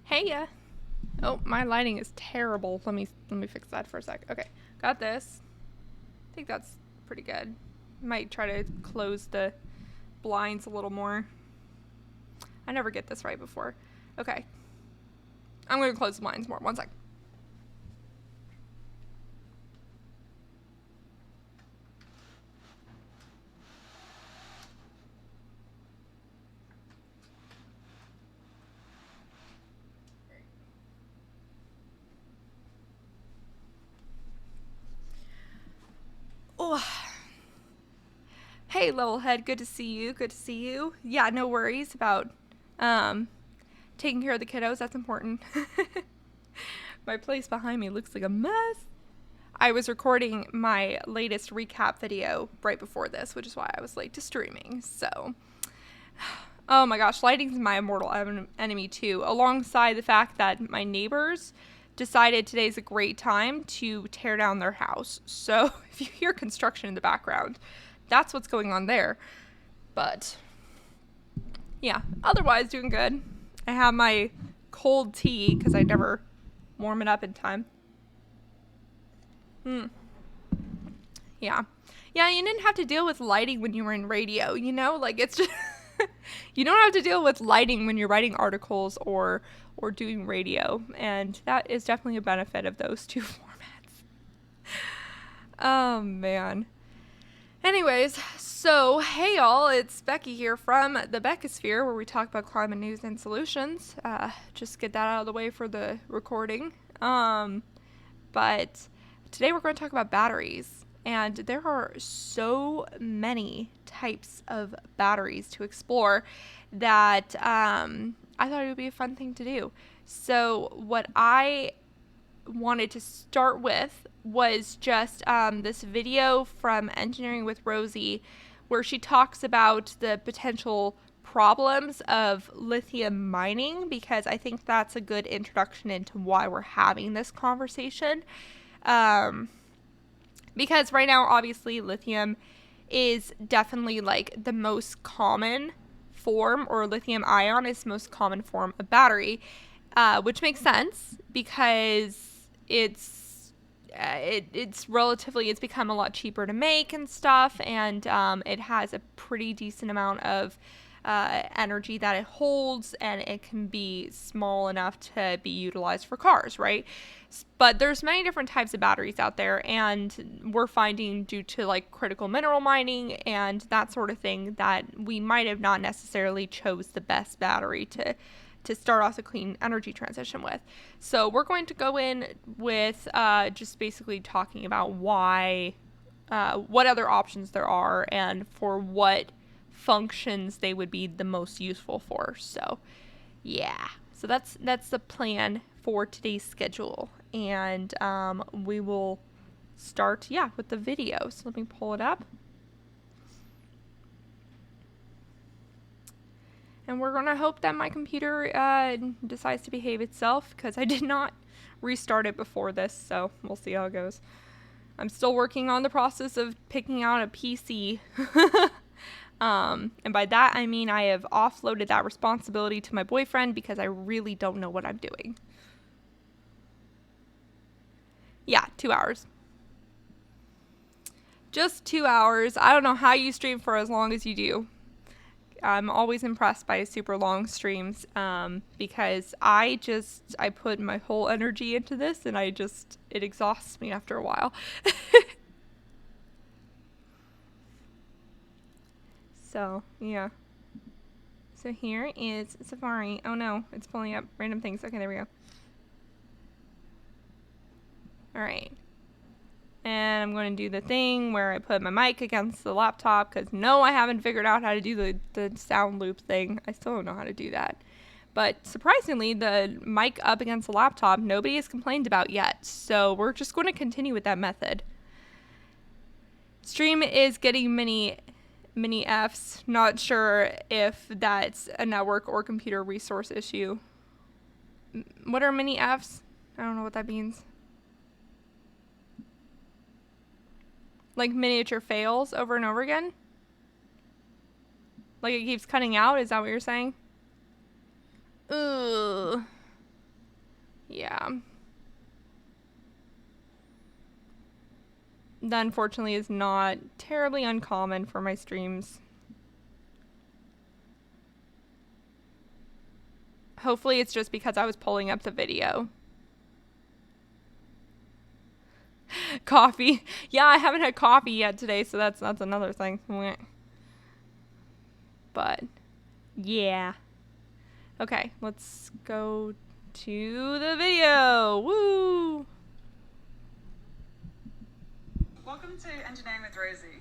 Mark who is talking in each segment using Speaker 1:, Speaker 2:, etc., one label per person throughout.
Speaker 1: Hey ya. Oh, my lighting is terrible. Let me fix that for a sec. Okay, got this. I think that's pretty good. Might try to close the blinds a little more. I never get this right before. Okay. I'm gonna close the blinds more. One sec. Oh. Hey, Levelhead. Good to see you. Good to see you. Yeah, no worries about taking care of the kiddos. That's important. My place behind me looks like a mess. I was recording my latest recap video right before this, which is why I was late to streaming. So, oh my gosh, lighting's my immortal enemy too, alongside the fact that my neighbors decided today's a great time to tear down their house. So, if you hear construction in the background, that's what's going on there. But, yeah, otherwise doing good. I have my cold tea because I never warm it up in time. Yeah. Yeah, you didn't have to deal with lighting when you were in radio, you know? Like, it's just... you don't have to deal with lighting when you're writing articles or doing radio. And that is definitely a benefit of those two formats. Oh, man. Anyways, so, hey y'all, it's Becky here from the Beckosphere, where we talk about climate news and solutions. Just get that out of the way for the recording. But today we're going to talk about batteries. And there are so many types of batteries to explore that I thought it would be a fun thing to do. So what I wanted to start with was just this video from Engineering with Rosie, where she talks about the potential problems of lithium mining, because I think that's a good introduction into why we're having this conversation. Because right now, obviously, lithium is definitely like the most common form, or lithium ion is the most common form of battery, which makes sense because it's become a lot cheaper to make and stuff, and it has a pretty decent amount of energy that it holds, and it can be small enough to be utilized for cars, right? But there's many different types of batteries out there, and we're finding, due to like critical mineral mining and that sort of thing, that we might have not necessarily chose the best battery to start off the clean energy transition with. So we're going to go in with just basically talking about why, what other options there are, and for what functions they would be the most useful for. So yeah, so that's the plan for today's schedule, and we will start with the video. So let me pull it up, and we're gonna hope that my computer decides to behave itself, because I did not restart it before this, so we'll see how it goes. I'm still working on the process of picking out a PC. And by that, I mean I have offloaded that responsibility to my boyfriend, because I really don't know what I'm doing. Yeah, 2 hours. Just 2 hours. I don't know how you stream for as long as you do. I'm always impressed by super long streams, because I put my whole energy into this, and it exhausts me after a while. So, yeah. So here is Safari. Oh no, it's pulling up random things. Okay, there we go. Alright. And I'm going to do the thing where I put my mic against the laptop, because no, I haven't figured out how to do the sound loop thing. I still don't know how to do that. But surprisingly, the mic up against the laptop, nobody has complained about yet. So we're just going to continue with that method. Stream is getting many Fs. Not sure if that's a network or computer resource issue. What are many Fs? I don't know what that means. Like miniature fails over and over again? Like it keeps cutting out? Is that what you're saying? Ugh. That unfortunately is not terribly uncommon for my streams. Hopefully it's just because I was pulling up the video. Coffee. Yeah, I haven't had coffee yet today, so that's another thing. But yeah. Okay, let's go to the video. Woo!
Speaker 2: Welcome to Engineering with Rosie.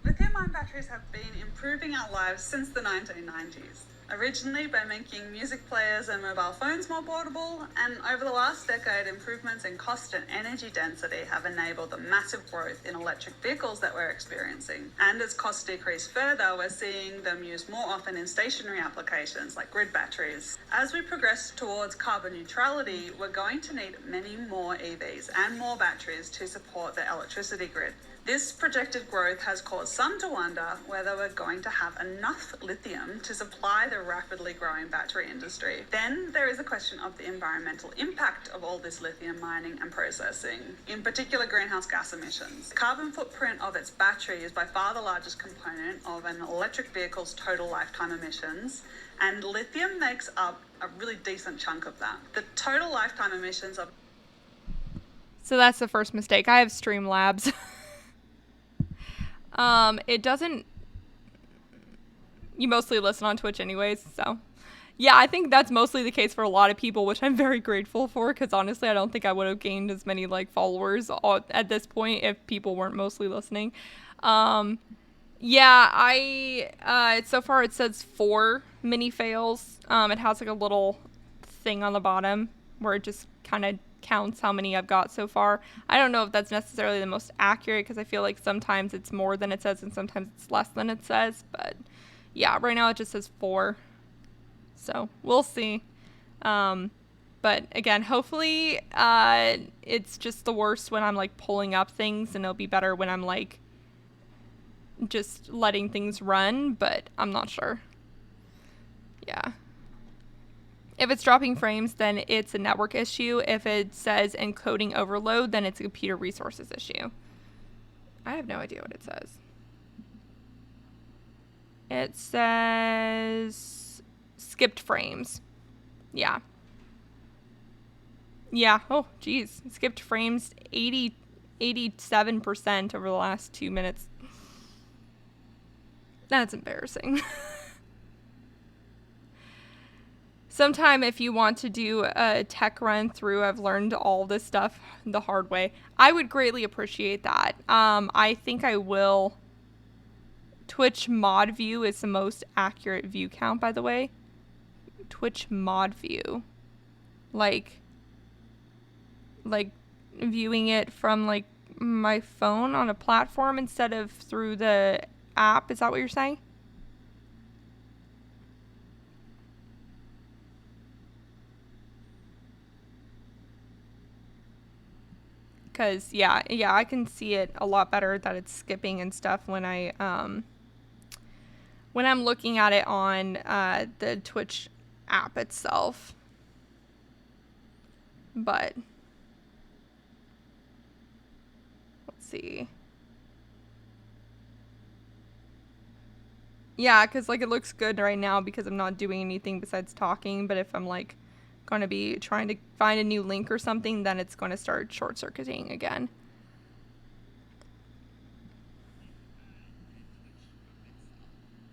Speaker 2: Lithium-ion batteries have been improving our lives since the 1990s. Originally by making music players and mobile phones more portable, and over the last decade, improvements in cost and energy density have enabled the massive growth in electric vehicles that we're experiencing. And as costs decrease further, we're seeing them used more often in stationary applications like grid batteries. As we progress towards carbon neutrality, we're going to need many more EVs and more batteries to support the electricity grid. This projected growth has caused some to wonder whether we're going to have enough lithium to supply the rapidly growing battery industry. Then there is a question of the environmental impact of all this lithium mining and processing, in particular greenhouse gas emissions. The carbon footprint of its battery is by far the largest component of an electric vehicle's total lifetime emissions, and lithium makes up a really decent chunk of that. The total lifetime emissions of...
Speaker 1: So that's the first mistake. I have Streamlabs. It doesn't... You mostly listen on Twitch anyways, so... Yeah, I think that's mostly the case for a lot of people, which I'm very grateful for, because honestly, I don't think I would have gained as many, like, followers at this point if people weren't mostly listening. Yeah, so far it says 4 mini fails. It has, like, a little thing on the bottom where it just kind of counts how many I've got so far. I don't know if that's necessarily the most accurate, because I feel like sometimes it's more than it says and sometimes it's less than it says, but yeah, right now it just says 4, so we'll see. But again, hopefully it's just the worst when I'm like pulling up things, and it'll be better when I'm like just letting things run, but I'm not sure. Yeah. If it's dropping frames, then it's a network issue. If it says encoding overload, then it's a computer resources issue. I have no idea what it says. It says skipped frames. Yeah. Yeah. Oh, geez. Skipped frames 87% over the last 2 minutes. That's embarrassing. Sometime if you want to do a tech run through, I've learned all this stuff the hard way, I would greatly appreciate that. I think I will. Twitch mod view is the most accurate view count, by the way. Twitch mod view. Like viewing it from like my phone on a platform instead of through the app. Is that what you're saying? Because yeah, I can see it a lot better that it's skipping and stuff when I'm looking at it on the Twitch app itself. But let's see. Yeah, because like it looks good right now because I'm not doing anything besides talking. But if I'm like going to be trying to find a new link or something, then it's going to start short-circuiting again.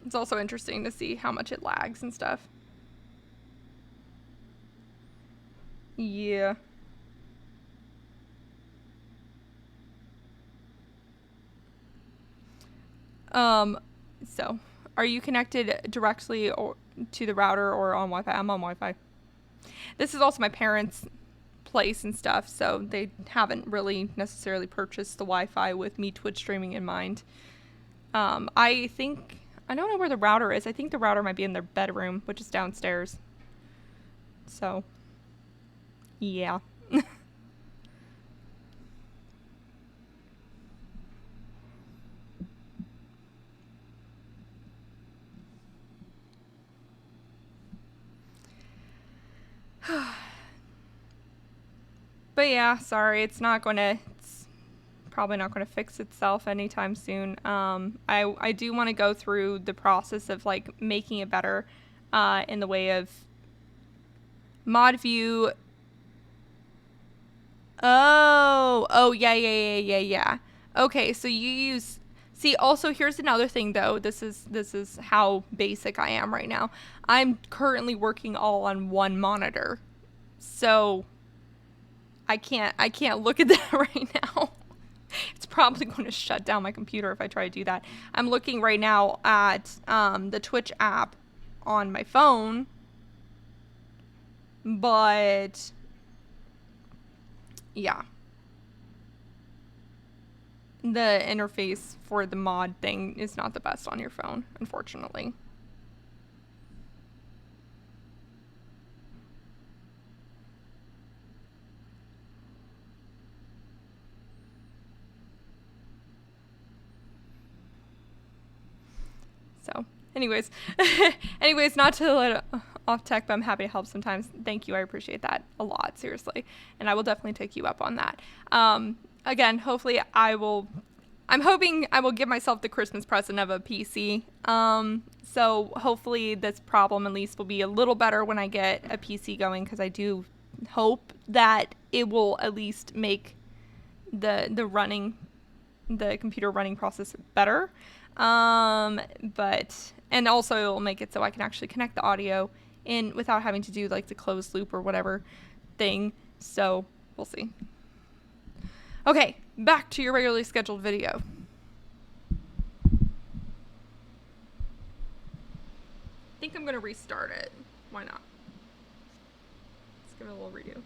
Speaker 1: It's also interesting to see how much it lags and stuff. Yeah. So are you connected directly or to the router or on Wi-Fi? I'm on Wi-Fi. This is also my parents' place and stuff, so they haven't really necessarily purchased the Wi-Fi with me Twitch streaming in mind. I think, I don't know where the router is. I think the router might be in their bedroom, which is downstairs. So, yeah. But yeah, sorry, it's probably not going to fix itself anytime soon. I do want to go through the process of like making it better in the way of mod view. Oh, yeah. Okay, so you use. See, also here's another thing though. This is how basic I am right now. I'm currently working all on one monitor, so I can't look at that right now. It's probably going to shut down my computer if I try to do that. I'm looking right now at the Twitch app on my phone, but yeah. The interface for the mod thing is not the best on your phone, unfortunately. So, anyways, not to let off tech, but I'm happy to help sometimes. Thank you. I appreciate that a lot, seriously. And I will definitely take you up on that. Again, hopefully I'm hoping I will give myself the Christmas present of a PC. So hopefully this problem at least will be a little better when I get a PC going, because I do hope that it will at least make the computer running process better. But and also it will make it so I can actually connect the audio in without having to do like the closed loop or whatever thing. So we'll see. Okay, back to your regularly scheduled video. I think I'm gonna restart it. Why not? Let's give it a little redo.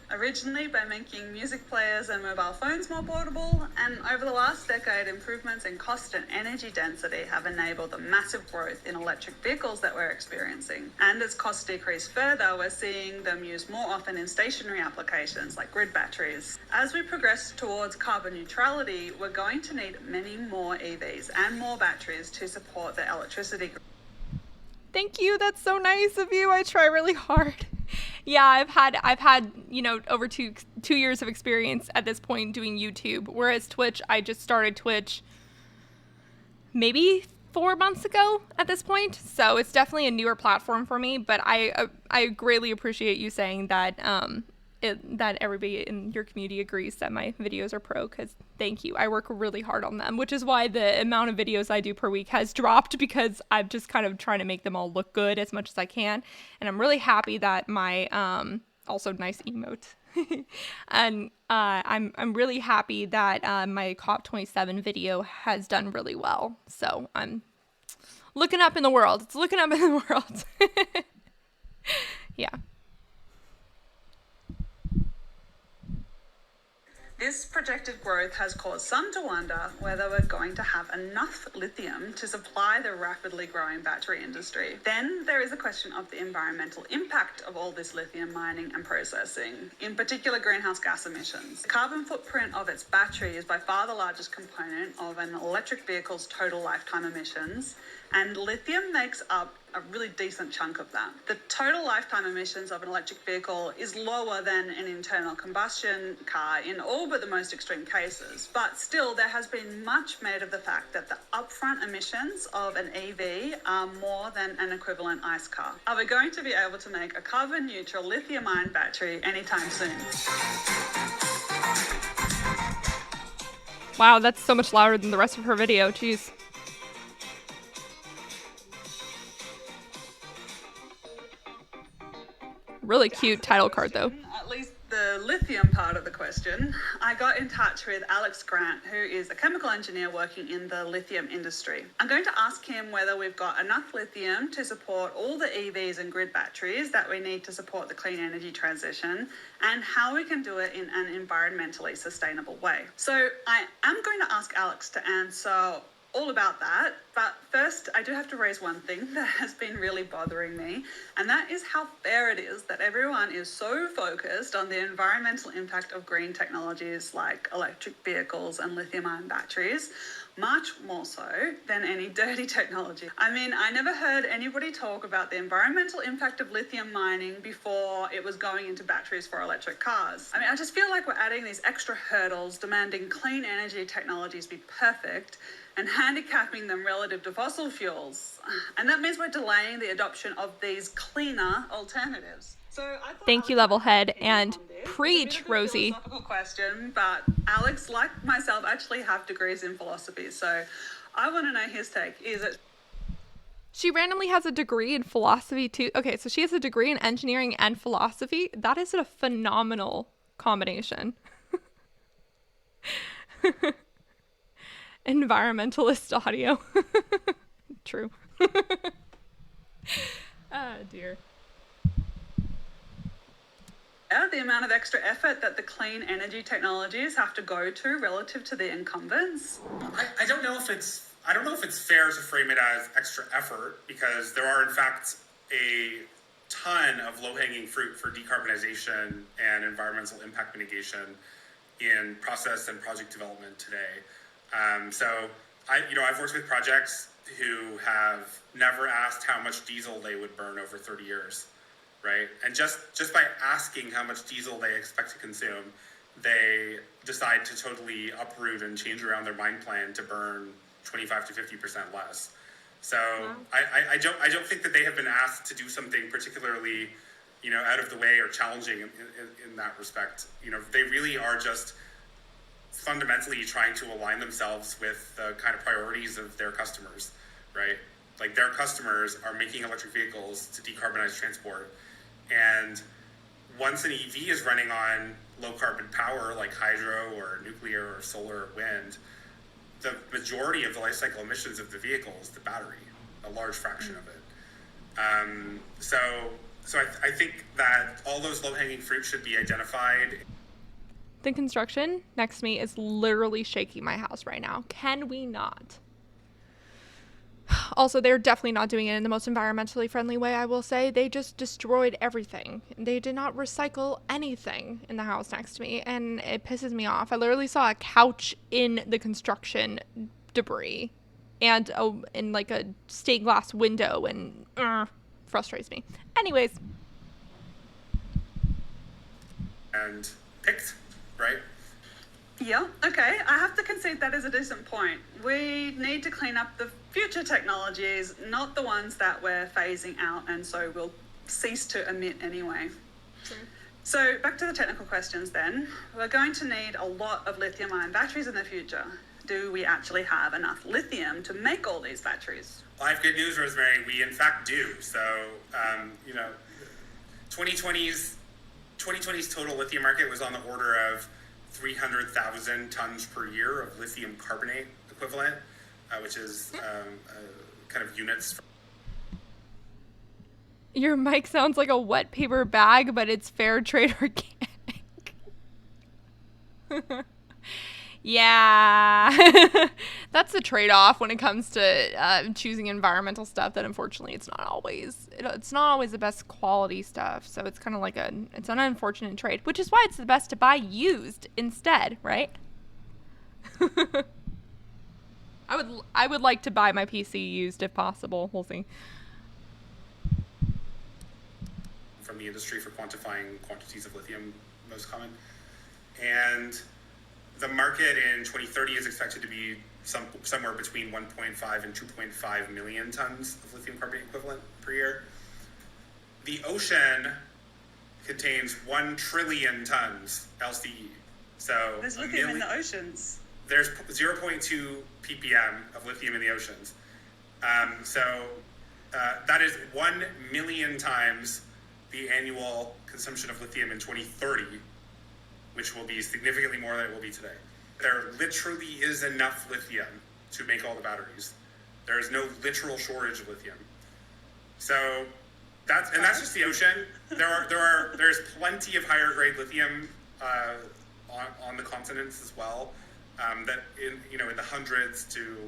Speaker 2: Originally by making music players and mobile phones more portable, and over the last decade, improvements in cost and energy density have enabled the massive growth in electric vehicles that we're experiencing. And as costs decrease further, we're seeing them used more often in stationary applications like grid batteries. As we progress towards carbon neutrality, we're going to need many more EVs and more batteries to support the electricity grid.
Speaker 1: Thank you. That's so nice of you. I try really hard. Yeah, I've had, over two years of experience at this point doing YouTube, whereas Twitch, I just started Twitch maybe 4 months ago at this point. So it's definitely a newer platform for me, but I greatly appreciate you saying that that everybody in your community agrees that my videos are pro, because thank you. I work really hard on them, which is why the amount of videos I do per week has dropped, because I'm just kind of trying to make them all look good as much as I can. And I'm really happy that my also nice emote and I'm really happy that my COP27 video has done really well. So I'm looking up in the world. It's looking up in the world. Yeah.
Speaker 2: This projected growth has caused some to wonder whether we're going to have enough lithium to supply the rapidly growing battery industry. Then there is a question of the environmental impact of all this lithium mining and processing, in particular greenhouse gas emissions. The carbon footprint of its battery is by far the largest component of an electric vehicle's total lifetime emissions, and lithium makes up a really decent chunk of that. The total lifetime emissions of an electric vehicle is lower than an internal combustion car in all but the most extreme cases. But still, there has been much made of the fact that the upfront emissions of an EV are more than an equivalent ICE car. Are we going to be able to make a carbon neutral lithium-ion battery anytime soon?
Speaker 1: Wow, that's so much louder than the rest of her video. Jeez. Really cute title card, though.
Speaker 2: At least the lithium part of the question. I got in touch with Alex Grant, who is a chemical engineer working in the lithium industry. I'm going to ask him whether we've got enough lithium to support all the EVs and grid batteries that we need to support the clean energy transition, and how we can do it in an environmentally sustainable way. So I am going to ask Alex to answer all about that, but first I do have to raise one thing that has been really bothering me, and that is how fair it is that everyone is so focused on the environmental impact of green technologies like electric vehicles and lithium-ion batteries, much more so than any dirty technology. I mean, I never heard anybody talk about the environmental impact of lithium mining before it was going into batteries for electric cars. I mean, I just feel like we're adding these extra hurdles, demanding clean energy technologies be perfect and handicapping them relative to fossil fuels. And that means we're delaying the adoption of these cleaner alternatives. So I thought
Speaker 1: Thank you,
Speaker 2: Alex might have
Speaker 1: Levelhead,
Speaker 2: an opinion
Speaker 1: and
Speaker 2: on this.
Speaker 1: preach,
Speaker 2: It's a bit of a
Speaker 1: Rosie.
Speaker 2: philosophical question, but Alex, like myself, actually have degrees in philosophy. So I want to know his take. Is it
Speaker 1: She randomly has a degree in philosophy too. Okay, so she has a degree in engineering and philosophy. That is a phenomenal combination. Environmentalist audio. True. Oh dear.
Speaker 2: the amount of extra effort that the clean energy technologies have to go to relative to the incumbents?
Speaker 3: I don't know if it's fair to frame it as extra effort, because there are in fact a ton of low-hanging fruit for decarbonization and environmental impact mitigation in process and project development today. I've worked with projects who have never asked how much diesel they would burn over 30 years, right? And just by asking how much diesel they expect to consume, they decide to totally uproot and change around their mine plan to burn 25 to 50% less. So I don't think that they have been asked to do something particularly, out of the way or challenging in that respect. They really are just fundamentally trying to align themselves with the kind of priorities of their customers, right? Like, their customers are making electric vehicles to decarbonize transport. And once an EV is running on low carbon power like hydro or nuclear or solar or wind, the majority of the life cycle emissions of the vehicle is the battery, a large fraction of it. So I think that all those low-hanging fruit should be identified.
Speaker 1: The construction next to me is literally shaking my house right now. Can we not? Also, they're definitely not doing it in the most environmentally friendly way, I will say. They just destroyed everything. They did not recycle anything in the house next to me, and it pisses me off. I literally saw a couch in the construction debris and in like a stained glass window, and frustrates me. Anyways.
Speaker 3: And picked, right?
Speaker 2: Yeah, okay. I have to concede that is a decent point. We need to clean up the future technologies, not the ones that we're phasing out and so will cease to emit anyway. Sure. So back to the technical questions then. We're going to need a lot of lithium-ion batteries in the future. Do we actually have enough lithium to make all these batteries?
Speaker 3: Well, I have good news, Rosemary. We in fact do. So, 2020's total lithium market was on the order of 300,000 tons per year of lithium carbonate equivalent, which is kind of units.
Speaker 1: Your mic sounds like a wet paper bag, but it's fair trade organic. Yeah. That's the trade-off when it comes to choosing environmental stuff, that unfortunately it's not always the best quality stuff. So it's kind of like it's an unfortunate trade, which is why it's the best to buy used instead, right? I would like to buy my PC used if possible. We'll see.
Speaker 3: From the industry for quantifying quantities of lithium, most common. And the market in 2030 is expected to be somewhere between 1.5 and 2.5 million tons of lithium carbonate equivalent per year. The ocean contains 1 trillion tons LCE. So
Speaker 2: there's lithium in the oceans.
Speaker 3: There's 0.2 ppm of lithium in the oceans. That is 1 million times the annual consumption of lithium in 2030, which will be significantly more than it will be today. There literally is enough lithium to make all the batteries. There is no literal shortage of lithium. So that's just the ocean. There's plenty of higher grade lithium on the continents as well. That in the hundreds to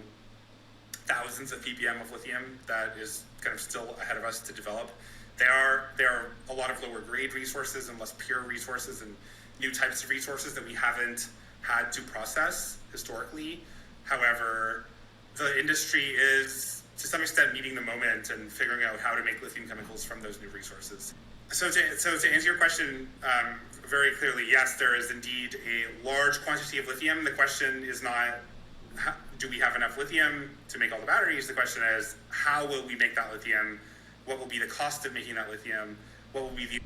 Speaker 3: thousands of ppm of lithium that is kind of still ahead of us to develop. There are a lot of lower grade resources and less pure resources and new types of resources that we haven't had to process historically. However, the industry is, to some extent, meeting the moment and figuring out how to make lithium chemicals from those new resources. So to answer your question very clearly, yes, there is indeed a large quantity of lithium. The question is not, do we have enough lithium to make all the batteries? The question is, how will we make that lithium? What will be the cost of making that lithium? What will be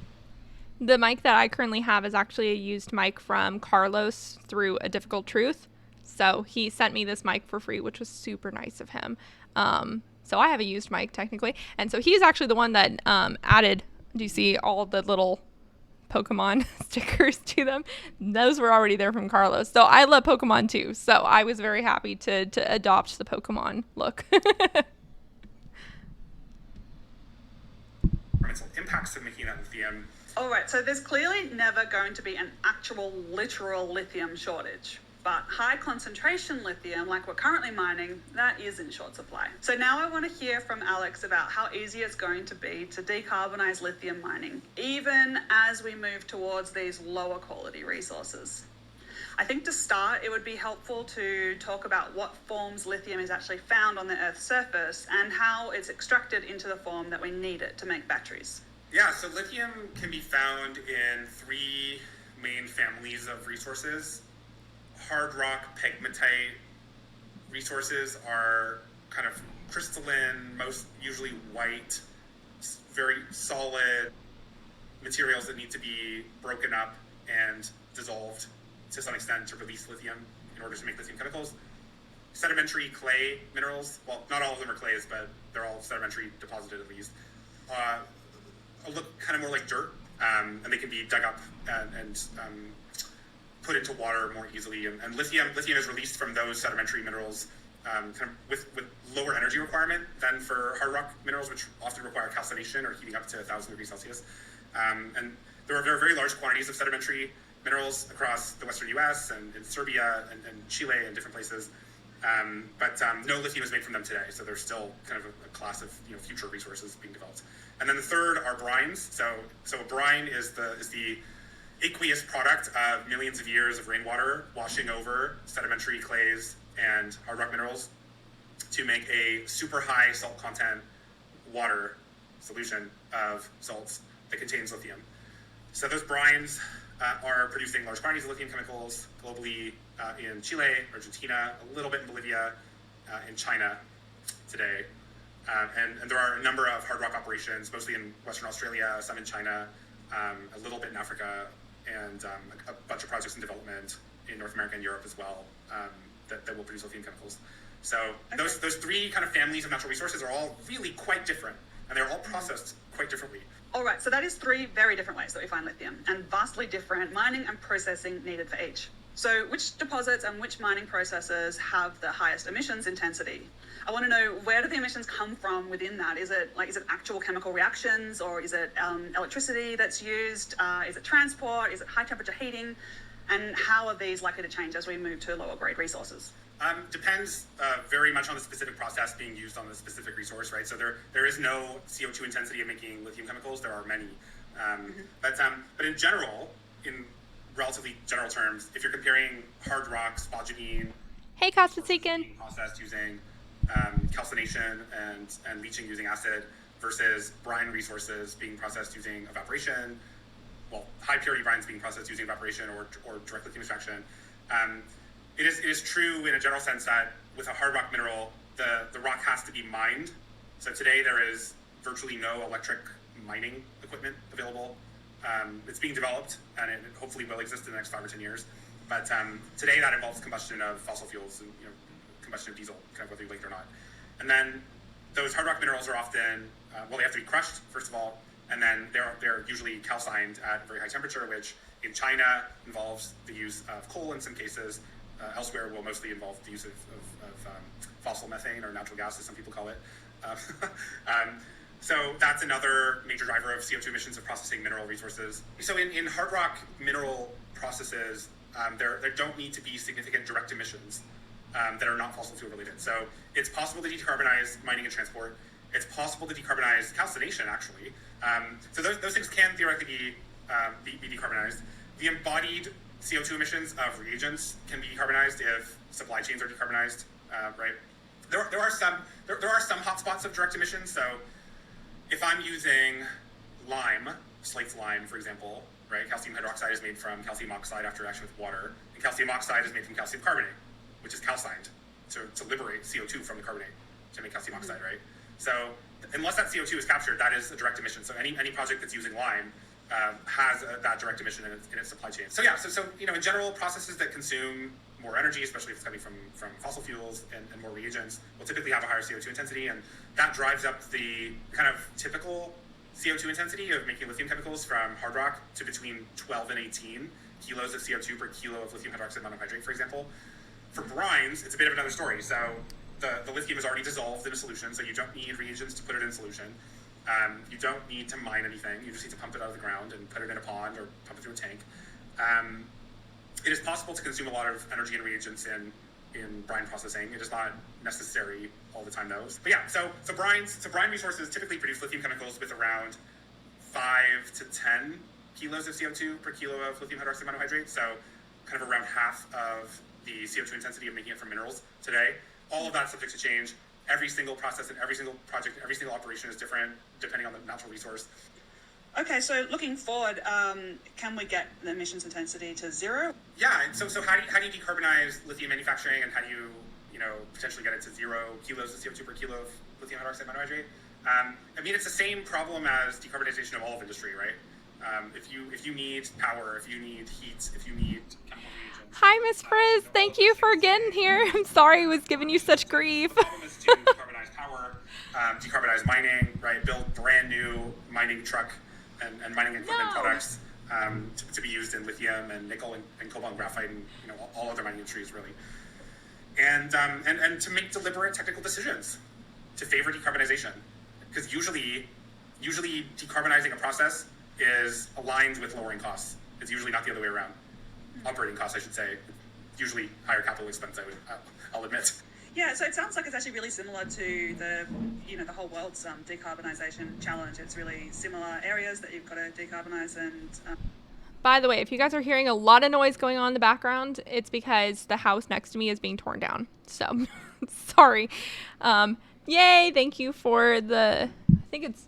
Speaker 1: The mic that I currently have is actually a used mic from Carlos through A Difficult Truth. So he sent me this mic for free, which was super nice of him. So I have a used mic technically. And so he's actually the one that added, do you see all the little Pokemon stickers to them? Those were already there from Carlos. So I love Pokemon too. So I was very happy to adopt the Pokemon look.
Speaker 3: impacts of making that lithium?
Speaker 2: All right, so there's clearly never going to be an actual literal lithium shortage. But high concentration lithium, like we're currently mining, that is in short supply. So now I want to hear from Alex about how easy it's going to be to decarbonize lithium mining, even as we move towards these lower quality resources. I think to start, it would be helpful to talk about what forms lithium is actually found on the Earth's surface and how it's extracted into the form that we need it to make batteries.
Speaker 3: Yeah, so lithium can be found in three main families of resources. Hard rock pegmatite resources are kind of crystalline, most usually white, very solid materials that need to be broken up and dissolved to some extent to release lithium in order to make lithium chemicals. Sedimentary clay minerals, well, not all of them are clays, but they're all sedimentary deposited at least, look kind of more like dirt, and they can be dug up and put into water more easily. And lithium is released from those sedimentary minerals kind of with lower energy requirement than for hard rock minerals, which often require calcination or heating up to 1,000 degrees Celsius. And there are very large quantities of sedimentary minerals across the western US and in Serbia and Chile and different places. But no lithium is made from them today, so there's still kind of a class of future resources being developed. And then the third are brines. So a brine is the aqueous product of millions of years of rainwater washing over sedimentary clays and hard rock minerals to make a super high salt content water solution of salts that contains lithium. So those brines are producing large quantities of lithium chemicals globally in Chile, Argentina, a little bit in Bolivia, in China today. And there are a number of hard rock operations, mostly in Western Australia, some in China, a little bit in Africa, and a bunch of projects in development in North America and Europe as well that will produce lithium chemicals. So okay. Those three kind of families of natural resources are all really quite different, and they're all processed quite differently.
Speaker 2: All right, so that is three very different ways that we find lithium, and vastly different mining and processing needed for each. So which deposits and which mining processes have the highest emissions intensity? I want to know, where do the emissions come from within that? Is it actual chemical reactions, or is it electricity that's used? Is it transport? Is it high temperature heating? And how are these likely to change as we move to lower grade resources?
Speaker 3: Depends very much on the specific process being used on the specific resource, right? So there is no CO2 intensity of making lithium chemicals. There are many. But in general, in relatively general terms, if you're comparing hard rock, spodumene,
Speaker 1: hey, Costasecan,
Speaker 3: processed using calcination and leaching using acid versus brine resources being processed using evaporation, well, high purity brines being processed using evaporation or direct lithium extraction. It is true in a general sense that with a hard rock mineral, the rock has to be mined. So today there is virtually no electric mining equipment available. It's being developed, and it hopefully will exist in the next 5 or 10 years. But today that involves combustion of fossil fuels and combustion of diesel, kind of whether you like it or not. And then those hard rock minerals are often, they have to be crushed, first of all, and then they're usually calcined at very high temperature, which in China involves the use of coal in some cases. Elsewhere will mostly involve the use of fossil methane, or natural gas as some people call it. So that's another major driver of CO2 emissions of processing mineral resources. So in hard rock mineral processes, there don't need to be significant direct emissions that are not fossil fuel related. So it's possible to decarbonize mining and transport. It's possible to decarbonize calcination, actually. So those things can theoretically be decarbonized. The embodied CO2 emissions of reagents can be decarbonized if supply chains are decarbonized. right? There are some hotspots of direct emissions. So if I'm using lime, Slate's lime, for example, right? Calcium hydroxide is made from calcium oxide after reaction with water, and calcium oxide is made from calcium carbonate, which is calcined to liberate CO2 from the carbonate to make calcium oxide, right? So unless that CO2 is captured, that is a direct emission. So any project that's using lime has that direct emission in its supply chain. So yeah, so in general, processes that consume more energy, especially if it's coming from fossil fuels and more reagents, will typically have a higher CO2 intensity, and that drives up the kind of typical CO2 intensity of making lithium chemicals from hard rock to between 12 and 18 kilos of CO2 per kilo of lithium hydroxide monohydrate, for example. For brines, it's a bit of another story. So the lithium is already dissolved in a solution, so you don't need reagents to put it in solution. You don't need to mine anything. You just need to pump it out of the ground and put it in a pond or pump it through a tank. It is possible to consume a lot of energy and reagents in brine processing. It is not necessary all the time, though. But yeah, so brine resources typically produce lithium chemicals with around 5 to 10 kilos of CO2 per kilo of lithium hydroxide monohydrate. So kind of around half of the CO2 intensity of making it from minerals today. All of that's subject to change. Every single process and every single project, every single operation is different depending on the natural resource.
Speaker 2: Okay, so looking forward, can we get the emissions intensity to zero?
Speaker 3: Yeah, so how do you decarbonize lithium manufacturing, and how do you potentially get it to 0 kilos of CO2 per kilo of lithium hydroxide monohydrate? I mean, it's the same problem as decarbonization of all of industry, right? If you need power, if you need heat, if you need chemical reagents.
Speaker 1: Hi, Miss Frizz. Thank you for getting here. I'm sorry I was giving you such grief.
Speaker 3: The problem is to decarbonize power, decarbonize mining, right? Build brand new mining truck and mining equipment products to be used in lithium and nickel and cobalt and graphite and all other mining industries, really. And to make deliberate technical decisions to favor decarbonization, because usually decarbonizing a process is aligned with lowering costs. It's usually not the other way around. Operating costs, I should say. Usually higher capital expense, I'll admit.
Speaker 2: Yeah, so it sounds like it's actually really similar to the whole world's decarbonisation challenge. It's really similar areas that you've got to decarbonise. And
Speaker 1: by the way, if you guys are hearing a lot of noise going on in the background, it's because the house next to me is being torn down. So, sorry. Yay! Thank you for the. I think it's.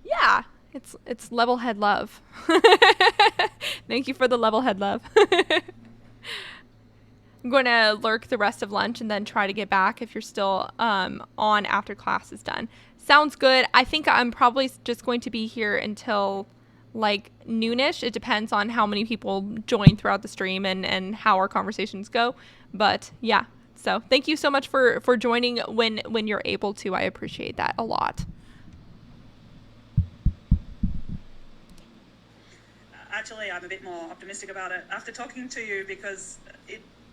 Speaker 1: Yeah, it's level head love. Thank you for the level head love. I'm going to lurk the rest of lunch and then try to get back if you're still on after class is done. Sounds good. I think I'm probably just going to be here until like noonish. It depends on how many people join throughout the stream and how our conversations go. But yeah, so thank you so much for joining when you're able to. I appreciate that a lot.
Speaker 2: Actually, I'm a bit more optimistic about it after talking to you, because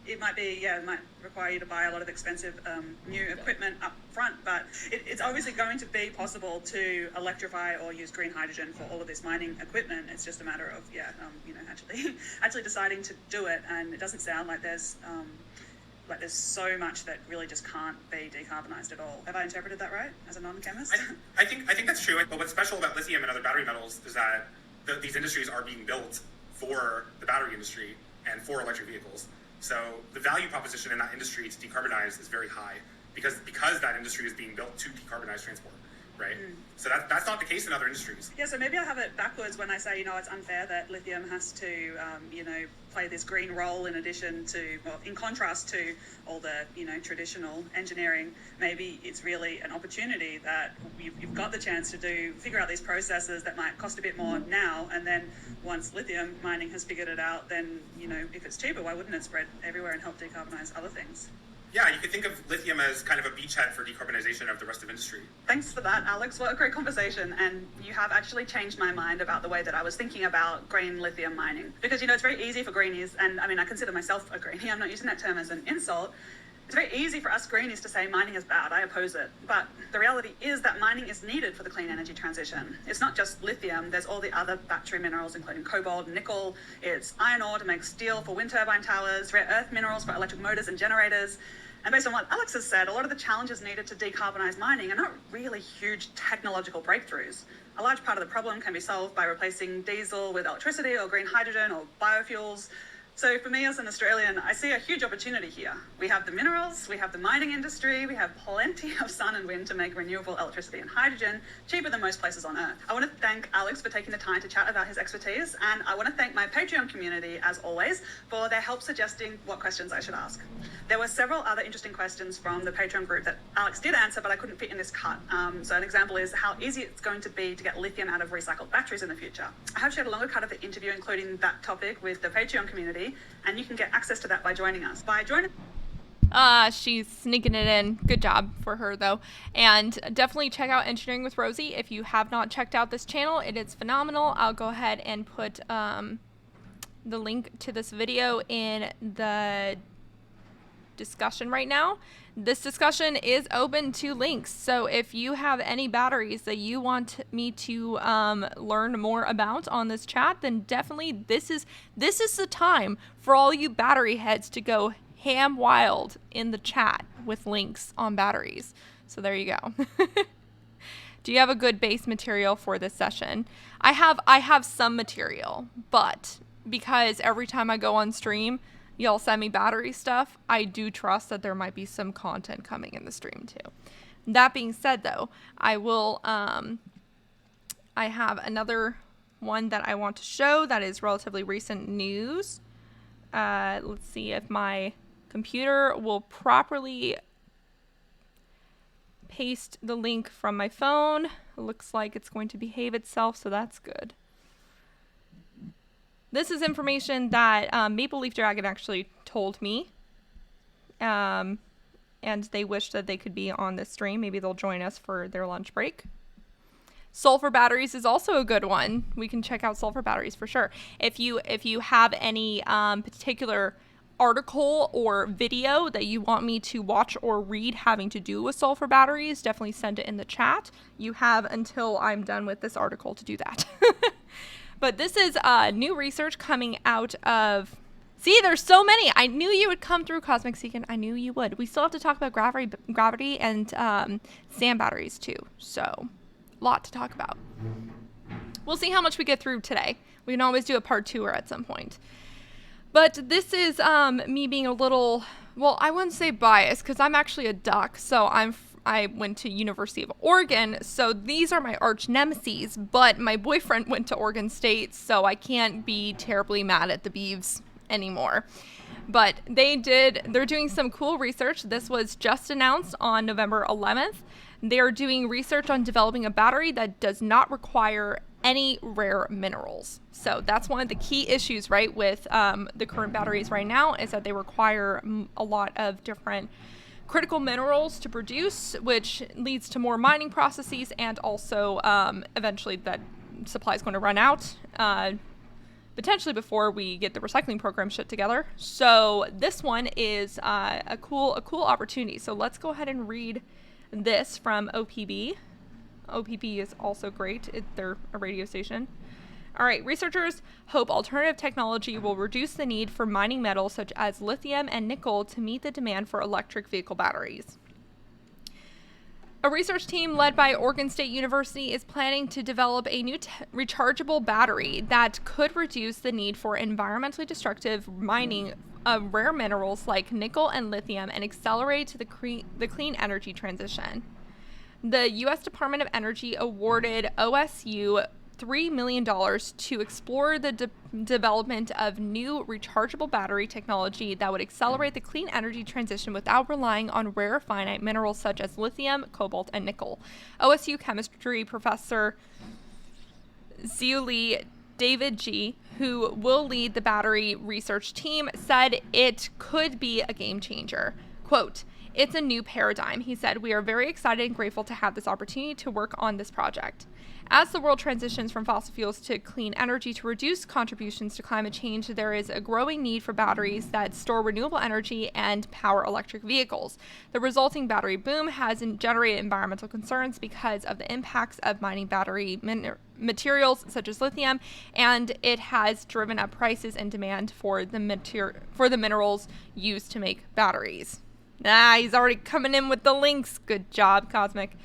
Speaker 2: it might require you to buy a lot of expensive new equipment up front, but it's obviously going to be possible to electrify or use green hydrogen for all of this mining equipment. It's just a matter of actually deciding to do it, and it doesn't sound like there's so much that really just can't be decarbonized at all. Have I interpreted that right as a non-chemist?
Speaker 3: I think that's true. But what's special about lithium and other battery metals is that these industries are being built for the battery industry and for electric vehicles. So the value proposition in that industry to decarbonize is very high because that industry is being built to decarbonize transport, right? So that's not the case in other industries.
Speaker 2: Yeah, so maybe I have it backwards when I say, it's unfair that lithium has to, play this green role in addition to, in contrast to all the, traditional engineering. Maybe it's really an opportunity that you've got the chance to figure out these processes that might cost a bit more now, and then once lithium mining has figured it out, then, if it's cheaper, why wouldn't it spread everywhere and help decarbonize other things?
Speaker 3: Yeah, you could think of lithium as kind of a beachhead for decarbonization of the rest of industry.
Speaker 2: Thanks for that, Alex. What a great conversation. And you have actually changed my mind about the way that I was thinking about green lithium mining. Because, it's very easy for greenies, and I consider myself a greenie. I'm not using that term as an insult. It's very easy for us greenies to say mining is bad. I oppose it. But the reality is that mining is needed for the clean energy transition. It's not just lithium. There's all the other battery minerals, including cobalt and nickel. It's iron ore to make steel for wind turbine towers, rare earth minerals for electric motors and generators. And based on what Alex has said, a lot of the challenges needed to decarbonize mining are not really huge technological breakthroughs. A large part of the problem can be solved by replacing diesel with electricity or green hydrogen or biofuels. So for me as an Australian, I see a huge opportunity here. We have the minerals, we have the mining industry, we have plenty of sun and wind to make renewable electricity and hydrogen cheaper than most places on Earth. I want to thank Alex for taking the time to chat about his expertise, and I want to thank my Patreon community, as always, for their help suggesting what questions I should ask. There were several other interesting questions from the Patreon group that Alex did answer, but I couldn't fit in this cut. So an example is how easy it's going to be to get lithium out of recycled batteries in the future. I have shared a longer cut of the interview, including that topic, with the Patreon community, and you can get access to that by joining us.
Speaker 1: She's sneaking it in. Good job for her, though. And definitely check out Engineering with Rosie. If you have not checked out this channel, it is phenomenal. I'll go ahead and put the link to this video in the discussion right now. This discussion is open to links, so if you have any batteries that you want me to learn more about on this chat, then definitely this is the time for all you battery heads to go ham wild in the chat with links on batteries. So there you go. Do you have a good base material for this session? I have some material, but because every time I go on stream y'all send me battery stuff, I do trust that there might be some content coming in the stream too. That being said, though, I will, I have another one that I want to show that is relatively recent news. Let's see if my computer will properly paste the link from my phone. It looks like it's going to behave itself, so that's good. This is information that Maple Leaf Dragon actually told me, and they wish that they could be on this stream. Maybe they'll join us for their lunch break. Sulfur Batteries is also a good one. We can check out Sulfur Batteries for sure. If you have any particular article or video that you want me to watch or read having to do with Sulfur Batteries, definitely send it in the chat. You have until I'm done with this article to do that. But this is new research coming out of... See, there's so many. I knew you would come through, Cosmic Seekin. I knew you would. We still have to talk about gravity and sand batteries, too. So, a lot to talk about. We'll see how much we get through today. We can always do a part 2 at some point. But this is me being a little... Well, I wouldn't say biased, because I'm actually a duck, so I went to University of Oregon, so these are my arch nemeses, but my boyfriend went to Oregon State, so I can't be terribly mad at the Beavs anymore. But they're doing some cool research. This was just announced on November 11th. They're doing research on developing a battery that does not require any rare minerals. So that's one of the key issues, right, with the current batteries right now, is that they require a lot of different critical minerals to produce, which leads to more mining processes, and also eventually that supply is going to run out, potentially before we get the recycling program shit together. So this one is a cool opportunity. So let's go ahead and read this from OPB. OPB is also great. They're a radio station. All right, researchers hope alternative technology will reduce the need for mining metals such as lithium and nickel to meet the demand for electric vehicle batteries. A research team led by Oregon State University is planning to develop a new rechargeable battery that could reduce the need for environmentally destructive mining of rare minerals like nickel and lithium and accelerate the clean energy transition. The U.S. Department of Energy awarded OSU $3 million to explore the development of new rechargeable battery technology that would accelerate the clean energy transition without relying on rare finite minerals such as lithium, cobalt, and nickel. OSU chemistry professor Ziuli David G., who will lead the battery research team, said it could be a game changer. Quote, "It's a new paradigm," he said. "We are very excited and grateful to have this opportunity to work on this project. As the world transitions from fossil fuels to clean energy to reduce contributions to climate change, there is a growing need for batteries that store renewable energy and power electric vehicles. The resulting battery boom has generated environmental concerns because of the impacts of mining battery materials such as lithium, and it has driven up prices and demand for the minerals used to make batteries." He's already coming in with the links. Good job, Cosmic.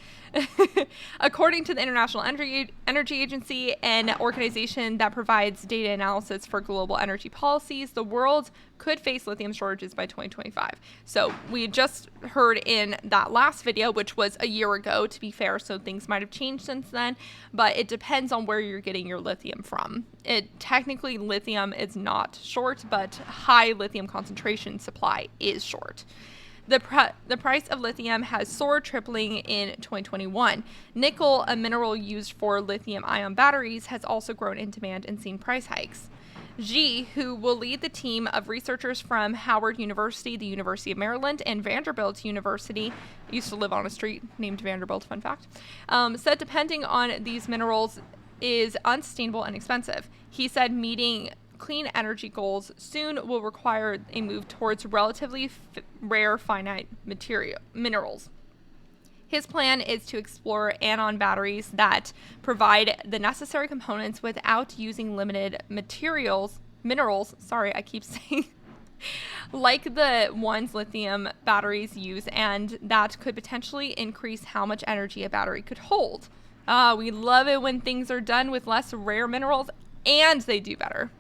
Speaker 1: According to the International Energy Agency, an organization that provides data analysis for global energy policies, the world could face lithium shortages by 2025. So we just heard in that last video, which was a year ago, to be fair, so things might have changed since then, but it depends on where you're getting your lithium from. Technically, lithium is not short, but high lithium concentration supply is short. The price of lithium has soared, tripling in 2021. Nickel, a mineral used for lithium-ion batteries, has also grown in demand and seen price hikes. Xi, who will lead the team of researchers from Howard University, the University of Maryland, and Vanderbilt University, used to live on a street named Vanderbilt, fun fact, said depending on these minerals is unsustainable and expensive. He said meeting clean energy goals soon will require a move towards relatively rare finite minerals. His plan is to explore anion batteries that provide the necessary components without using limited minerals, I keep saying, like the ones lithium batteries use, and that could potentially increase how much energy a battery could hold. We love it when things are done with less rare minerals and they do better.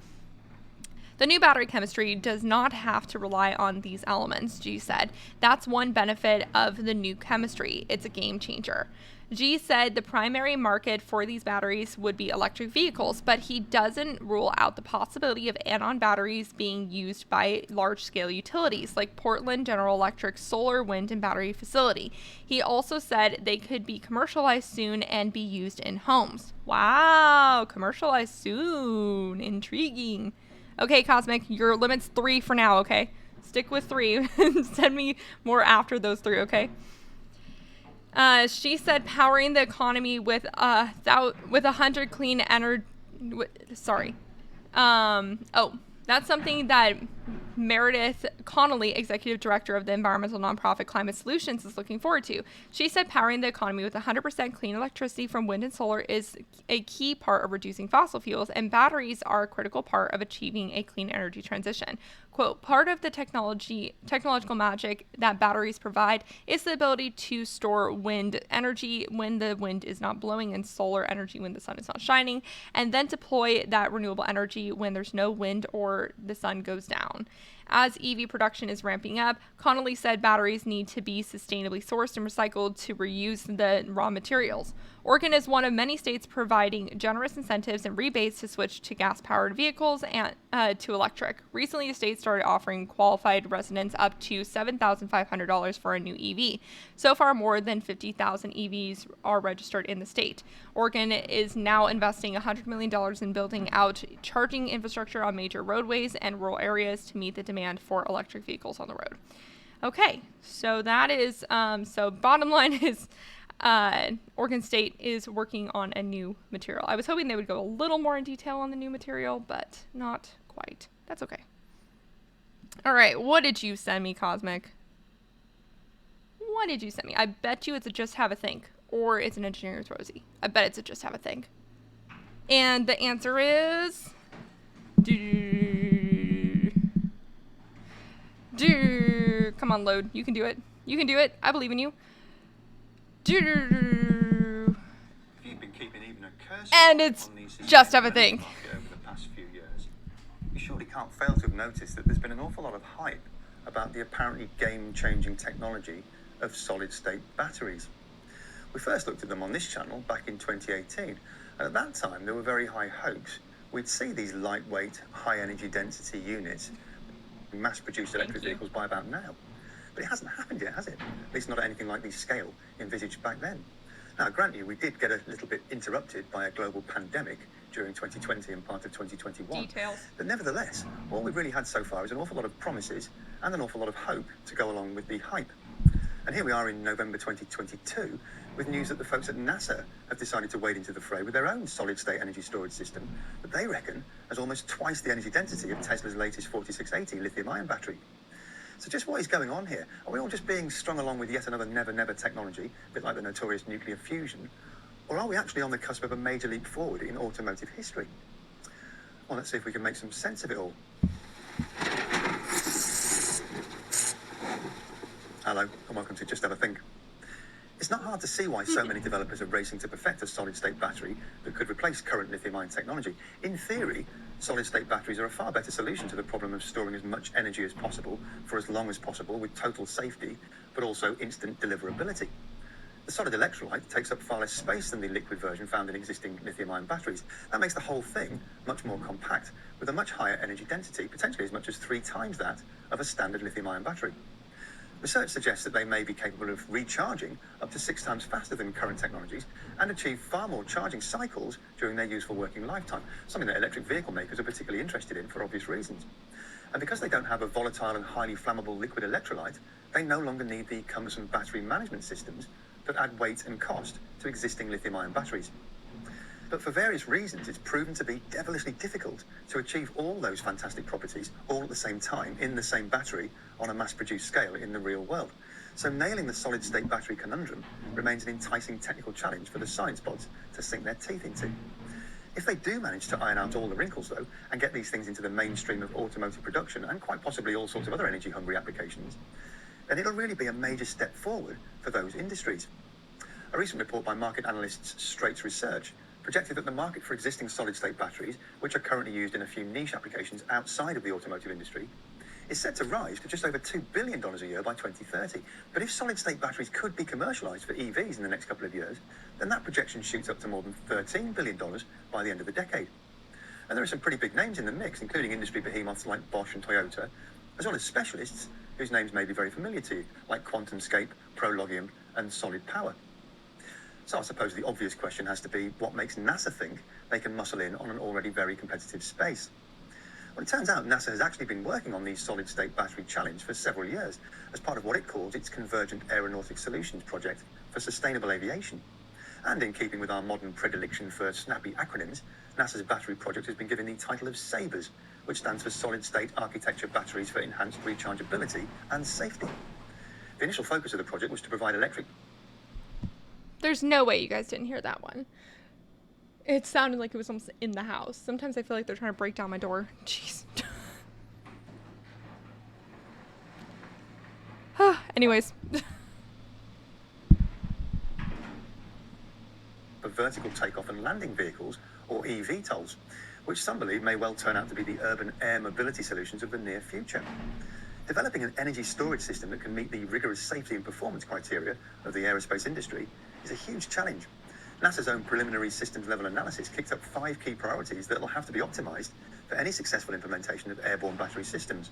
Speaker 1: The new battery chemistry does not have to rely on these elements, Xi said. That's one benefit of the new chemistry. It's a game changer. Xi said the primary market for these batteries would be electric vehicles, but he doesn't rule out the possibility of anion batteries being used by large-scale utilities like Portland General Electric's solar, wind, and battery facility. He also said they could be commercialized soon and be used in homes. Wow, commercialized soon. Intriguing. Okay, Cosmic, your limit's 3 for now, okay? Stick with 3. Send me more after those 3, okay? She said powering the economy with 100 clean energy. That's something that Meredith Connolly, executive director of the environmental nonprofit Climate Solutions, is looking forward to. She said powering the economy with 100% clean electricity from wind and solar is a key part of reducing fossil fuels, and batteries are a critical part of achieving a clean energy transition. Quote, part of the technological magic that batteries provide is the ability to store wind energy when the wind is not blowing and solar energy when the sun is not shining, and then deploy that renewable energy when there's no wind or the sun goes down. As EV production is ramping up, Connolly said batteries need to be sustainably sourced and recycled to reuse the raw materials. Oregon is one of many states providing generous incentives and rebates to switch to gas-powered vehicles and to electric. Recently, the state started offering qualified residents up to $7,500 for a new EV. So far, more than 50,000 EVs are registered in the state. Oregon is now investing $100 million in building out charging infrastructure on major roadways and rural areas to meet the demand for electric vehicles on the road. Okay, so that is, so bottom line is, Oregon State is working on a new material. I was hoping they would go a little more in detail on the new material, but not quite. That's okay. All right, what did you send me, Cosmic? What did you send me? I bet you it's a just have a think, or it's an engineering with Rosie. I bet it's a just have a think. And the answer is... Come on, load. You can do it. You can do it. I believe in you. And it's just have a think.
Speaker 4: Over the past few years, you surely can't fail to have noticed that there's been an awful lot of hype about the apparently game-changing technology of solid-state batteries. We first looked at them on this channel back in 2018, and at that time there were very high hopes we'd see these lightweight, high-energy density units mass-produced electric vehicles by about now. But it hasn't happened yet, has it? At least not at anything like the scale envisaged back then. Now, grant you, we did get a little bit interrupted by a global pandemic during 2020 and part of 2021.
Speaker 1: Details.
Speaker 4: But nevertheless, all we've really had so far is an awful lot of promises and an awful lot of hope to go along with the hype. And here we are in November 2022 with news that the folks at NASA have decided to wade into the fray with their own solid-state energy storage system that they reckon has almost twice the energy density of Tesla's latest 4680 lithium-ion battery. So just what is going on here? Are we all just being strung along with yet another never-never technology, a bit like the notorious nuclear fusion? Or are we actually on the cusp of a major leap forward in automotive history? Well, let's see if we can make some sense of it all. Hello, and welcome to Just Have a Think. It's not hard to see why so many developers are racing to perfect a solid-state battery that could replace current lithium-ion technology. In theory, solid-state batteries are a far better solution to the problem of storing as much energy as possible for as long as possible with total safety, but also instant deliverability. The solid electrolyte takes up far less space than the liquid version found in existing lithium-ion batteries. That makes the whole thing much more compact, with a much higher energy density, potentially as much as 3 times that of a standard lithium-ion battery. Research suggests that they may be capable of recharging up to 6 times faster than current technologies and achieve far more charging cycles during their useful working lifetime, something that electric vehicle makers are particularly interested in for obvious reasons. And because they don't have a volatile and highly flammable liquid electrolyte, they no longer need the cumbersome battery management systems that add weight and cost to existing lithium-ion batteries. But for various reasons, it's proven to be devilishly difficult to achieve all those fantastic properties all at the same time in the same battery on a mass-produced scale in the real world. So nailing the solid-state battery conundrum remains an enticing technical challenge for the science pods to sink their teeth into. If they do manage to iron out all the wrinkles, though, and get these things into the mainstream of automotive production and quite possibly all sorts of other energy-hungry applications, then it'll really be a major step forward for those industries. A recent report by market analysts Straits Research projected that the market for existing solid-state batteries, which are currently used in a few niche applications outside of the automotive industry, is set to rise to just over $2 billion a year by 2030. But if solid-state batteries could be commercialised for EVs in the next couple of years, then that projection shoots up to more than $13 billion by the end of the decade. And there are some pretty big names in the mix, including industry behemoths like Bosch and Toyota, as well as specialists whose names may be very familiar to you, like QuantumScape, Prologium, and Solid Power. So I suppose the obvious question has to be, what makes NASA think they can muscle in on an already very competitive space? Well, it turns out NASA has actually been working on the solid-state battery challenge for several years as part of what it calls its Convergent Aeronautic Solutions project for sustainable aviation. And in keeping with our modern predilection for snappy acronyms, NASA's battery project has been given the title of SABRES, which stands for Solid-State Architecture Batteries for Enhanced Rechargeability and Safety. The initial focus of the project was to provide electric...
Speaker 1: There's no way you guys didn't hear that one. It sounded like it was almost in the house. Sometimes I feel like they're trying to break down my door. Jeez. Anyways.
Speaker 4: for vertical takeoff and landing vehicles, or eVTOLs, which some believe may well turn out to be the urban air mobility solutions of the near future. Developing an energy storage system that can meet the rigorous safety and performance criteria of the aerospace industry is a huge challenge. NASA's own preliminary systems level analysis kicked up 5 key priorities that will have to be optimized for any successful implementation of airborne battery systems.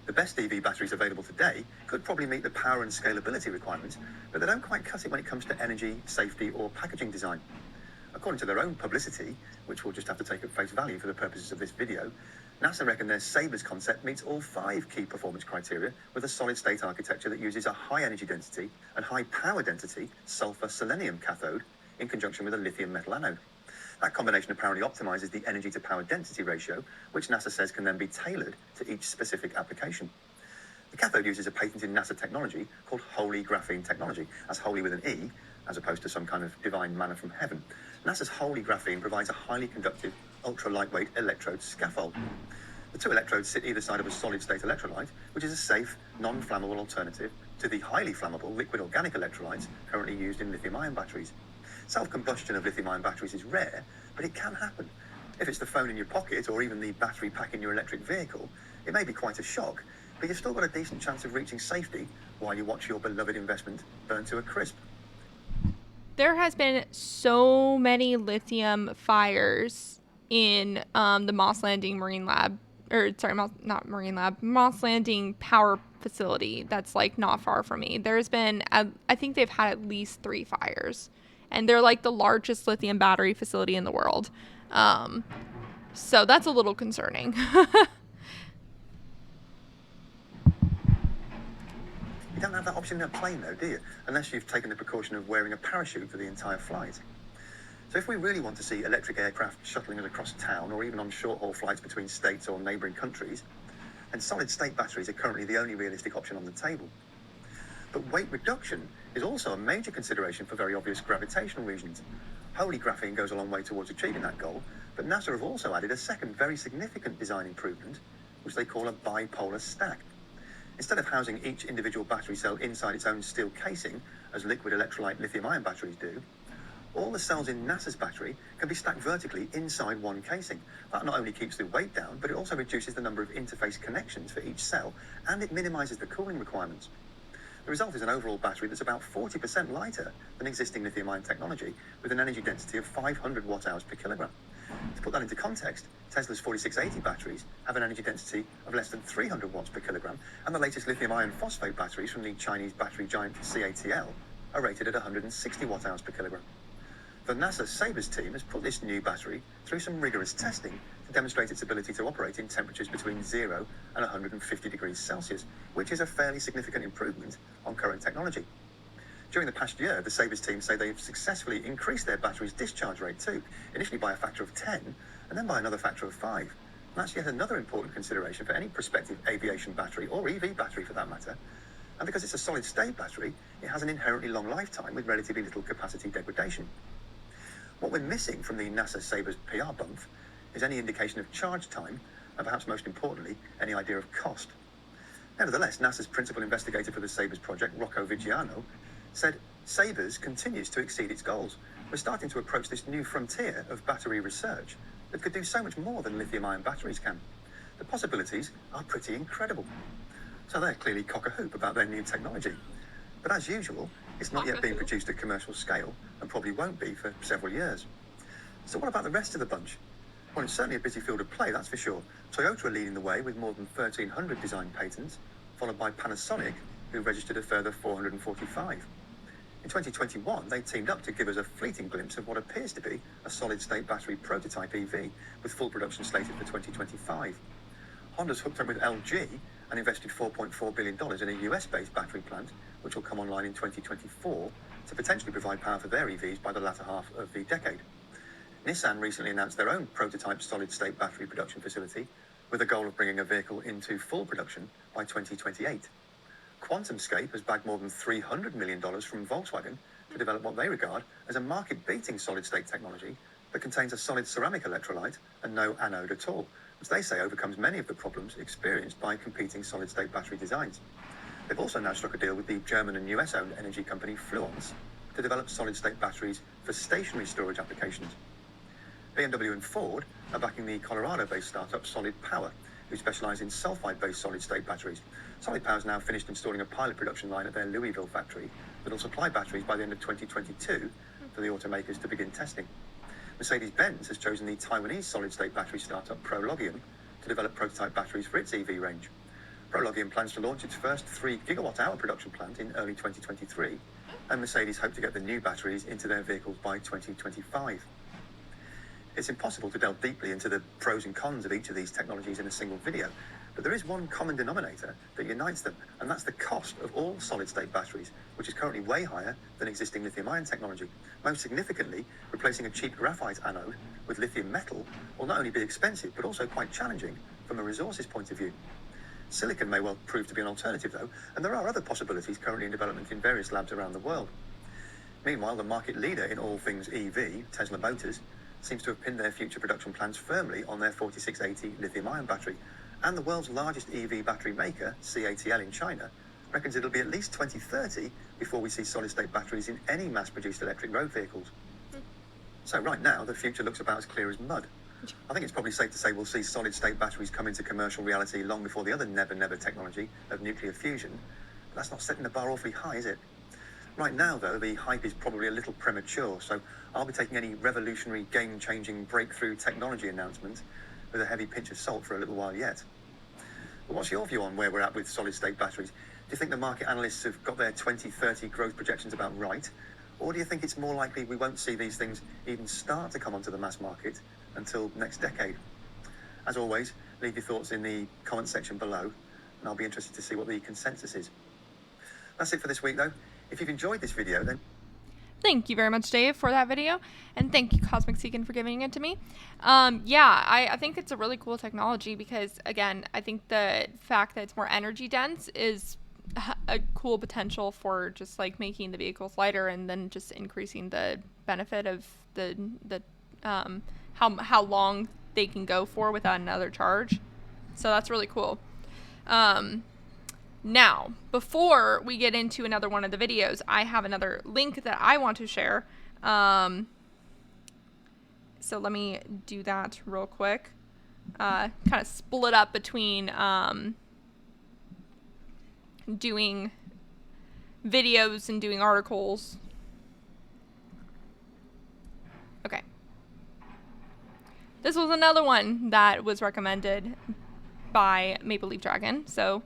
Speaker 4: The best EV batteries available today could probably meet the power and scalability requirements, but they don't quite cut it when it comes to energy, safety, or packaging design. According to their own publicity, which we'll just have to take at face value for the purposes of this video, NASA reckon their SABRES concept meets all 5 key performance criteria with a solid-state architecture that uses a high energy density and high power density sulfur-selenium cathode in conjunction with a lithium metal anode. That combination apparently optimizes the energy to power density ratio, which NASA says can then be tailored to each specific application. The cathode uses a patented NASA technology called holy graphene technology, as holy with an E, as opposed to some kind of divine manna from heaven. NASA's holy graphene provides a highly conductive, ultra-lightweight electrode scaffold. The 2 electrodes sit either side of a solid-state electrolyte, which is a safe, non-flammable alternative to the highly flammable liquid organic electrolytes currently used in lithium-ion batteries. Self-combustion of lithium-ion batteries is rare, but it can happen. If it's the phone in your pocket or even the battery pack in your electric vehicle, it may be quite a shock, but you've still got a decent chance of reaching safety while you watch your beloved investment burn to a crisp.
Speaker 1: There has been so many lithium fires in the Moss Landing Marine Lab, not Marine Lab, Moss Landing Power Facility that's like not far from me. There's been, I think they've had at least 3 fires, and they're like the largest lithium battery facility in the world. So that's a little concerning.
Speaker 4: You don't have that option in a plane though, do you? Unless you've taken the precaution of wearing a parachute for the entire flight. So if we really want to see electric aircraft shuttling us across town or even on short-haul flights between states or neighbouring countries, then solid-state batteries are currently the only realistic option on the table. But weight reduction is also a major consideration for very obvious gravitational reasons. Holy graphene goes a long way towards achieving that goal, but NASA have also added a second very significant design improvement, which they call a bipolar stack. Instead of housing each individual battery cell inside its own steel casing, as liquid electrolyte lithium-ion batteries do, all the cells in NASA's battery can be stacked vertically inside one casing. That not only keeps the weight down, but it also reduces the number of interface connections for each cell, and it minimizes the cooling requirements. The result is an overall battery that's about 40% lighter than existing lithium-ion technology, with an energy density of 500 watt-hours per kilogram. To put that into context, Tesla's 4680 batteries have an energy density of less than 300 watts per kilogram, and the latest lithium iron phosphate batteries from the Chinese battery giant CATL are rated at 160 watt-hours per kilogram. The NASA Sabres team has put this new battery through some rigorous testing to demonstrate its ability to operate in temperatures between 0 and 150 degrees Celsius, which is a fairly significant improvement on current technology. During the past year, the Sabres team say they've successfully increased their battery's discharge rate too, initially by a factor of 10 and then by another factor of 5. And that's yet another important consideration for any prospective aviation battery, or EV battery for that matter. And because it's a solid-state battery, it has an inherently long lifetime with relatively little capacity degradation. What we're missing from the NASA Sabres PR bump is any indication of charge time, and perhaps most importantly, any idea of cost. Nevertheless, NASA's principal investigator for the Sabres project, Rocco Vigiano, said Sabres continues to exceed its goals. We're starting to approach this new frontier of battery research that could do so much more than lithium-ion batteries can. The possibilities are pretty incredible. So they're clearly cock-a-hoop about their new technology. But as usual, it's not yet being produced at commercial scale, and probably won't be for several years. So what about the rest of the bunch? Well, it's certainly a busy field of play, that's for sure. Toyota are leading the way with more than 1,300 design patents, followed by Panasonic, who registered a further 445. In 2021, they teamed up to give us a fleeting glimpse of what appears to be a solid-state battery prototype EV, with full production slated for 2025. Honda's hooked up with LG and invested $4.4 billion in a US-based battery plant, which will come online in 2024 to potentially provide power for their EVs by the latter half of the decade. Nissan recently announced their own prototype solid-state battery production facility, with a goal of bringing a vehicle into full production by 2028. QuantumScape has bagged more than $300 million from Volkswagen to develop what they regard as a market-beating solid-state technology that contains a solid ceramic electrolyte and no anode at all, which they say overcomes many of the problems experienced by competing solid-state battery designs. They've also now struck a deal with the German and US-owned energy company Fluence to develop solid-state batteries for stationary storage applications. BMW and Ford are backing the Colorado-based startup Solid Power, who specialize in sulfide-based solid-state batteries. Solid Power's now finished installing a pilot production line at their Louisville factory that will supply batteries by the end of 2022 for the automakers to begin testing. Mercedes-Benz has chosen the Taiwanese solid-state battery startup Prologium to develop prototype batteries for its EV range. Prologium plans to launch its first 3 gigawatt-hour production plant in early 2023, and Mercedes hope to get the new batteries into their vehicles by 2025. It's impossible to delve deeply into the pros and cons of each of these technologies in a single video, but there is one common denominator that unites them, and that's the cost of all solid-state batteries, which is currently way higher than existing lithium-ion technology. Most significantly, replacing a cheap graphite anode with lithium metal will not only be expensive, but also quite challenging from a resources point of view. Silicon may well prove to be an alternative, though, and there are other possibilities currently in development in various labs around the world. Meanwhile, the market leader in all things EV, Tesla Motors, seems to have pinned their future production plans firmly on their 4680 lithium-ion battery, and the world's largest EV battery maker, CATL in China, reckons it'll be at least 2030 before we see solid-state batteries in any mass-produced electric road vehicles. So right now, the future looks about as clear as mud. I think it's probably safe to say we'll see solid-state batteries come into commercial reality long before the other never-never technology of nuclear fusion, but that's not setting the bar awfully high, is it? Right now, though, the hype is probably a little premature, so I'll be taking any revolutionary, game-changing breakthrough technology announcement with a heavy pinch of salt for a little while yet. But what's your view on where we're at with solid-state batteries? Do you think the market analysts have got their 2030 growth projections about right? Or do you think it's more likely we won't see these things even start to come onto the mass market until next decade? As always, leave your thoughts in the comment section below, and I'll be interested to see what the consensus is. That's it for this week, though. If you've enjoyed this video, then
Speaker 1: Thank you very much, Dave, for that video, and thank you, Cosmic Seekin, for giving it to me. I think it's a really cool technology because, again, I think the fact that it's more energy dense is a cool potential for just like making the vehicles lighter and then just increasing the benefit of the how long they can go for without another charge. So that's really cool. Now, before we get into another one of the videos, I have another link that I want to share. So let me do that real quick. Kind of split up between doing videos and doing articles. Okay. This was another one that was recommended by Maple Leaf Dragon, so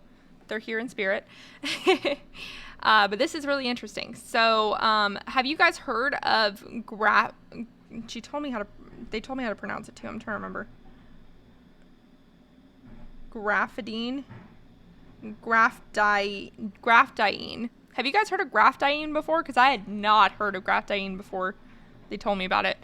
Speaker 1: they're here in spirit. But this is really interesting. So, have you guys heard of they told me how to pronounce it too. I'm trying to remember. Graphidine. Graphdiene. Have you guys heard of graphdiene before? Because I had not heard of graphdiene before they told me about it.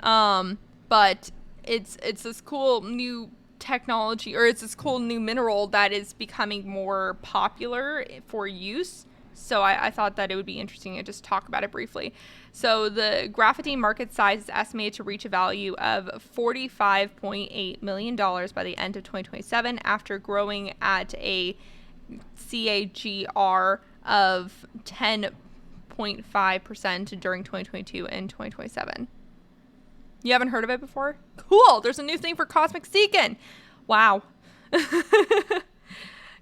Speaker 1: But it's this cool new technology, or it's this cool new mineral that is becoming more popular for use. So I thought that it would be interesting to just talk about it briefly. So the graphene market size is estimated to reach a value of $45.8 million by the end of 2027, after growing at a CAGR of 10.5% during 2022 and 2027. You haven't heard of it before? Cool. There's a new thing for Cosmic Seekin. Wow.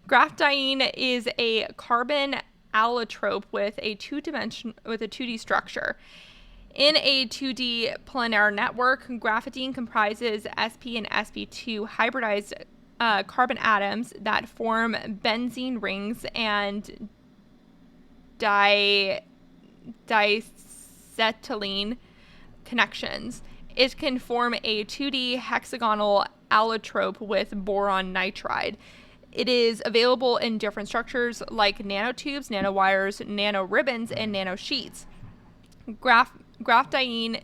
Speaker 1: Graphdiene is a carbon allotrope with a 2D structure. In a 2D planar network, graphene comprises sp and sp2 hybridized carbon atoms that form benzene rings and diacetylene connections. It can form a 2D hexagonal allotrope with boron nitride. It is available in different structures like nanotubes, nanowires, nanoribbons, and nanosheets. Graphdiene,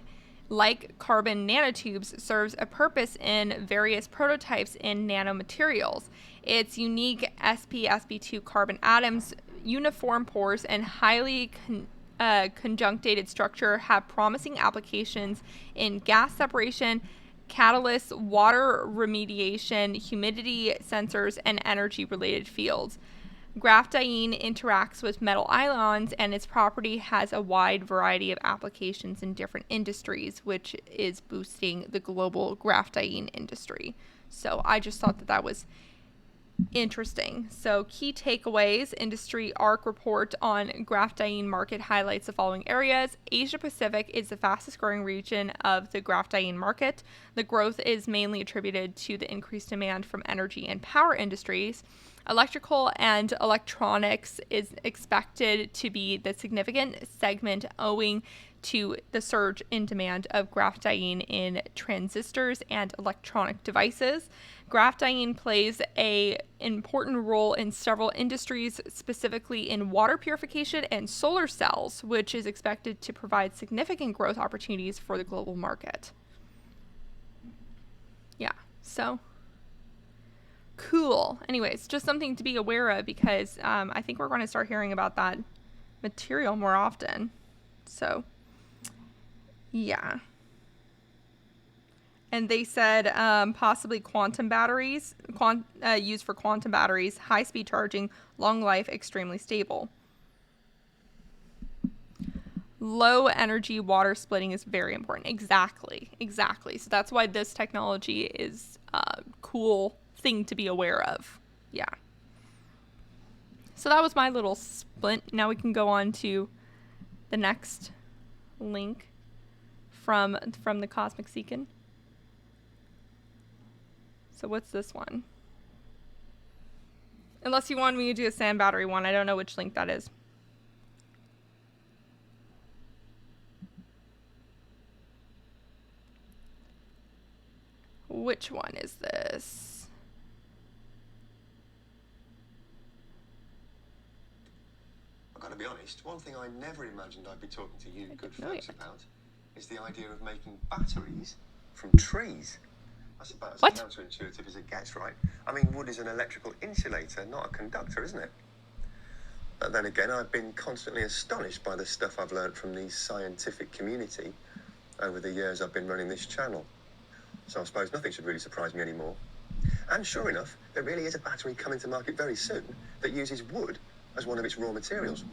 Speaker 1: like carbon nanotubes, serves a purpose in various prototypes in nanomaterials. Its unique sp2 carbon atoms, uniform pores, and highly conjunctated structure have promising applications in gas separation, catalysts, water remediation, humidity sensors, and energy-related fields. Graphdiene interacts with metal ions, and its property has a wide variety of applications in different industries, which is boosting the global graphdiene industry. So I just thought that was interesting. So key takeaways: industry ARC report on graphdiene market highlights the following areas. Asia Pacific is the fastest growing region of the graphdiene market. The growth is mainly attributed to the increased demand from energy and power industries. Electrical and electronics is expected to be the significant segment, owing to the surge in demand of graphdiene in transistors and electronic devices. Graphdiene plays an important role in several industries, specifically in water purification and solar cells, which is expected to provide significant growth opportunities for the global market. Yeah, so cool. Anyways, just something to be aware of, because I think we're going to start hearing about that material more often. So yeah. And they said possibly quantum batteries, used for quantum batteries, high-speed charging, long life, extremely stable. Low energy water splitting is very important. Exactly. So that's why this technology is a cool thing to be aware of. Yeah. So that was my little splint. Now we can go on to the next link from the Cosmic Seekin. So what's this one? Unless you want me to do a sand battery one, I don't know which link that is. Which one is this?
Speaker 4: I've got to be honest, one thing I never imagined I'd be talking to you good folks about is the idea of making batteries from trees. That's about as counterintuitive as it gets, right? I mean, wood is an electrical insulator, not a conductor, isn't it? But then again, I've been constantly astonished by the stuff I've learned from the scientific community over the years I've been running this channel. So I suppose nothing should really surprise me anymore. And sure enough, there really is a battery coming to market very soon that uses wood as one of its raw materials.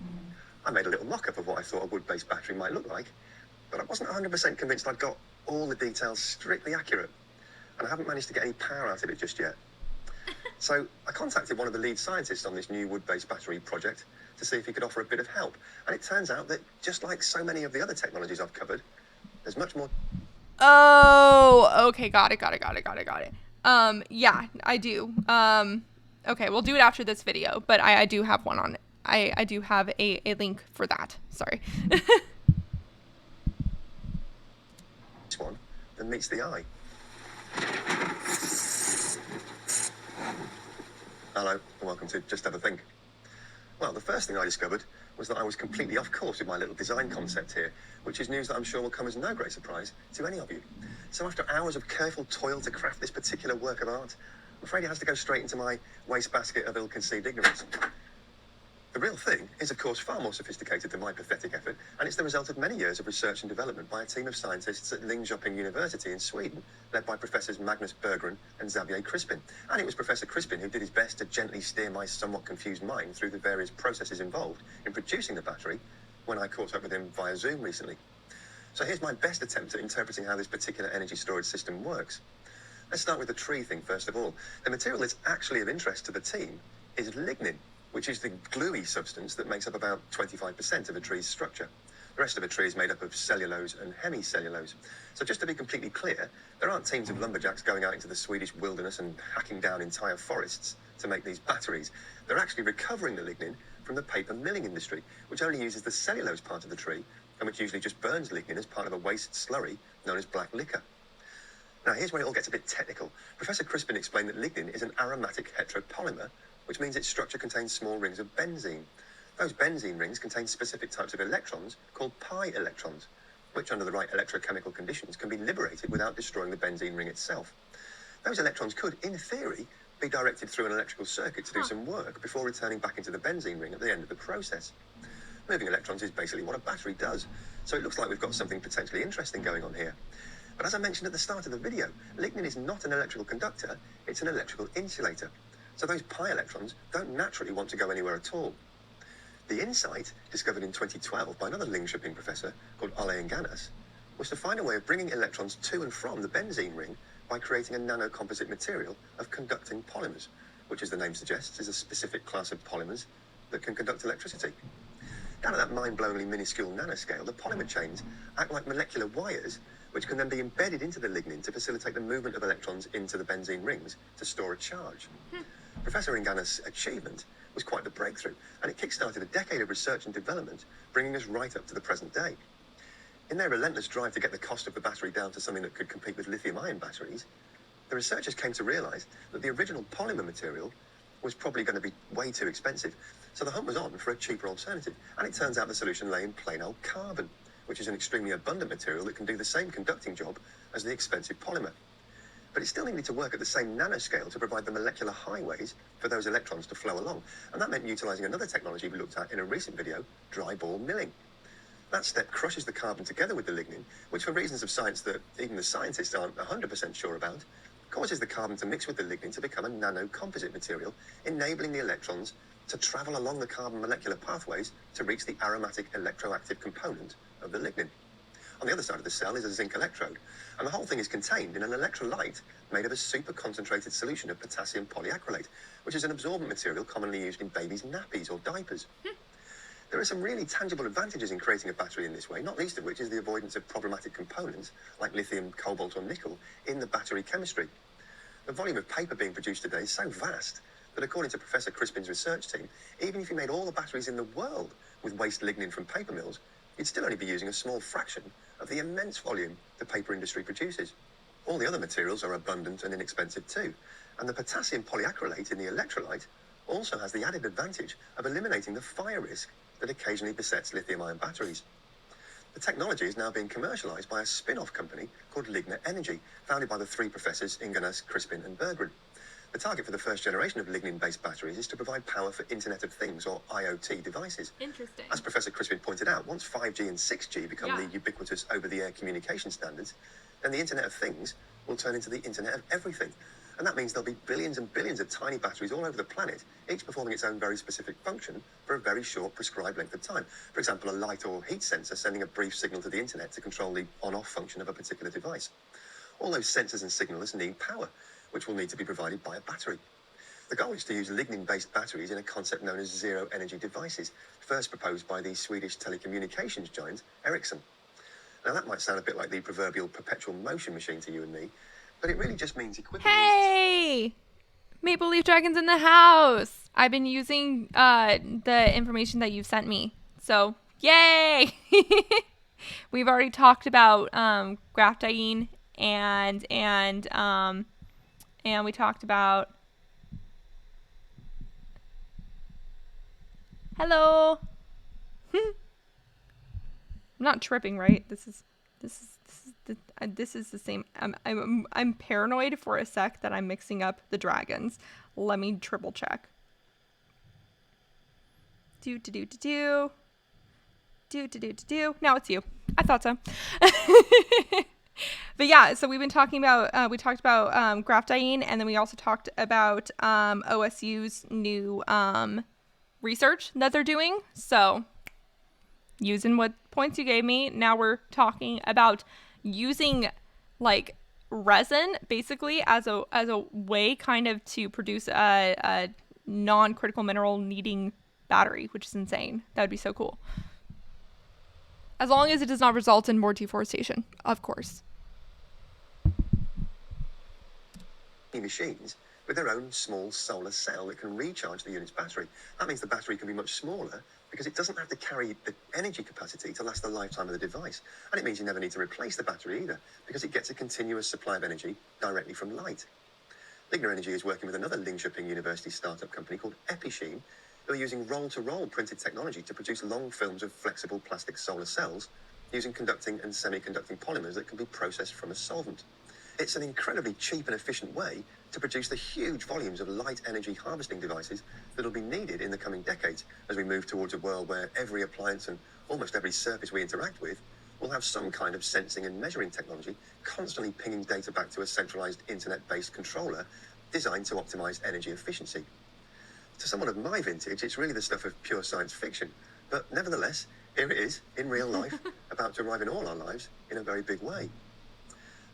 Speaker 4: I made a little mock-up of what I thought a wood-based battery might look like, but I wasn't 100% convinced I'd got all the details strictly accurate, and I haven't managed to get any power out of it just yet. So I contacted one of the lead scientists on this new wood-based battery project to see if he could offer a bit of help. And it turns out that, just like so many of the other technologies I've covered, there's much more.
Speaker 1: Oh, okay, got it. Yeah, I do. Okay, we'll do it after this video, but I do have one on it. I do have a link for that. Sorry.
Speaker 4: This one that meets the eye. Hello, and welcome to Just Have a Think. Well, the first thing I discovered was that I was completely off course with my little design concept here, which is news that I'm sure will come as no great surprise to any of you. So after hours of careful toil to craft this particular work of art, I'm afraid it has to go straight into my wastebasket of ill-conceived ignorance. The real thing is, of course, far more sophisticated than my pathetic effort, and it's the result of many years of research and development by a team of scientists at Linköping University in Sweden, led by Professors Magnus Berggren and Xavier Crispin. And it was Professor Crispin who did his best to gently steer my somewhat confused mind through the various processes involved in producing the battery when I caught up with him via Zoom recently. So here's my best attempt at interpreting how this particular energy storage system works. Let's start with the tree thing first of all. The material that's actually of interest to the team is lignin, which is the gluey substance that makes up about 25% of a tree's structure. The rest of a tree is made up of cellulose and hemicellulose. So just to be completely clear, there aren't teams of lumberjacks going out into the Swedish wilderness and hacking down entire forests to make these batteries. They're actually recovering the lignin from the paper milling industry, which only uses the cellulose part of the tree and which usually just burns lignin as part of a waste slurry known as black liquor. Now here's where it all gets a bit technical. Professor Crispin explained that lignin is an aromatic heteropolymer, which means its structure contains small rings of benzene. Those benzene rings contain specific types of electrons called pi electrons, which under the right electrochemical conditions can be liberated without destroying the benzene ring itself. Those electrons could, in theory, be directed through an electrical circuit to do some work before returning back into the benzene ring at the end of the process. Moving electrons is basically what a battery does, so it looks like we've got something potentially interesting going on here. But as I mentioned at the start of the video, lignin is not an electrical conductor, it's an electrical insulator. So those pi electrons don't naturally want to go anywhere at all. The insight, discovered in 2012 by another Linköping professor called Lowhanging, was to find a way of bringing electrons to and from the benzene ring by creating a nanocomposite material of conducting polymers, which, as the name suggests, is a specific class of polymers that can conduct electricity. Down at that mind-blowingly minuscule nanoscale, the polymer chains act like molecular wires, which can then be embedded into the lignin to facilitate the movement of electrons into the benzene rings to store a charge. Professor Ingana's achievement was quite the breakthrough, and it kick-started a decade of research and development, bringing us right up to the present day. In their relentless drive to get the cost of the battery down to something that could compete with lithium-ion batteries, the researchers came to realise that the original polymer material was probably going to be way too expensive, so the hunt was on for a cheaper alternative, and it turns out the solution lay in plain old carbon, which is an extremely abundant material that can do the same conducting job as the expensive polymer. But it still needed to work at the same nanoscale to provide the molecular highways for those electrons to flow along, and that meant utilising another technology we looked at in a recent video, dry ball milling. That step crushes the carbon together with the lignin, which for reasons of science that even the scientists aren't 100% sure about, causes the carbon to mix with the lignin to become a nanocomposite material, enabling the electrons to travel along the carbon molecular pathways to reach the aromatic electroactive component of the lignin. On the other side of the cell is a zinc electrode, and the whole thing is contained in an electrolyte made of a super concentrated solution of potassium polyacrylate, which is an absorbent material commonly used in babies' nappies or diapers. There are some really tangible advantages in creating a battery in this way, not least of which is the avoidance of problematic components like lithium, cobalt or nickel in the battery chemistry. The volume of paper being produced today is so vast that according to Professor Crispin's research team, even if you made all the batteries in the world with waste lignin from paper mills, you'd still only be using a small fraction of the immense volume the paper industry produces. All the other materials are abundant and inexpensive too, and the potassium polyacrylate in the electrolyte also has the added advantage of eliminating the fire risk that occasionally besets lithium-ion batteries. The technology is now being commercialised by a spin-off company called Ligna Energy, founded by the three professors Inganas, Crispin and Berggren. The target for the first generation of lignin-based batteries is to provide power for Internet of Things, or IoT, devices.
Speaker 1: Interesting.
Speaker 4: As Professor Crispin pointed out, once 5G and 6G become the ubiquitous over-the-air communication standards, then the Internet of Things will turn into the Internet of Everything. And that means there'll be billions and billions of tiny batteries all over the planet, each performing its own very specific function for a very short prescribed length of time. For example, a light or heat sensor sending a brief signal to the internet to control the on-off function of a particular device. All those sensors and signals need power, which will need to be provided by a battery. The goal is to use lignin-based batteries in a concept known as zero-energy devices, first proposed by the Swedish telecommunications giant Ericsson. Now, that might sound a bit like the proverbial perpetual motion machine to you and me, but it really just means equivalent.
Speaker 1: Hey! Maple Leaf Dragon's in the house! I've been using the information that you've sent me. So, yay! We've already talked about graphene and we talked about... Hello! I'm not tripping, right? This is the same. I'm paranoid for a sec that I'm mixing up the dragons. Let me triple check. Do. No, it's you. I thought so. But yeah, so we've been talking about, we talked about graphene, and then we also talked about OSU's new research that they're doing. So using what points you gave me, now we're talking about using like resin basically as a way kind of to produce a non-critical mineral needing battery, which is insane. That would be so cool. As long as it does not result in more deforestation, of course.
Speaker 4: Machines with their own small solar cell that can recharge the unit's battery. That means the battery can be much smaller because it doesn't have to carry the energy capacity to last the lifetime of the device. And it means you never need to replace the battery either, because it gets a continuous supply of energy directly from light. Ligna Energy is working with another Linköping University startup company called Episheen, who are using roll-to-roll printed technology to produce long films of flexible plastic solar cells using conducting and semiconducting polymers that can be processed from a solvent. It's an incredibly cheap and efficient way to produce the huge volumes of light energy harvesting devices that will be needed in the coming decades as we move towards a world where every appliance and almost every surface we interact with will have some kind of sensing and measuring technology constantly pinging data back to a centralized internet-based controller designed to optimize energy efficiency. To someone of my vintage, it's really the stuff of pure science fiction, but nevertheless, here it is in real life, about to arrive in all our lives in a very big way.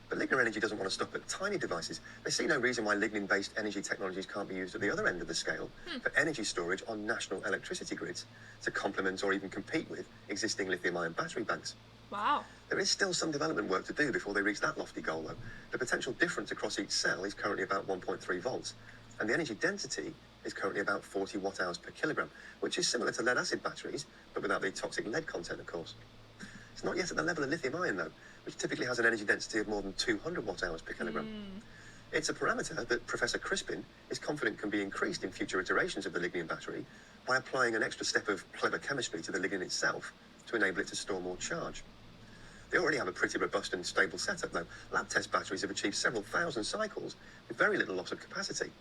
Speaker 4: But Ligna Energy doesn't want to stop at tiny devices. They see no reason why lignin-based energy technologies can't be used at the other end of the scale for energy storage on national electricity grids to complement or even compete with existing lithium-ion battery banks.
Speaker 1: Wow.
Speaker 4: There is still some development work to do before they reach that lofty goal, though. The potential difference across each cell is currently about 1.3 volts, and the energy density is currently about 40 watt-hours per kilogram, which is similar to lead-acid batteries, but without the toxic lead content, of course. It's not yet at the level of lithium-ion, though, which typically has an energy density of more than 200 watt-hours per kilogram. It's a parameter that Professor Crispin is confident can be increased in future iterations of the lignin battery by applying an extra step of clever chemistry to the lignin itself to enable it to store more charge. They already have a pretty robust and stable setup, though. Lab test batteries have achieved several thousand cycles with very little loss of capacity.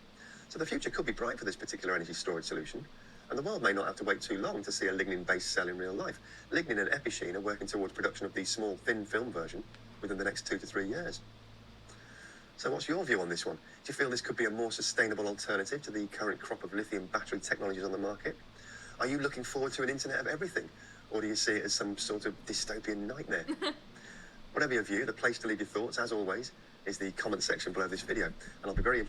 Speaker 4: So the future could be bright for this particular energy storage solution, and the world may not have to wait too long to see a lignin-based cell in real life. Lignin and Episheen are working towards production of the small, thin film version within the next 2 to 3 years. So what's your view on this one? Do you feel this could be a more sustainable alternative to the current crop of lithium battery technologies on the market? Are you looking forward to an internet of everything, or do you see it as some sort of dystopian nightmare? Whatever your view, the place to leave your thoughts, as always, is the comment section below this video, and I'll be very...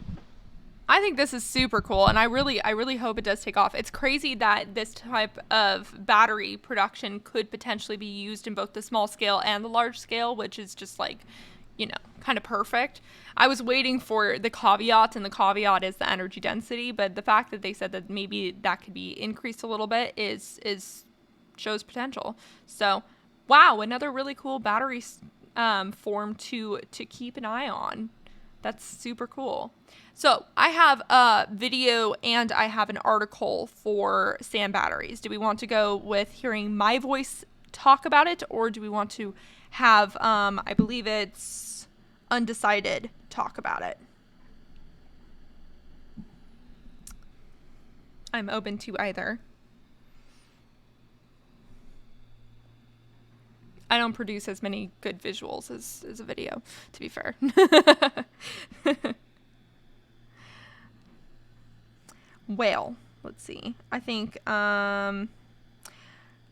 Speaker 1: I think this is super cool, and I really hope it does take off. It's crazy that this type of battery production could potentially be used in both the small scale and the large scale, which is just like, you know, kind of perfect. I was waiting for the caveat, and the caveat is the energy density, but the fact that they said that maybe that could be increased a little bit is shows potential. So, wow, another really cool battery form to keep an eye on. That's super cool. So I have a video and I have an article for sand batteries. Do we want to go with hearing my voice talk about it, or do we want to have, I believe it's Undecided, talk about it? I'm open to either. I don't produce as many good visuals as a video, to be fair. Well, let's see. I think,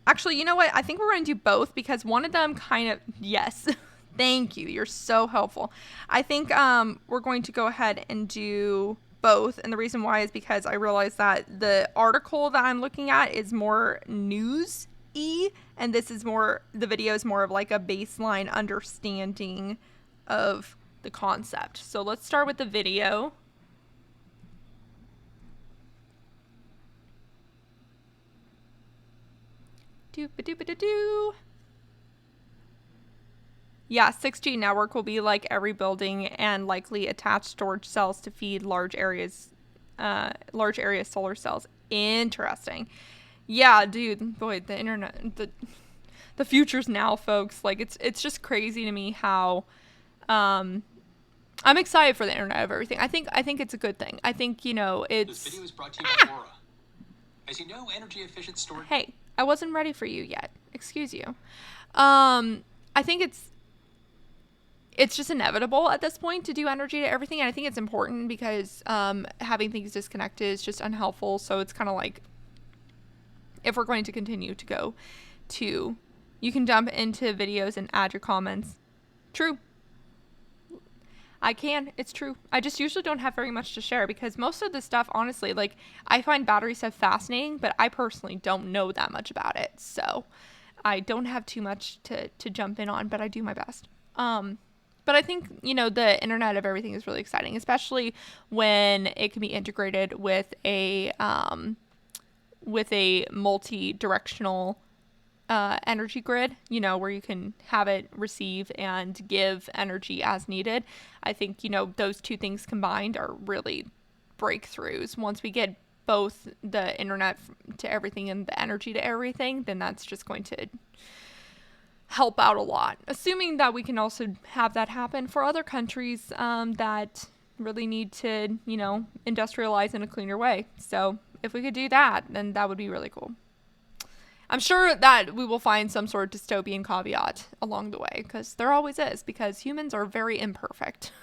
Speaker 1: actually, you know what? I think we're going to do both because one of them kind of, yes. Thank you. You're so helpful. I think we're going to go ahead and do both. And the reason why is because I realized that the article that I'm looking at is more news-y. And this is more, the video is more of like a baseline understanding of the concept. So let's start with the video. Doop-a-doop-a-doo. Yeah, 6G network will be like every building and likely attach storage cells to feed large area solar cells. Interesting. Yeah, dude, boy, the internet, the future's now, folks. Like it's just crazy to me how I'm excited for the internet of everything. I think it's a good thing. I think, you know, it's
Speaker 5: This video is brought to you by Aura. As you know, energy efficient storage.
Speaker 1: Hey, I wasn't ready for you yet. Excuse you. I think it's just inevitable at this point to do energy to everything. And I think it's important because having things disconnected is just unhelpful. So it's kind of like, if we're going to continue to go to, you can jump into videos and add your comments. True. I can. It's true. I just usually don't have very much to share because most of the stuff, honestly, like I find battery stuff fascinating, but I personally don't know that much about it. So I don't have too much to jump in on, but I do my best. But I think, you know, the internet of everything is really exciting, especially when it can be integrated with a multi-directional energy grid, you know, where you can have it receive and give energy as needed. I think, you know, those two things combined are really breakthroughs. Once we get both the internet to everything and the energy to everything, then that's just going to help out a lot, assuming that we can also have that happen for other countries that really need to, you know, industrialize in a cleaner way. So if we could do that, then that would be really cool. I'm sure that we will find some sort of dystopian caveat along the way, because there always is, because humans are very imperfect.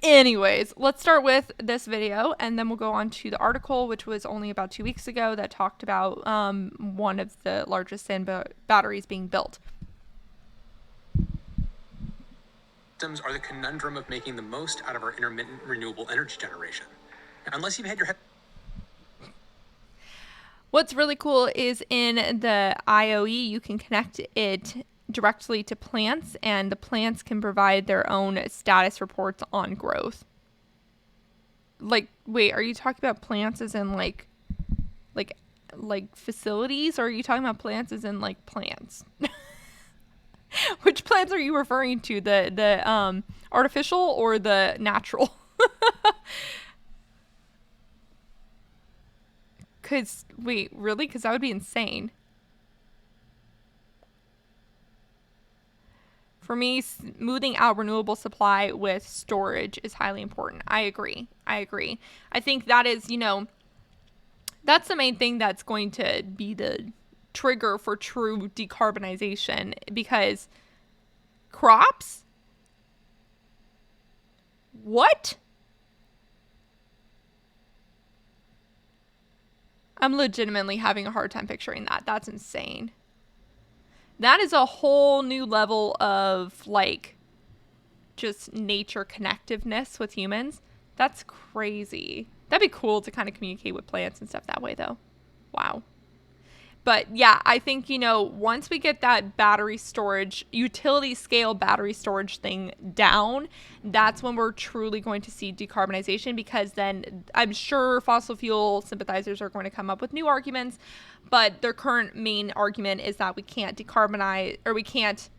Speaker 1: Anyways, let's start with this video, and then we'll go on to the article, which was only about 2 weeks ago, that talked about one of the largest sand batteries being built.
Speaker 5: Systems are the conundrum of making the most out of our intermittent renewable energy generation. Now, unless you've had your head...
Speaker 1: What's really cool is in the IOE, you can connect it directly to plants, and the plants can provide their own status reports on growth. Like, wait, are you talking about plants as in like facilities, or are you talking about plants as in like plants? Which plants are you referring to? The artificial or the natural? Cause wait, really? Cause that would be insane. For me, smoothing out renewable supply with storage is highly important. I agree. I think that is, you know, that's the main thing that's going to be the trigger for true decarbonization, because crops? What? I'm legitimately having a hard time picturing that. That's insane. That is a whole new level of, like, just nature connectiveness with humans. That's crazy. That'd be cool to kind of communicate with plants and stuff that way, though. Wow. But yeah, I think, you know, once we get that battery storage, utility scale battery storage thing down, that's when we're truly going to see decarbonization, because then I'm sure fossil fuel sympathizers are going to come up with new arguments, but their current main argument is that we can't decarbonize, or we can't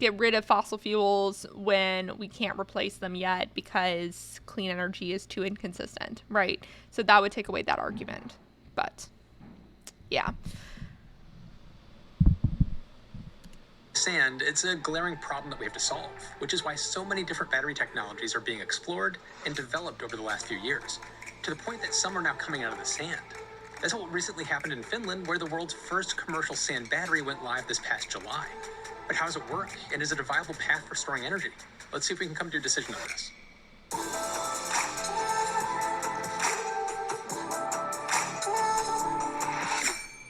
Speaker 1: get rid of fossil fuels when we can't replace them yet because clean energy is too inconsistent, right? So that would take away that argument. But yeah.
Speaker 5: Sand, it's a glaring problem that we have to solve, which is why so many different battery technologies are being explored and developed over the last few years, to the point that some are now coming out of the sand. That's what recently happened in Finland, where the world's first commercial sand battery went live this past July. But how does it work, and is it a viable path for storing energy? Let's see if we can come to a decision on this.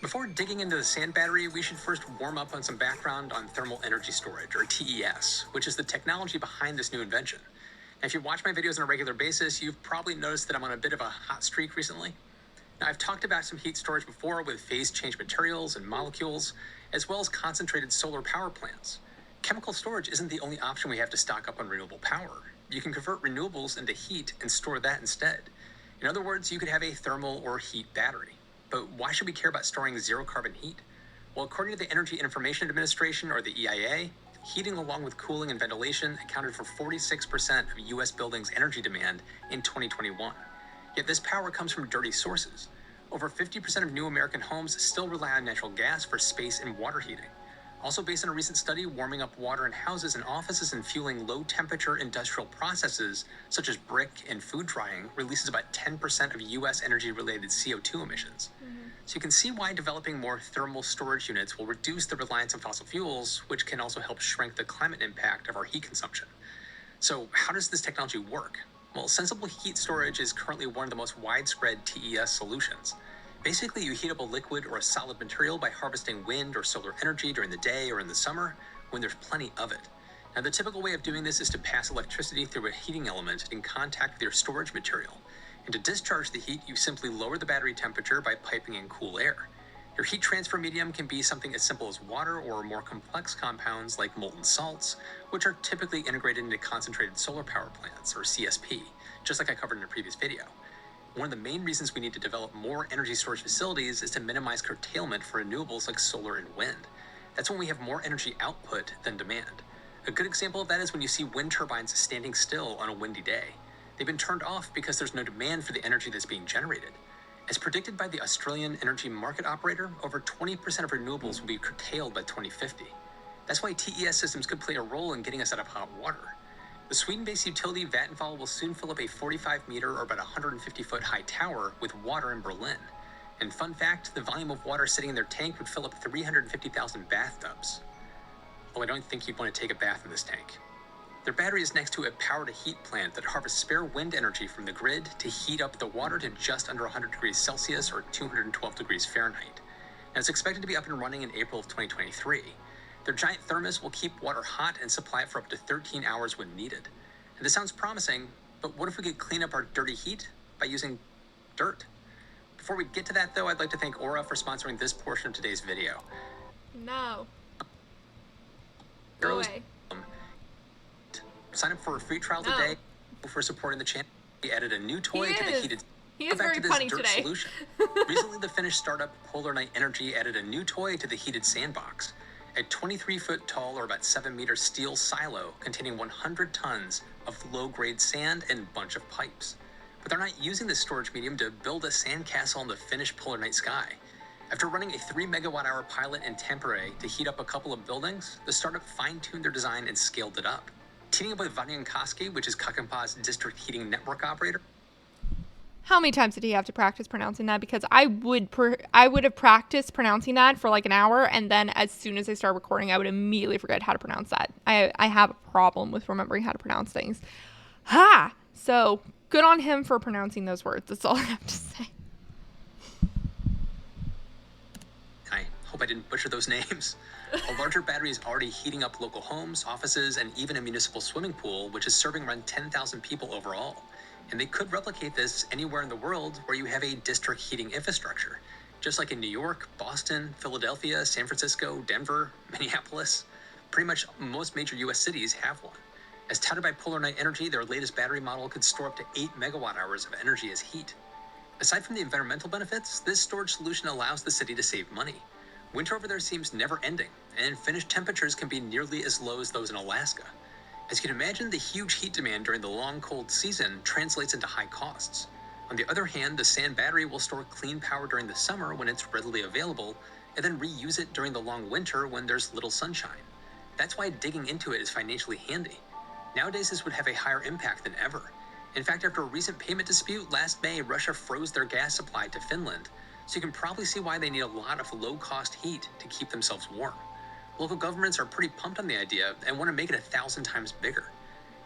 Speaker 5: Before digging into the sand battery, we should first warm up on some background on thermal energy storage, or TES, which is the technology behind this new invention. Now, if you watch my videos on a regular basis, you've probably noticed that I'm on a bit of a hot streak recently. Now, I've talked about some heat storage before with phase change materials and molecules, as well as concentrated solar power plants. Chemical storage isn't the only option we have to stock up on renewable power. You can convert renewables into heat and store that instead. In other words, you could have a thermal or heat battery. But why should we care about storing zero carbon heat? Well, according to the Energy Information Administration, or the EIA, heating along with cooling and ventilation accounted for 46% of US buildings' energy demand in 2021. Yet this power comes from dirty sources. Over 50% of new American homes still rely on natural gas for space and water heating. Also, based on a recent study, warming up water in houses and offices and fueling low-temperature industrial processes, such as brick and food drying, releases about 10% of U.S. energy-related CO2 emissions. So you can see why developing more thermal storage units will reduce the reliance on fossil fuels, which can also help shrink the climate impact of our heat consumption. So how does this technology work? Well, sensible heat storage is currently one of the most widespread TES solutions. Basically, you heat up a liquid or a solid material by harvesting wind or solar energy during the day or in the summer when there's plenty of it. Now, the typical way of doing this is to pass electricity through a heating element in contact with your storage material. And to discharge the heat, you simply lower the battery temperature by piping in cool air. Your heat transfer medium can be something as simple as water or more complex compounds like molten salts, which are typically integrated into concentrated solar power plants, or CSP, just like I covered in a previous video. One of the main reasons we need to develop more energy storage facilities is to minimize curtailment for renewables like solar and wind. That's when we have more energy output than demand. A good example of that is when you see wind turbines standing still on a windy day. They've been turned off because there's no demand for the energy that's being generated. As predicted by the Australian Energy Market Operator, over 20% of renewables will be curtailed by 2050. That's why TES systems could play a role in getting us out of hot water. The Sweden-based utility Vattenfall will soon fill up a 45-meter or about 150-foot high tower with water in Berlin. And fun fact, the volume of water sitting in their tank would fill up 350,000 bathtubs. Although I don't think you'd want to take a bath in this tank. Their battery is next to a power-to-heat plant that harvests spare wind energy from the grid to heat up the water to just under 100 degrees Celsius or 212 degrees Fahrenheit. And it's expected to be up and running in April of 2023. Their giant thermos will keep water hot and supply it for up to 13 hours when needed. And this sounds promising, but what if we could clean up our dirty heat by using dirt? Before we get to that, though, I'd like to thank Aura for sponsoring this portion of today's video.
Speaker 1: No. Go away.
Speaker 5: Sign up for a free trial today for supporting the channel. We added a new toy to the heated.
Speaker 1: He is
Speaker 5: back
Speaker 1: very
Speaker 5: to this
Speaker 1: funny
Speaker 5: dirt
Speaker 1: today.
Speaker 5: Solution. Recently, the Finnish startup Polar Night Energy added a new toy to the heated sandbox. A 23-foot tall or about 7-meter steel silo containing 100 tons of low-grade sand and a bunch of pipes. But they're not using this storage medium to build a sandcastle in the Finnish polar night sky. After running a 3 megawatt-hour pilot in Tampere to heat up a couple of buildings, the startup fine-tuned their design and scaled it up. Teaming up with Vanyankoski, which is Kakanpa's district heating network operator.
Speaker 1: How many times did he have to practice pronouncing that? Because I would have practiced pronouncing that for like an hour, and then as soon as I start recording, I would immediately forget how to pronounce that. I have a problem with remembering how to pronounce things. So good on him for pronouncing those words. That's all I have to say.
Speaker 5: I hope I didn't butcher those names. A larger battery is already heating up local homes, offices, and even a municipal swimming pool, which is serving around 10,000 people overall. And they could replicate this anywhere in the world where you have a district heating infrastructure, just like in New York, Boston, Philadelphia, San Francisco, Denver, Minneapolis. Pretty much most major US cities have one. As touted by Polar Night Energy, their latest battery model could store up to 8 megawatt hours of energy as heat. Aside from the environmental benefits, this storage solution allows the city to save money. Winter over there seems never ending, and Finnish temperatures can be nearly as low as those in Alaska. As you can imagine, the huge heat demand during the long cold season translates into high costs. On the other hand, the sand battery will store clean power during the summer when it's readily available, and then reuse it during the long winter when there's little sunshine. That's why digging into it is financially handy. Nowadays, this would have a higher impact than ever. In fact, after a recent payment dispute last May, Russia froze their gas supply to Finland, so you can probably see why they need a lot of low-cost heat to keep themselves warm. Local governments are pretty pumped on the idea and want to make it 1,000 times bigger.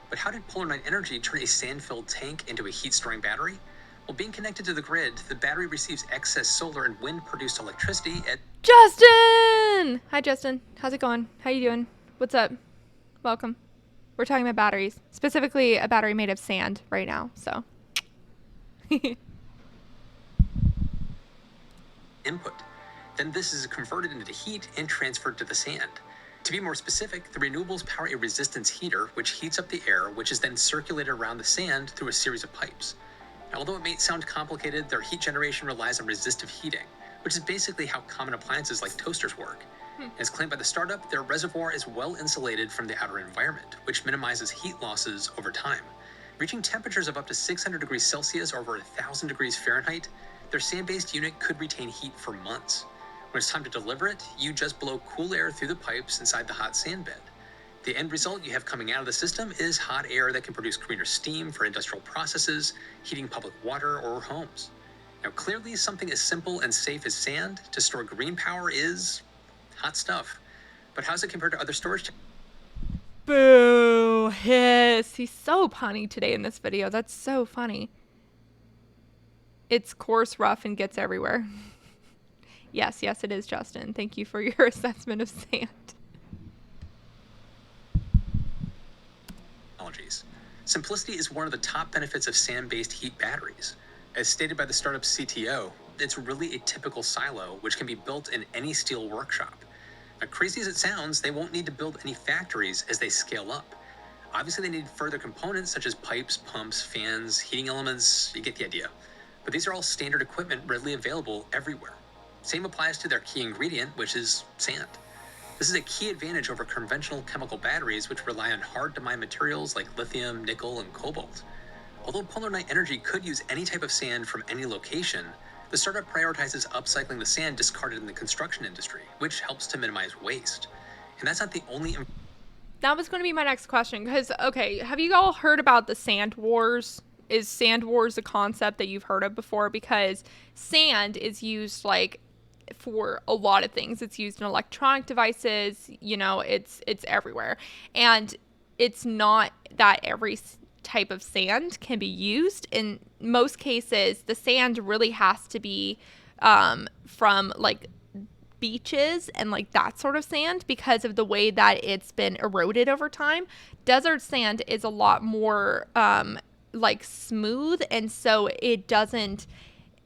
Speaker 5: But how did Polar Night Energy turn a sand-filled tank into a heat-storing battery? While being connected to the grid, the battery receives excess solar and wind-produced electricity at...
Speaker 1: Justin! Hi, Justin. How's it going? How you doing? What's up? Welcome. We're talking about batteries. Specifically, a battery made of sand right now, so.
Speaker 5: input. Then this is converted into heat and transferred to the sand. To be more specific, the renewables power a resistance heater, which heats up the air, which is then circulated around the sand through a series of pipes. Now, although it may sound complicated, their heat generation relies on resistive heating, which is basically how common appliances like toasters work. As claimed by the startup, their reservoir is well insulated from the outer environment, which minimizes heat losses over time. Reaching temperatures of up to 600 degrees Celsius or over 1,000 degrees Fahrenheit, their sand-based unit could retain heat for months. When it's time to deliver it, you just blow cool air through the pipes inside the hot sand bed. The end result you have coming out of the system is hot air that can produce greener steam for industrial processes, heating public water or homes. Now, clearly, something as simple and safe as sand to store green power is hot stuff. But how's it compared to other storage?
Speaker 1: Boo! Hiss. He's so punny today in this video. That's so funny. It's coarse, rough, and gets everywhere. Yes, it is, Justin. Thank you for your assessment of sand.
Speaker 5: Technologies. Simplicity is one of the top benefits of sand-based heat batteries. As stated by the startup's CTO, it's really a typical silo which can be built in any steel workshop. Now, crazy as it sounds, they won't need to build any factories as they scale up. Obviously, they need further components such as pipes, pumps, fans, heating elements, you get the idea. But these are all standard equipment readily available everywhere. Same applies to their key ingredient, which is sand. This is a key advantage over conventional chemical batteries, which rely on hard-to-mine materials like lithium, nickel, and cobalt. Although Polar Night Energy could use any type of sand from any location, the startup prioritizes upcycling the sand discarded in the construction industry, which helps to minimize waste. And that's not the only...
Speaker 1: That was going to be my next question, because, okay, have you all heard about the sand wars? Is sand wars a concept that you've heard of before? Because sand is used, like, for a lot of things. It's used in electronic devices, you know, it's everywhere. And it's not that every type of sand can be used. In most cases, the sand really has to be from like beaches and like that sort of sand because of the way that it's been eroded over time. Desert sand is a lot more like smooth, and so it doesn't...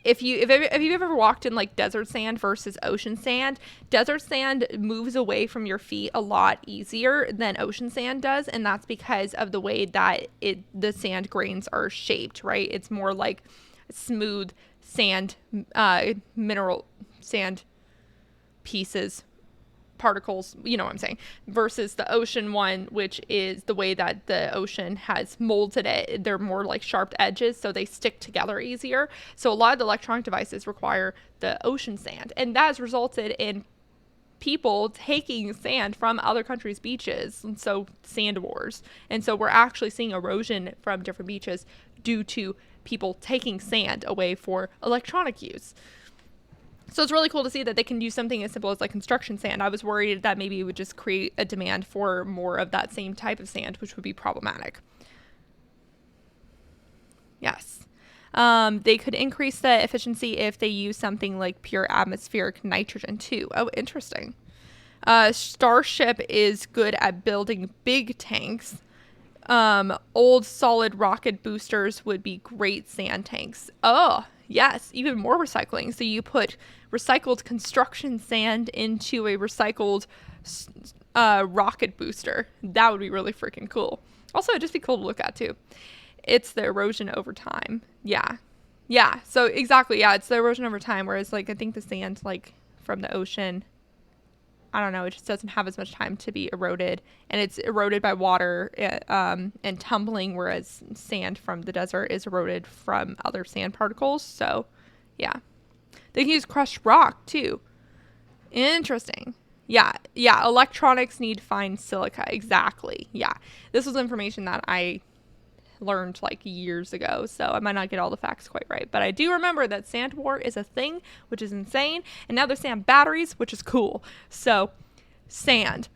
Speaker 1: If you've ever walked in like desert sand versus ocean sand, desert sand moves away from your feet a lot easier than ocean sand does, and that's because of the way that the sand grains are shaped, right? It's more like smooth sand, mineral sand pieces, particles, you know what I'm saying, versus the ocean one, which is the way that the ocean has molded it. They're more like sharp edges, so they stick together easier. So a lot of the electronic devices require the ocean sand, and that has resulted in people taking sand from other countries' beaches, and so sand wars. And so we're actually seeing erosion from different beaches due to people taking sand away for electronic use. So it's really cool to see that they can use something as simple as like construction sand. I was worried that maybe it would just create a demand for more of that same type of sand, which would be problematic. Yes. They could increase the efficiency if they use something like pure atmospheric nitrogen too. Oh, interesting. Starship is good at building big tanks. Old solid rocket boosters would be great sand tanks. Oh, yes, even more recycling. So you put recycled construction sand into a recycled rocket booster. That would be really freaking cool. Also, it'd just be cool to look at too. It's the erosion over time. Yeah. So exactly. Yeah, it's the erosion over time. Whereas like I think the sand like from the ocean, I don't know, it just doesn't have as much time to be eroded, and it's eroded by water and tumbling, whereas sand from the desert is eroded from other sand particles. So, yeah. They can use crushed rock, too. Interesting. Yeah, electronics need fine silica. Exactly. Yeah. This was information that I learned like years ago, so I might not get all the facts quite right, but I do remember that sand war is a thing, which is insane, and now there's sand batteries, which is cool. So sand.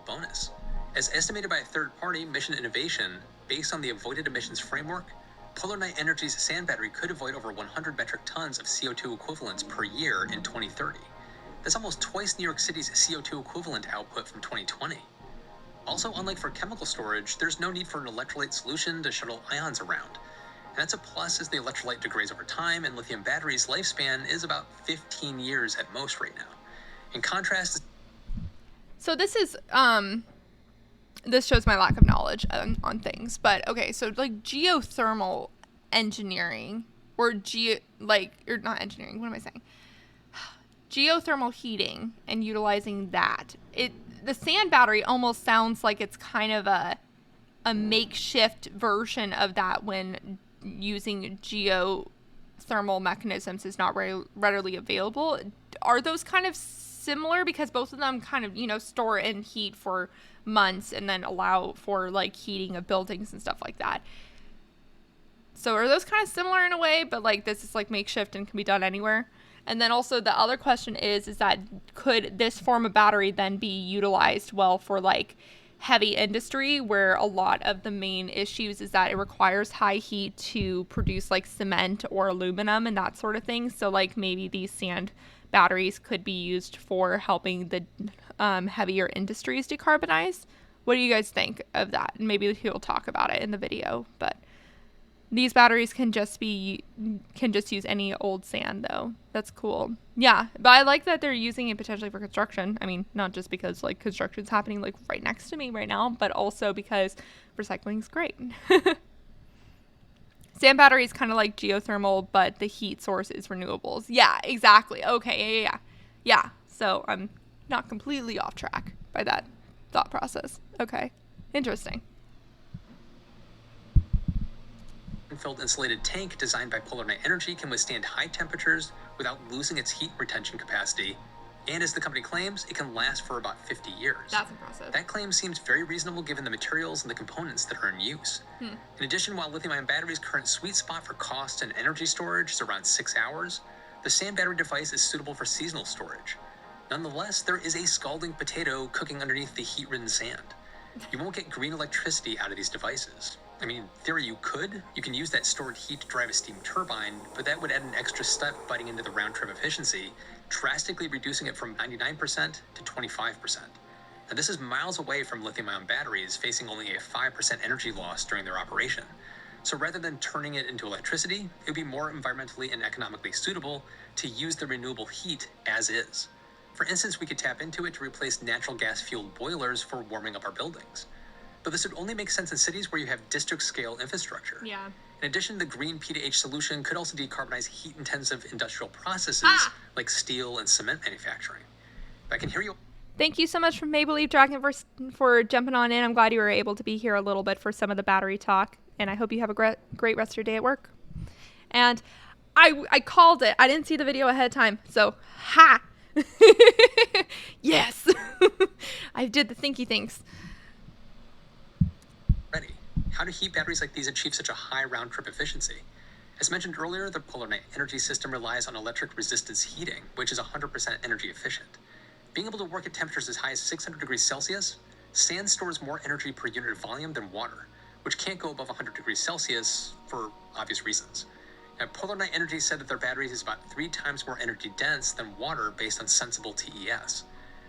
Speaker 5: Bonus. As estimated by a third-party, Mission Innovation, based on the avoided emissions framework, Polar Night Energy's sand battery could avoid over 100 metric tons of CO2 equivalents per year in 2030. That's almost twice New York City's CO2 equivalent output from 2020. Also, unlike for chemical storage, there's no need for an electrolyte solution to shuttle ions around. And that's a plus as the electrolyte degrades over time, and lithium batteries' lifespan is about 15 years at most right now. In contrast...
Speaker 1: So this is, this shows my lack of knowledge on things, but okay, so like geothermal engineering, or or not engineering, what am I saying? Geothermal heating and utilizing that. The sand battery almost sounds like it's kind of a makeshift version of that when using geothermal mechanisms is not readily available. Are those kind of similar, because both of them kind of, store in heat for months and then allow for like heating of buildings and stuff like that? So are those kind of similar in a way, but like this is like makeshift and can be done anywhere? And then also the other question is that could this form of battery then be utilized well for like heavy industry, where a lot of the main issues is that it requires high heat to produce like cement or aluminum and that sort of thing. So like maybe these sand batteries could be used for helping the heavier industries decarbonize. What do you guys think of that? And maybe he'll talk about it in the video, but these batteries can just use any old sand though. That's cool. Yeah, but I like that they're using it potentially for construction. I mean, not just because like construction's happening like right next to me right now, but also because recycling is great. Sand battery is kind of like geothermal, but the heat source is renewables. Yeah, exactly. Okay, yeah. So I'm not completely off track by that thought process. Okay, interesting.
Speaker 5: Filled insulated tank designed by Polar Night Energy can withstand high temperatures without losing its heat retention capacity, and as the company claims, it can last for about 50 years.
Speaker 1: That's impressive.
Speaker 5: That claim seems very reasonable given the materials and the components that are in use. In addition, while lithium-ion batteries' current sweet spot for cost and energy storage is around 6 hours, the sand battery device is suitable for seasonal storage. Nonetheless, there is a scalding potato cooking underneath the heat-ridden sand. You won't get green electricity out of these devices. I mean, in theory you could. You can use that stored heat to drive a steam turbine, but that would add an extra step biting into the round-trip efficiency, drastically reducing it from 99% to 25%. Now, this is miles away from lithium-ion batteries facing only a 5% energy loss during their operation. So rather than turning it into electricity, it would be more environmentally and economically suitable to use the renewable heat as is. For instance, we could tap into it to replace natural gas-fueled boilers for warming up our buildings. But this would only make sense in cities where you have district-scale infrastructure.
Speaker 1: Yeah.
Speaker 5: In addition, the green P2H solution could also decarbonize heat-intensive industrial processes like steel and cement manufacturing. If I can hear you...
Speaker 1: Thank you so much from Maybelline Dragon for jumping on in. I'm glad you were able to be here a little bit for some of the battery talk, and I hope you have a great rest of your day at work. And I called it. I didn't see the video ahead of time, so ha! Yes! I did the thinky things.
Speaker 5: Ready. How do heat batteries like these achieve such a high round-trip efficiency? As mentioned earlier, the Polar Night Energy system relies on electric resistance heating, which is 100% energy efficient. Being able to work at temperatures as high as 600 degrees Celsius, sand stores more energy per unit of volume than water, which can't go above 100 degrees Celsius for obvious reasons. Now, Polar Night Energy said that their batteries is about 3 times more energy dense than water based on sensible TES.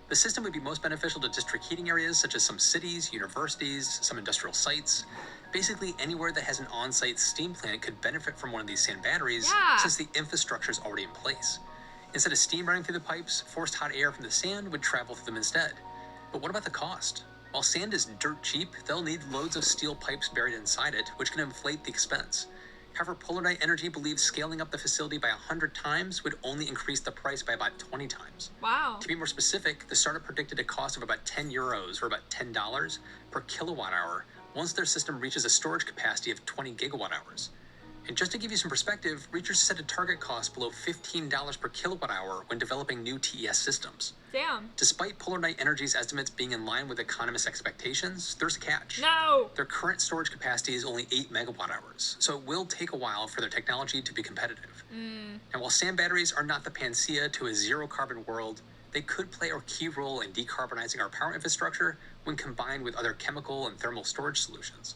Speaker 5: The system would be most beneficial to district heating areas such as some cities, universities, some industrial sites. Basically, anywhere that has an on-site steam plant could benefit from one of these sand batteries since the infrastructure is already in place. Instead of steam running through the pipes, forced hot air from the sand would travel through them instead. But what about the cost? While sand is dirt cheap, they'll need loads of steel pipes buried inside it, which can inflate the expense. However, Polar Night Energy believes scaling up the facility by 100 times would only increase the price by about 20 times.
Speaker 1: Wow.
Speaker 5: To be more specific, the startup predicted a cost of about €10 or about $10 per kilowatt hour once their system reaches a storage capacity of 20 gigawatt hours. And just to give you some perspective, researchers set a target cost below $15 per kilowatt hour when developing new TES systems.
Speaker 1: Damn.
Speaker 5: Despite Polar Night Energy's estimates being in line with economists' expectations, there's a catch.
Speaker 1: No.
Speaker 5: Their current storage capacity is only 8 megawatt hours, so it will take a while for their technology to be competitive. And while sand batteries are not the panacea to a zero-carbon world, they could play a key role in decarbonizing our power infrastructure when combined with other chemical and thermal storage solutions.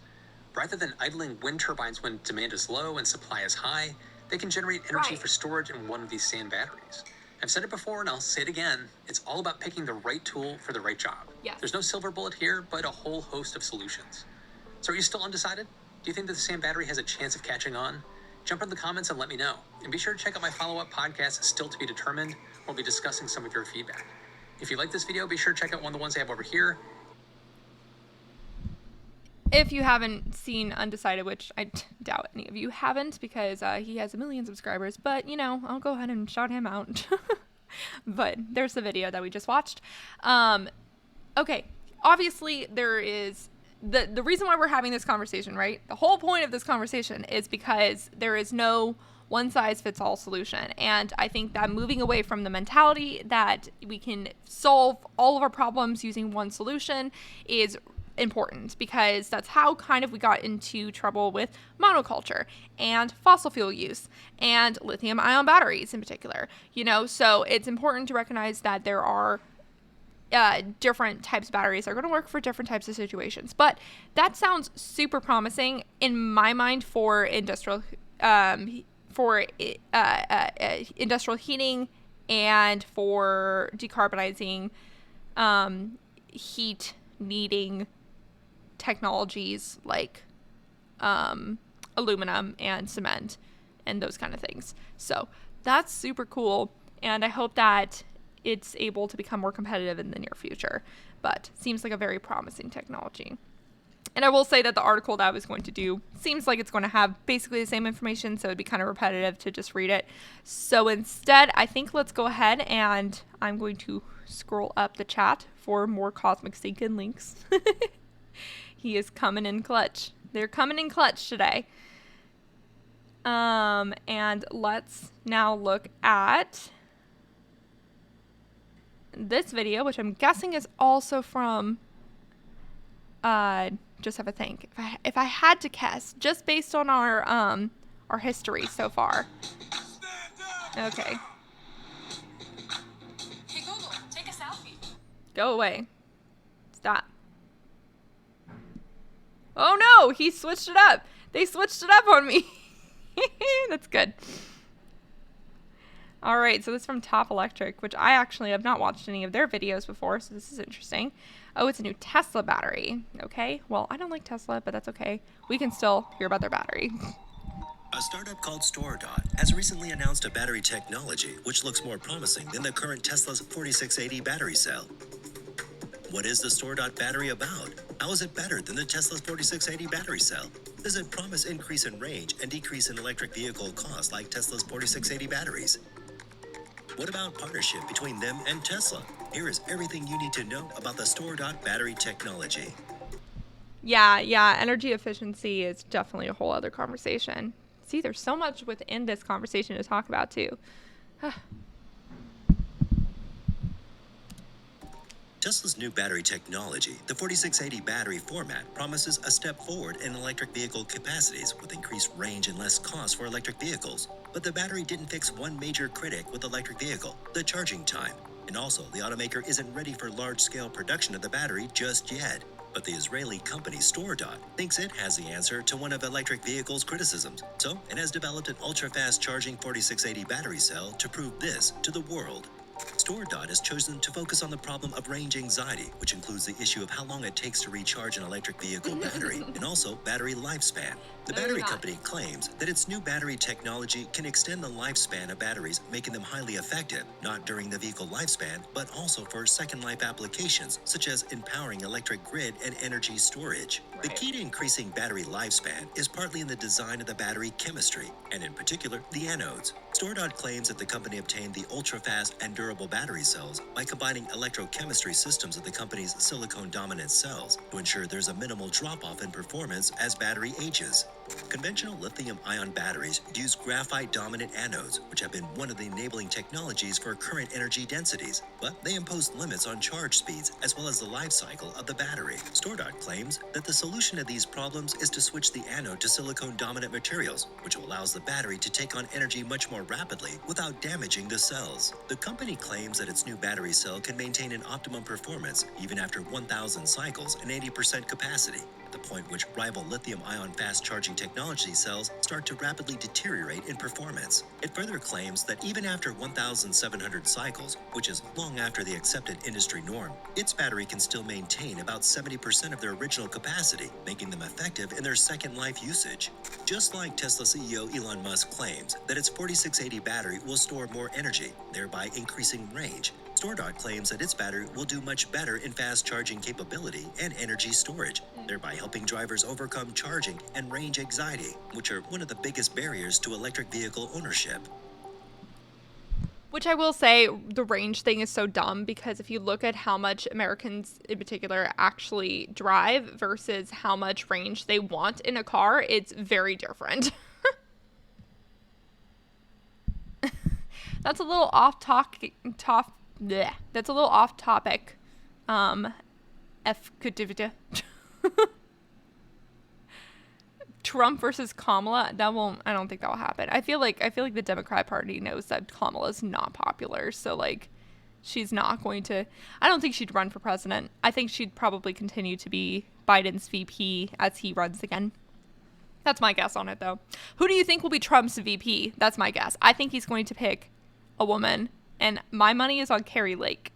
Speaker 5: Rather than idling wind turbines when demand is low and supply is high, they can generate energy for storage in one of these sand batteries. I've said it before and I'll say it again, it's all about picking the right tool for the right job.
Speaker 1: Yes.
Speaker 5: There's no silver bullet here, but a whole host of solutions. So are you still undecided? Do you think that the sand battery has a chance of catching on? Jump in the comments and let me know. And be sure to check out my follow-up podcast, Still to be Determined. We'll be discussing some of your feedback. If you like this video, be sure to check out one of the ones I have over here.
Speaker 1: If you haven't seen Undecided, which I doubt any of you haven't because he has 1 million subscribers, but, you know, I'll go ahead and shout him out. But there's the video that we just watched. Okay, obviously there is... The reason why we're having this conversation, right? The whole point of this conversation is because there is no one-size-fits-all solution. And I think that moving away from the mentality that we can solve all of our problems using one solution is important, because that's how kind of we got into trouble with monoculture and fossil fuel use and lithium ion batteries in particular, you know. So it's important to recognize that there are different types of batteries that are going to work for different types of situations. But that sounds super promising in my mind for industrial heating and for decarbonizing heat needing technologies like aluminum and cement and those kind of things. So that's super cool, and I hope that it's able to become more competitive in the near future, but seems like a very promising technology. And I will say that the article that I was going to do seems like it's going to have basically the same information, so it'd be kind of repetitive to just read it. So instead, I think let's go ahead and I'm going to scroll up the chat for more Cosmic Stinkin' links. He is coming in clutch. They're coming in clutch today. And let's now look at this video, which I'm guessing is also from just have a think. If I had to guess, just based on our history so far. Okay.
Speaker 6: Hey Google, take a selfie.
Speaker 1: Go away. Stop. Oh no, he switched it up. They switched it up on me. That's good. All right, so this is from Top Electric, which I actually have not watched any of their videos before, so this is interesting. Oh, it's a new Tesla battery. Okay, well, I don't like Tesla, but that's okay. We can still hear about their battery.
Speaker 7: A startup called StoreDot has recently announced a battery technology which looks more promising than the current Tesla's 4680 battery cell. What is the StoreDot battery about? How is it better than the Tesla's 4680 battery cell? Does it promise increase in range and decrease in electric vehicle costs like Tesla's 4680 batteries? What about partnership between them and Tesla? Here is everything you need to know about the StoreDot battery technology.
Speaker 1: Yeah, energy efficiency is definitely a whole other conversation. See, there's so much within this conversation to talk about too.
Speaker 7: Tesla's new battery technology, the 4680 battery format, promises a step forward in electric vehicle capacities with increased range and less cost for electric vehicles. But the battery didn't fix one major critic with electric vehicle, the charging time. And also, the automaker isn't ready for large-scale production of the battery just yet. But the Israeli company StoreDot thinks it has the answer to one of electric vehicles' criticisms. So it has developed an ultra-fast charging 4680 battery cell to prove this to the world. StoreDot has chosen to focus on the problem of range anxiety, which includes the issue of how long it takes to recharge an electric vehicle battery, and also battery lifespan. The battery company claims that its new battery technology can extend the lifespan of batteries, making them highly effective, not during the vehicle lifespan, but also for second life applications, such as empowering electric grid and energy storage. The key to increasing battery lifespan is partly in the design of the battery chemistry, and in particular, the anodes. StoreDot claims that the company obtained the ultra-fast and durable battery cells by combining electrochemistry systems of the company's silicone-dominant cells to ensure there's a minimal drop-off in performance as battery ages. Conventional lithium-ion batteries use graphite-dominant anodes, which have been one of the enabling technologies for current energy densities, but they impose limits on charge speeds as well as the life cycle of the battery. StoreDot claims that the solution to these problems is to switch the anode to silicone-dominant materials, which allows the battery to take on energy much more rapidly without damaging the cells. The company claims that its new battery cell can maintain an optimum performance even after 1,000 cycles and 80% capacity, at the point which rival lithium-ion fast-charging technology cells start to rapidly deteriorate in performance. It further claims that even after 1,700 cycles, which is long after the accepted industry norm, its battery can still maintain about 70% of their original capacity, making them effective in their second life usage. Just like Tesla CEO Elon Musk claims that its 4680 battery will store more energy, thereby increasing range, StoreDot claims that its battery will do much better in fast charging capability and energy storage, thereby helping drivers overcome charging and range anxiety, which are one of the biggest barriers to electric vehicle ownership.
Speaker 1: Which I will say, the range thing is so dumb, because if you look at how much Americans in particular actually drive versus how much range they want in a car, it's very different. That's a little off topic. That's a little off topic. Trump versus Kamala, I don't think that will happen. I feel like the Democrat Party knows that Kamala's not popular, so like she's not going to, I don't think she'd run for president. I think she'd probably continue to be Biden's VP as he runs again. That's my guess on it, though. Who do you think will be Trump's VP? That's my guess. I think he's going to pick a woman, and my money is on Carrie Lake.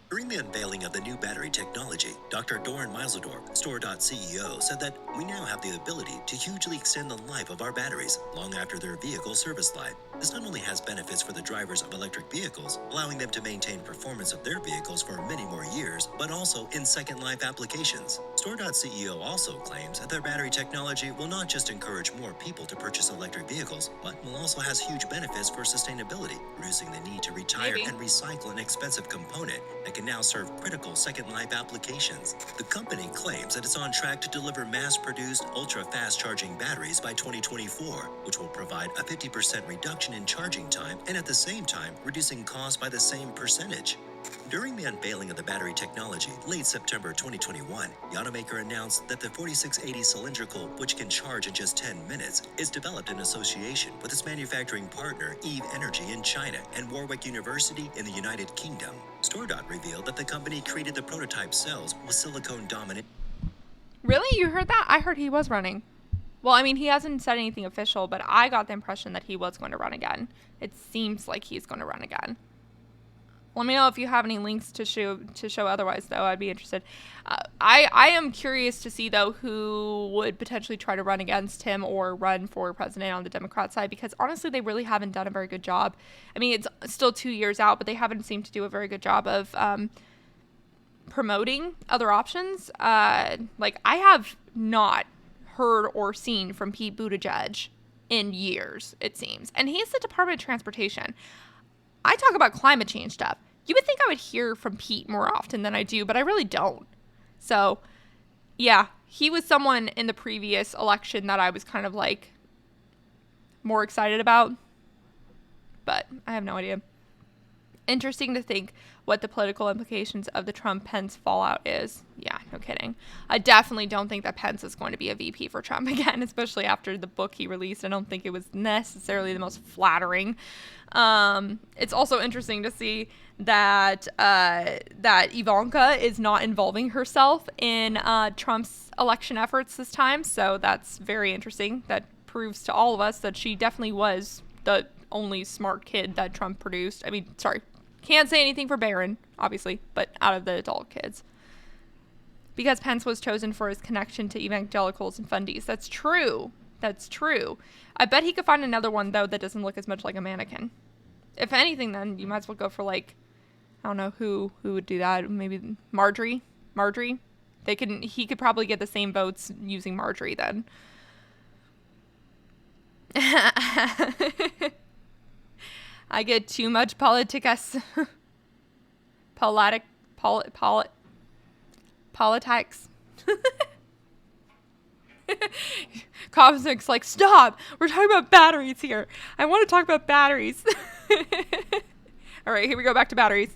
Speaker 7: During the unveiling of the new battery technology, Dr. Doran Meiseldorf, StoreDot CEO, said that we now have the ability to hugely extend the life of our batteries long after their vehicle service life. This not only has benefits for the drivers of electric vehicles, allowing them to maintain performance of their vehicles for many more years, but also in second life applications. StoreDot CEO also claims that their battery technology will not just encourage more people to purchase electric vehicles, but will also has huge benefits for sustainability, reducing the need to retire and recycle an expensive component that can now serve critical second life applications. The company claims that it's on track to deliver mass-produced ultra-fast charging batteries by 2024, which will provide a 50% reduction in charging time and at the same time reducing costs by the same percentage. During the unveiling of the battery technology late September 2021, the automaker announced that the 4680 cylindrical, which can charge in just 10 minutes, is developed in association with its manufacturing partner Eve Energy in China and Warwick University in the United Kingdom. StoreDot revealed that the company created the prototype cells with silicone-dominant.
Speaker 1: Really? You heard that? I heard he was running. Well, I mean, he hasn't said anything official, but I got the impression that he was going to run again. It seems like he's going to run again. Let me know if you have any links to show otherwise, though. I'd be interested. I am curious to see, though, who would potentially try to run against him or run for president on the Democrat side, because honestly, they really haven't done a very good job. I mean, it's still 2 years out, but they haven't seemed to do a very good job of promoting other options. Like, I have not heard or seen from Pete Buttigieg in years, it seems. And he's the Department of Transportation. I talk about climate change stuff. You would think I would hear from Pete more often than I do, but I really don't. So, yeah, he was someone in the previous election that I was kind of like more excited about, but I have no idea. Interesting to think what the political implications of the Trump-Pence fallout is. Yeah, no kidding. I definitely don't think that Pence is going to be a VP for Trump again, especially after the book he released. I don't think it was necessarily the most flattering. It's also interesting to see that that Ivanka is not involving herself in Trump's election efforts this time. So that's very interesting. That proves to all of us that she definitely was the only smart kid that Trump produced. I mean, sorry. Can't say anything for Barron, obviously, but out of the adult kids. Because Pence was chosen for his connection to evangelicals and fundies. That's true. That's true. I bet he could find another one, though, that doesn't look as much like a mannequin. If anything, then you might as well go for, like, I don't know who would do that. Maybe Marjorie. He could probably get the same votes using Marjorie then. I get too much politicus. Politics. Cosmic's like, stop! We're talking about batteries here. I want to talk about batteries. All right, here we go, back to batteries.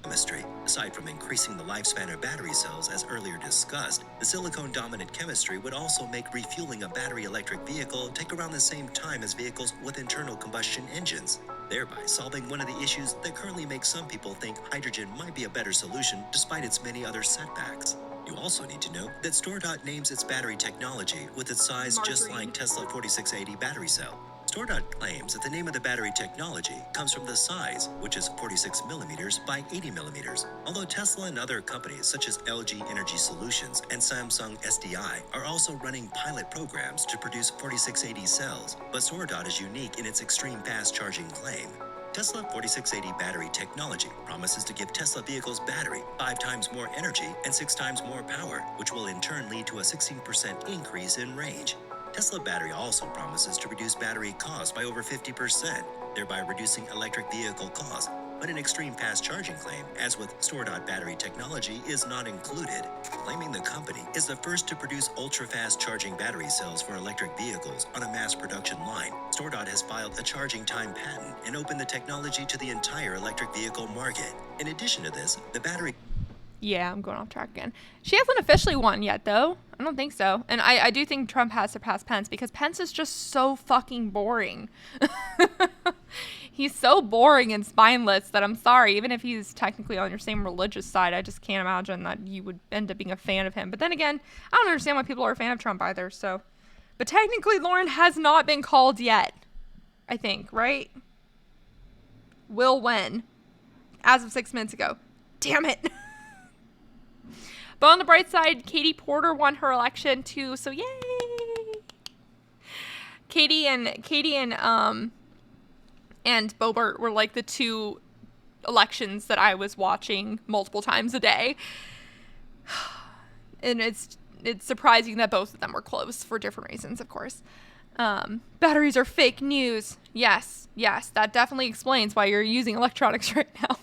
Speaker 7: Chemistry. Aside from increasing the lifespan of battery cells as earlier discussed, the silicone-dominant chemistry would also make refueling a battery electric vehicle take around the same time as vehicles with internal combustion engines, thereby solving one of the issues that currently makes some people think hydrogen might be a better solution despite its many other setbacks. You also need to know that StoreDot names its battery technology with its size just like Tesla 4680 battery cell. StoreDot claims that the name of the battery technology comes from the size, which is 46 millimeters by 80 millimeters. Although Tesla and other companies such as LG Energy Solutions and Samsung SDI are also running pilot programs to produce 4680 cells, but StoreDot is unique in its extreme fast charging claim. Tesla 4680 battery technology promises to give Tesla vehicles battery 5 times more energy and 6 times more power, which will in turn lead to a 16% increase in range. Tesla battery also promises to reduce battery costs by over 50%, thereby reducing electric vehicle costs. But an extreme fast charging claim, as with StoreDot battery technology, is not included, claiming the company is the first to produce ultra-fast charging battery cells for electric vehicles on a mass production line. StoreDot has filed a charging time patent and opened the technology to the entire electric vehicle market. In addition to this, the battery...
Speaker 1: Yeah, I'm going off track again. She hasn't officially won yet, though. I don't think so. And I do think Trump has surpassed Pence because Pence is just so fucking boring. He's so boring and spineless that I'm sorry. Even if he's technically on your same religious side, I just can't imagine that you would end up being a fan of him. But then again, I don't understand why people are a fan of Trump either, so. But technically, Lauren has not been called yet. I think, right? Will win. As of 6 minutes ago. Damn it. But on the bright side, Katie Porter won her election too, so yay! Katie and Boebert were like the two elections that I was watching multiple times a day. And it's surprising that both of them were close for different reasons, of course. Batteries are fake news. Yes, that definitely explains why you're using electronics right now.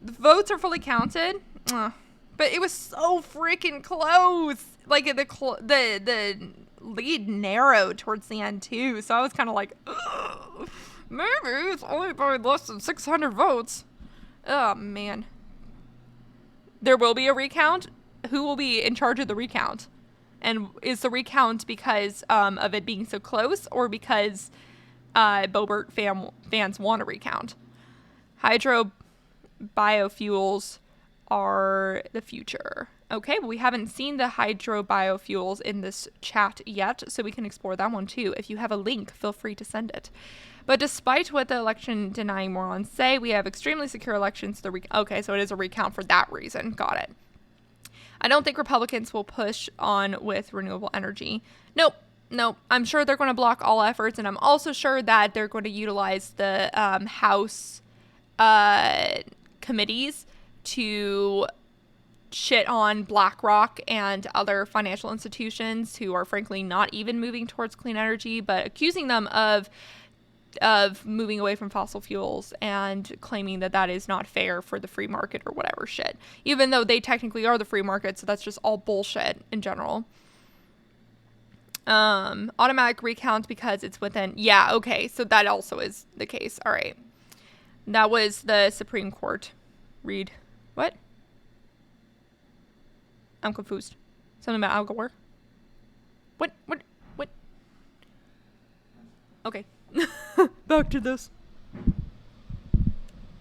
Speaker 1: The votes are fully counted, but it was so freaking close. Like the lead narrowed towards the end too, so I was kind of like, maybe it's only by less than 600 votes. Oh man. There will be a recount. Who will be in charge of the recount? And is the recount because of it being so close, or because Boebert fans want a recount? Biofuels are the future. Okay, well, we haven't seen the biofuels in this chat yet, so we can explore that one too. If you have a link, feel free to send it. But despite what the election denying morons say, we have extremely secure elections. Okay, so it is a recount for that reason. Got it. I don't think Republicans will push on with renewable energy. Nope. I'm sure they're going to block all efforts, and I'm also sure that they're going to utilize the House committees to shit on BlackRock and other financial institutions who are frankly not even moving towards clean energy, but accusing them of moving away from fossil fuels and claiming that that is not fair for the free market or whatever shit, even though they technically are the free market. So that's just all bullshit in general. Automatic recount because it's within, yeah, okay, so that also is the case. All right, that was the Supreme Court. Read. What? I'm confused. Something about Al Gore? What? Okay. Back to this.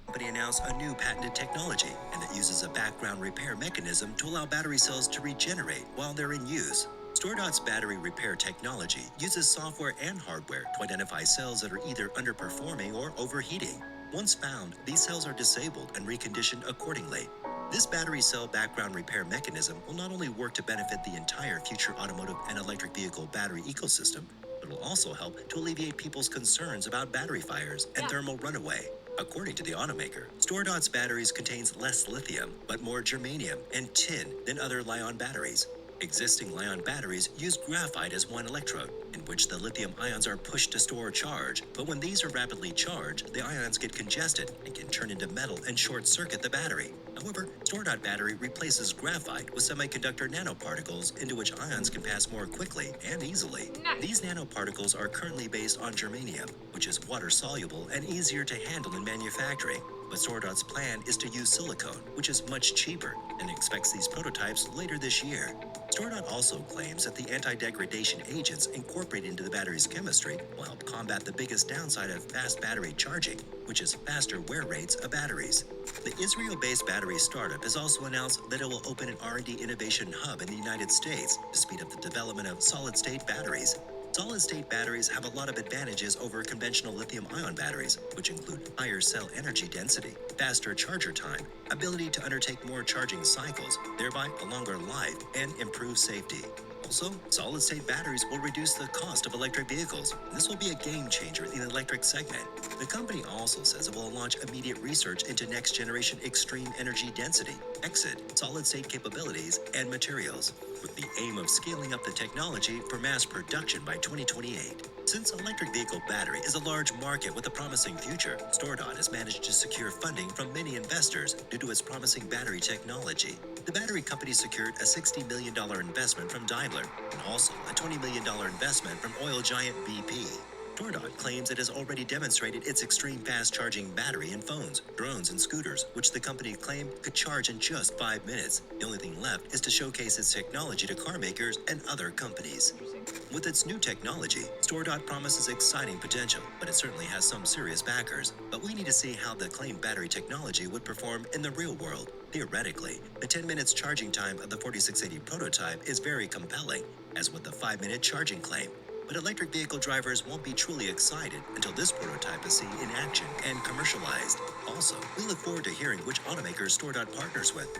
Speaker 7: Company announced a new patented technology, and it uses a background repair mechanism to allow battery cells to regenerate while they're in use. StoreDot's battery repair technology uses software and hardware to identify cells that are either underperforming or overheating. Once found, these cells are disabled and reconditioned accordingly. This battery cell background repair mechanism will not only work to benefit the entire future automotive and electric vehicle battery ecosystem, but will also help to alleviate people's concerns about battery fires and thermal runaway. According to the automaker, StoreDot's batteries contains less lithium, but more germanium and tin than other Li-ion batteries. Existing Li-ion batteries use graphite as one electrode, in which the lithium ions are pushed to store charge. But when these are rapidly charged, the ions get congested and can turn into metal and short-circuit the battery. However, StoreDot battery replaces graphite with semiconductor nanoparticles into which ions can pass more quickly and easily.
Speaker 1: Nice.
Speaker 7: These nanoparticles are currently based on germanium, which is water-soluble and easier to handle in manufacturing. But StoreDot's plan is to use silicone, which is much cheaper, and expects these prototypes later this year. StoreDot also claims that the anti-degradation agents incorporated into the battery's chemistry will help combat the biggest downside of fast battery charging, which is faster wear rates of batteries. The Israel-based battery startup has also announced that it will open an R&D innovation hub in the United States to speed up the development of solid-state batteries. Solid-state batteries have a lot of advantages over conventional lithium-ion batteries, which include higher cell energy density, faster charger time, ability to undertake more charging cycles, thereby a longer life, and improved safety. Also, solid-state batteries will reduce the cost of electric vehicles. This will be a game changer in the electric segment. The company also says it will launch immediate research into next-generation extreme energy density, exit, solid-state capabilities, and materials, with the aim of scaling up the technology for mass production by 2028. Since electric vehicle battery is a large market with a promising future, StoreDot has managed to secure funding from many investors due to its promising battery technology. The battery company secured a $60 million investment from Daimler and also a $20 million investment from oil giant BP. StoreDot claims it has already demonstrated its extreme fast charging battery in phones, drones, and scooters, which the company claimed could charge in just 5 minutes. The only thing left is to showcase its technology to car makers and other companies. With its new technology, StoreDot promises exciting potential, but it certainly has some serious backers. But we need to see how the claimed battery technology would perform in the real world. Theoretically, the 10 minutes charging time of the 4680 prototype is very compelling, as with the 5-minute charging claim. But electric vehicle drivers won't be truly excited until this prototype is seen in action and commercialized. Also, we look forward to hearing which automakers StoreDot partners with.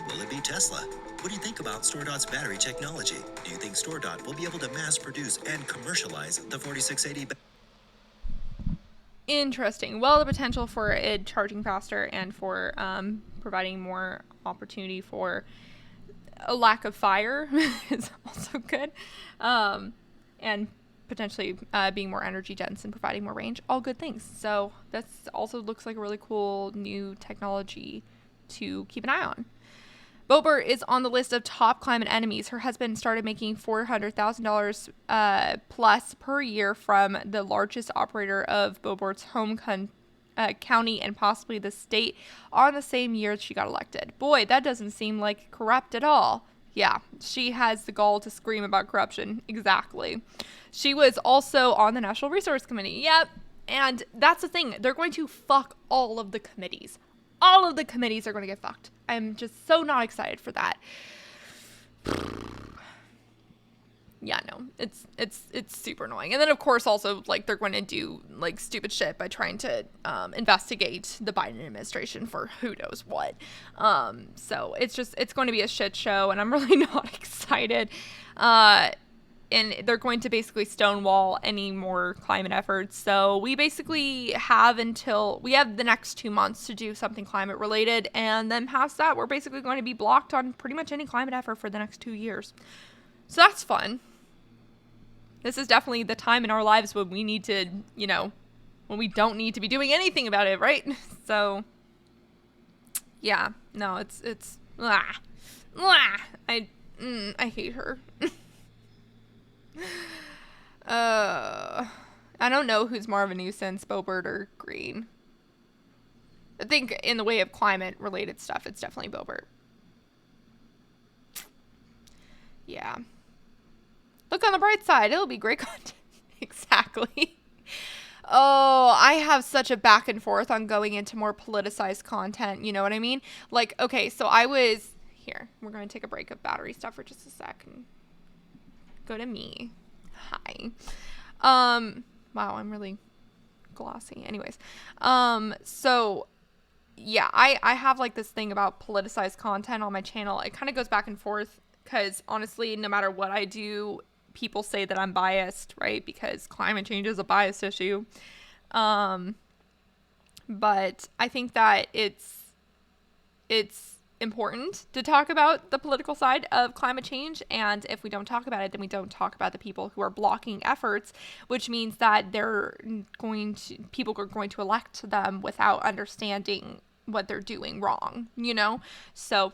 Speaker 7: Will it be Tesla? What do you think about StoreDot's battery technology? Do you think StoreDot will be able to mass produce and commercialize the 4680?
Speaker 1: Interesting. Well, the potential for it charging faster and for providing more opportunity for a lack of fire is also good. And potentially being more energy dense and providing more range. All good things. So that's also looks like a really cool new technology to keep an eye on. Boebert is on the list of top climate enemies. Her husband started making $400,000 plus per year from the largest operator of Boebert's home county and possibly the state on the same year she got elected. Boy, that doesn't seem like corrupt at all. Yeah, she has the gall to scream about corruption. Exactly. She was also on the National Resource Committee. Yep. And that's the thing. They're going to fuck all of the committees. All of the committees are going to get fucked. I'm just so not excited for that. Yeah, no, it's super annoying. And then of course also like they're going to do like stupid shit by trying to investigate the Biden administration for who knows what. So it's going to be a shit show, and I'm really not excited. And they're going to basically stonewall any more climate efforts. So we basically have the next 2 months to do something climate related, and then past that we're basically going to be blocked on pretty much any climate effort for the next 2 years. So that's fun. This is definitely the time in our lives when we need to, when we don't need to be doing anything about it, right? So, yeah, no, it's I hate her. I don't know who's more of a nuisance, Boebert or Green. I think in the way of climate related stuff, it's definitely Boebert. Yeah. Look on the bright side. It'll be great content. Exactly. Oh, I have such a back and forth on going into more politicized content. You know what I mean? Like, okay, so here, we're going to take a break of battery stuff for just a sec and go to me. Hi. Wow, I'm really glossy. Anyways, so yeah, I have like this thing about politicized content on my channel. It kind of goes back and forth because honestly, no matter what I do, people say that I'm biased, right? Because climate change is a biased issue. But I think that it's important to talk about the political side of climate change, and if we don't talk about it, then we don't talk about the people who are blocking efforts, which means that people are going to elect them without understanding what they're doing wrong, So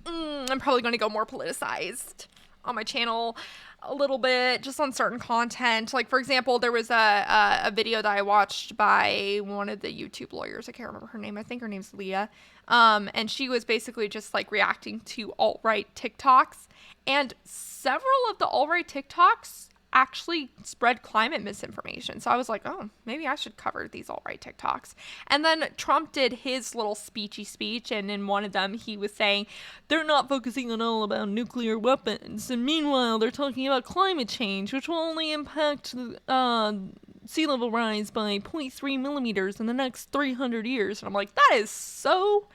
Speaker 1: I'm probably going to go more politicized on my channel a little bit, just on certain content. Like, for example, there was a video that I watched by one of the YouTube lawyers. I can't remember her name. I think her name's Leah. And she was basically just like reacting to alt-right TikToks. And several of the alt-right TikToks actually spread climate misinformation. So I was like, oh, maybe I should cover these alt-right TikToks. And then Trump did his little speechy speech, and in one of them he was saying they're not focusing on all about nuclear weapons, and meanwhile they're talking about climate change, which will only impact sea level rise by 0.3 millimeters in the next 300 years. And I'm like, that is so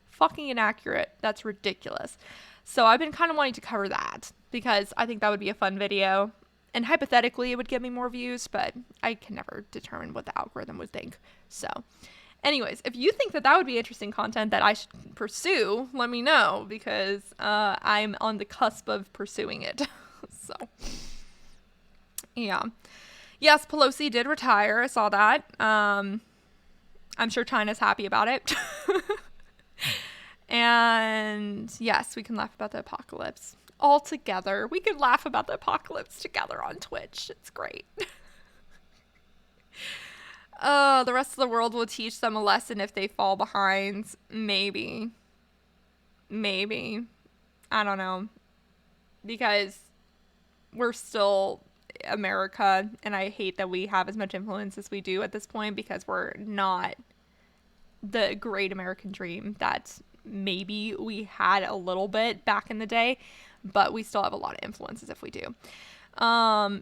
Speaker 1: fucking inaccurate. That's ridiculous. So I've been kind of wanting to cover that because I think that would be a fun video. And hypothetically, it would get me more views, but I can never determine what the algorithm would think. So, anyways, if you think that would be interesting content that I should pursue, let me know, because I'm on the cusp of pursuing it. So, yeah. Yes, Pelosi did retire. I saw that. I'm sure China's happy about it. And yes, we can laugh about the apocalypse all together. We could laugh about the apocalypse together on Twitch. It's great. The rest of the world will teach them a lesson if they fall behind. Maybe. I don't know. Because we're still America, and I hate that we have as much influence as we do at this point, because we're not the great American dream that maybe we had a little bit back in the day, but we still have a lot of influences if we do.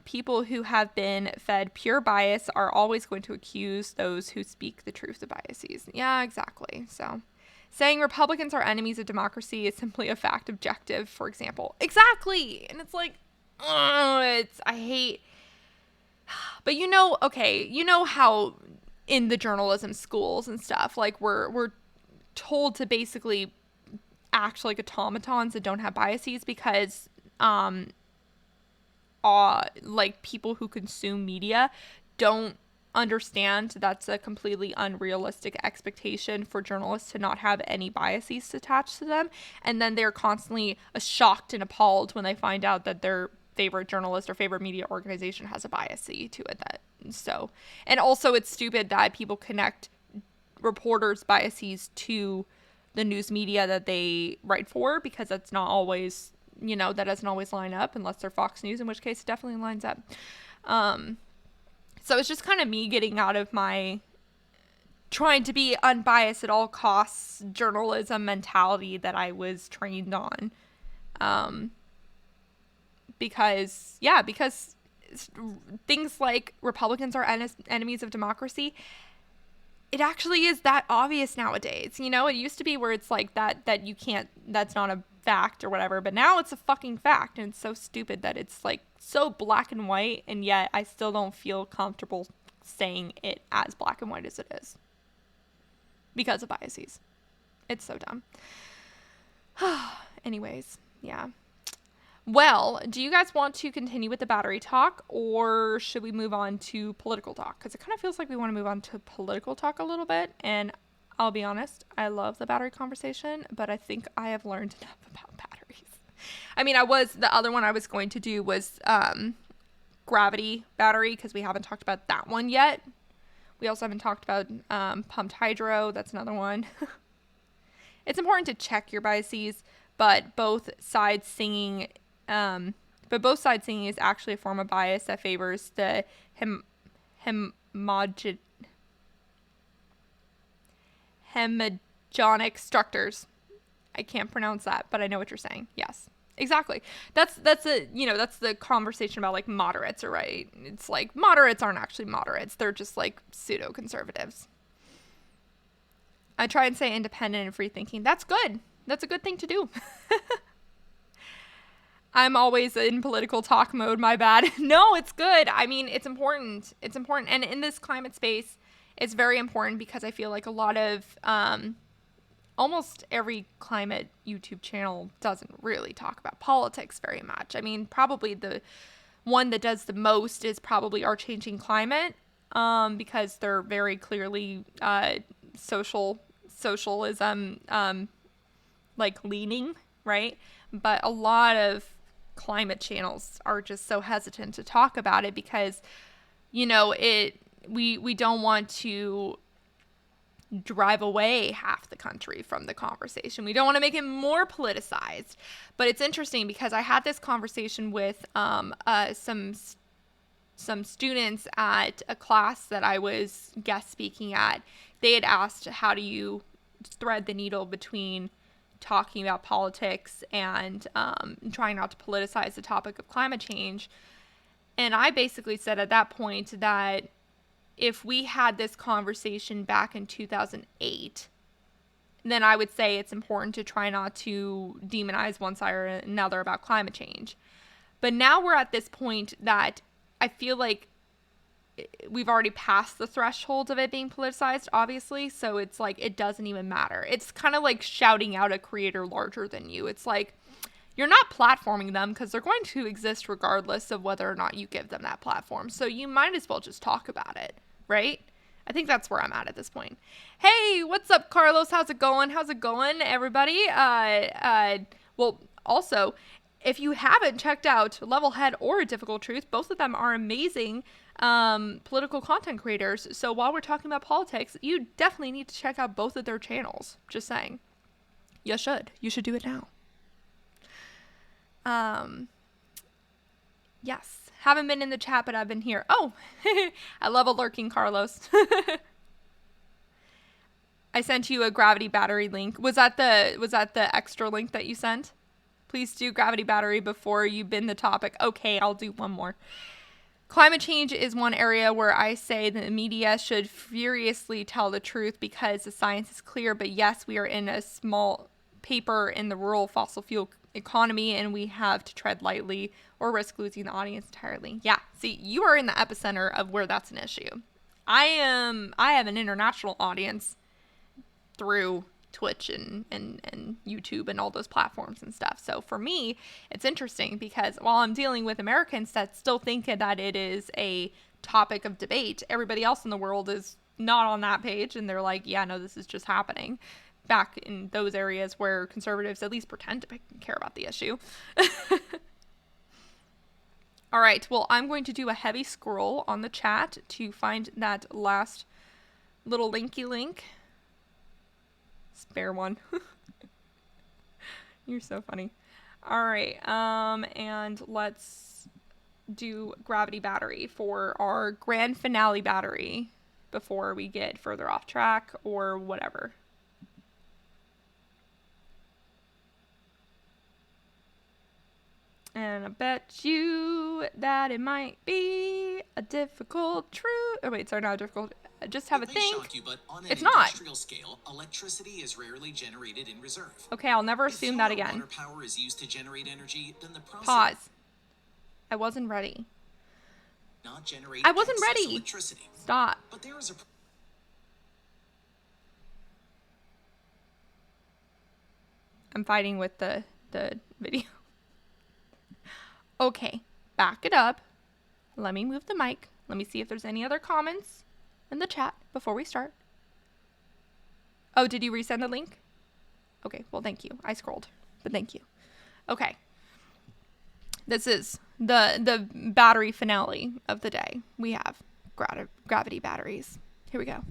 Speaker 1: People who have been fed pure bias are always going to accuse those who speak the truth of biases. Yeah, exactly. So saying Republicans are enemies of democracy is simply a fact objective, for example. Exactly. And it's like, I hate, but okay, how in the journalism schools and stuff, like we're told to basically act like automatons that don't have biases, because like people who consume media don't understand that's a completely unrealistic expectation for journalists to not have any biases attached to them, and then they're constantly shocked and appalled when they find out that their favorite journalist or favorite media organization has a bias to it. And also it's stupid that people connect reporters' biases to the news media that they write for, because that's not always, that doesn't always line up unless they're Fox News, in which case it definitely lines up. So it's just kind of me getting out of my trying to be unbiased at all costs journalism mentality that I was trained on. Because things like Republicans are enemies of democracy, it actually is that obvious nowadays. It used to be where it's like that you can't, that's not a fact or whatever, but now it's a fucking fact, and it's so stupid that it's like so black and white, and yet I still don't feel comfortable saying it as black and white as it is because of biases. It's so dumb. Anyways, yeah. Well, do you guys want to continue with the battery talk, or should we move on to political talk? Because it kind of feels like we want to move on to political talk a little bit. And I'll be honest, I love the battery conversation, but I think I have learned enough about batteries. I mean, the other one I was going to do was gravity battery, because we haven't talked about that one yet. We also haven't talked about pumped hydro. That's another one. It's important to check your biases, but both sides singing is actually a form of bias that favors the hemogenic structures. I can't pronounce that, but I know what you're saying. Yes, exactly. That's the conversation about like moderates, right? It's like moderates aren't actually moderates. They're just like pseudo conservatives. I try and say independent and free thinking. That's good. That's a good thing to do. I'm always in political talk mode, my bad. No, it's good. I mean, it's important. It's important. And in this climate space, it's very important, because I feel like a lot of almost every climate YouTube channel doesn't really talk about politics very much. I mean, probably the one that does the most is probably Our Changing Climate, because they're very clearly socialism like leaning, right? But a lot of climate channels are just so hesitant to talk about it because, you know, we don't want to drive away half the country from the conversation. We don't want to make it more politicized. But it's interesting because I had this conversation with some students at a class that I was guest speaking at. They had asked, how do you thread the needle between talking about politics and trying not to politicize the topic of climate change? And I basically said at that point that if we had this conversation back in 2008, then I would say it's important to try not to demonize one side or another about climate change. But now we're at this point that I feel like we've already passed the threshold of it being politicized, obviously. So it's like, it doesn't even matter. It's kind of like shouting out a creator larger than you. It's like, you're not platforming them because they're going to exist regardless of whether or not you give them that platform. So you might as well just talk about it, right? I think that's where I'm at this point. Hey, what's up, Carlos? How's it going? How's it going, everybody? Well, also, if you haven't checked out Levelhead or Difficult Truth, both of them are amazing political content creators. So while we're talking about politics, you definitely need to check out both of their channels. Just saying. You should. You should do it now. Yes. Haven't been in the chat, but I've been here. Oh, I love a lurking Carlos. I sent you a gravity battery link. Was that the extra link that you sent? Please do gravity battery before you bin the topic. Okay, I'll do one more. Climate change is one area where I say the media should furiously tell the truth because the science is clear. But yes, we are in a small paper in the rural fossil fuel economy and we have to tread lightly or risk losing the audience entirely. Yeah, see, you are in the epicenter of where that's an issue. I have an international audience through Twitch and YouTube and all those platforms and stuff. So for me, it's interesting because while I'm dealing with Americans that still think that it is a topic of debate, everybody else in the world is not on that page and they're like, yeah, no, this is just happening. Back in those areas where conservatives at least pretend to care about the issue. All right, well, I'm going to do a heavy scroll on the chat to find that last little linky link. Spare one. You're so funny. All right, and let's do gravity battery for our grand finale battery before we get further off track or whatever. And I bet you that it might be a difficult truth. Oh wait, sorry, not difficult. I just have a think.
Speaker 8: Shock you, but on an
Speaker 1: it's not.
Speaker 8: Industrial scale, electricity is rarely generated in reserve.
Speaker 1: Okay, I'll never assume that again.
Speaker 8: Water power is used to generate energy, then the process.
Speaker 1: Pause. I wasn't ready.
Speaker 8: Not generate
Speaker 1: I wasn't
Speaker 8: excess
Speaker 1: ready.
Speaker 8: Electricity.
Speaker 1: Stop.
Speaker 8: But there is a.
Speaker 1: I'm fighting with the video. Okay, back it up. Let me move the mic. Let me see if there's any other comments in the chat before we start. Oh, did you resend the link? Okay, well, thank you. I scrolled, but thank you. Okay. This is the battery finale of the day. We have gravity batteries. Here we go.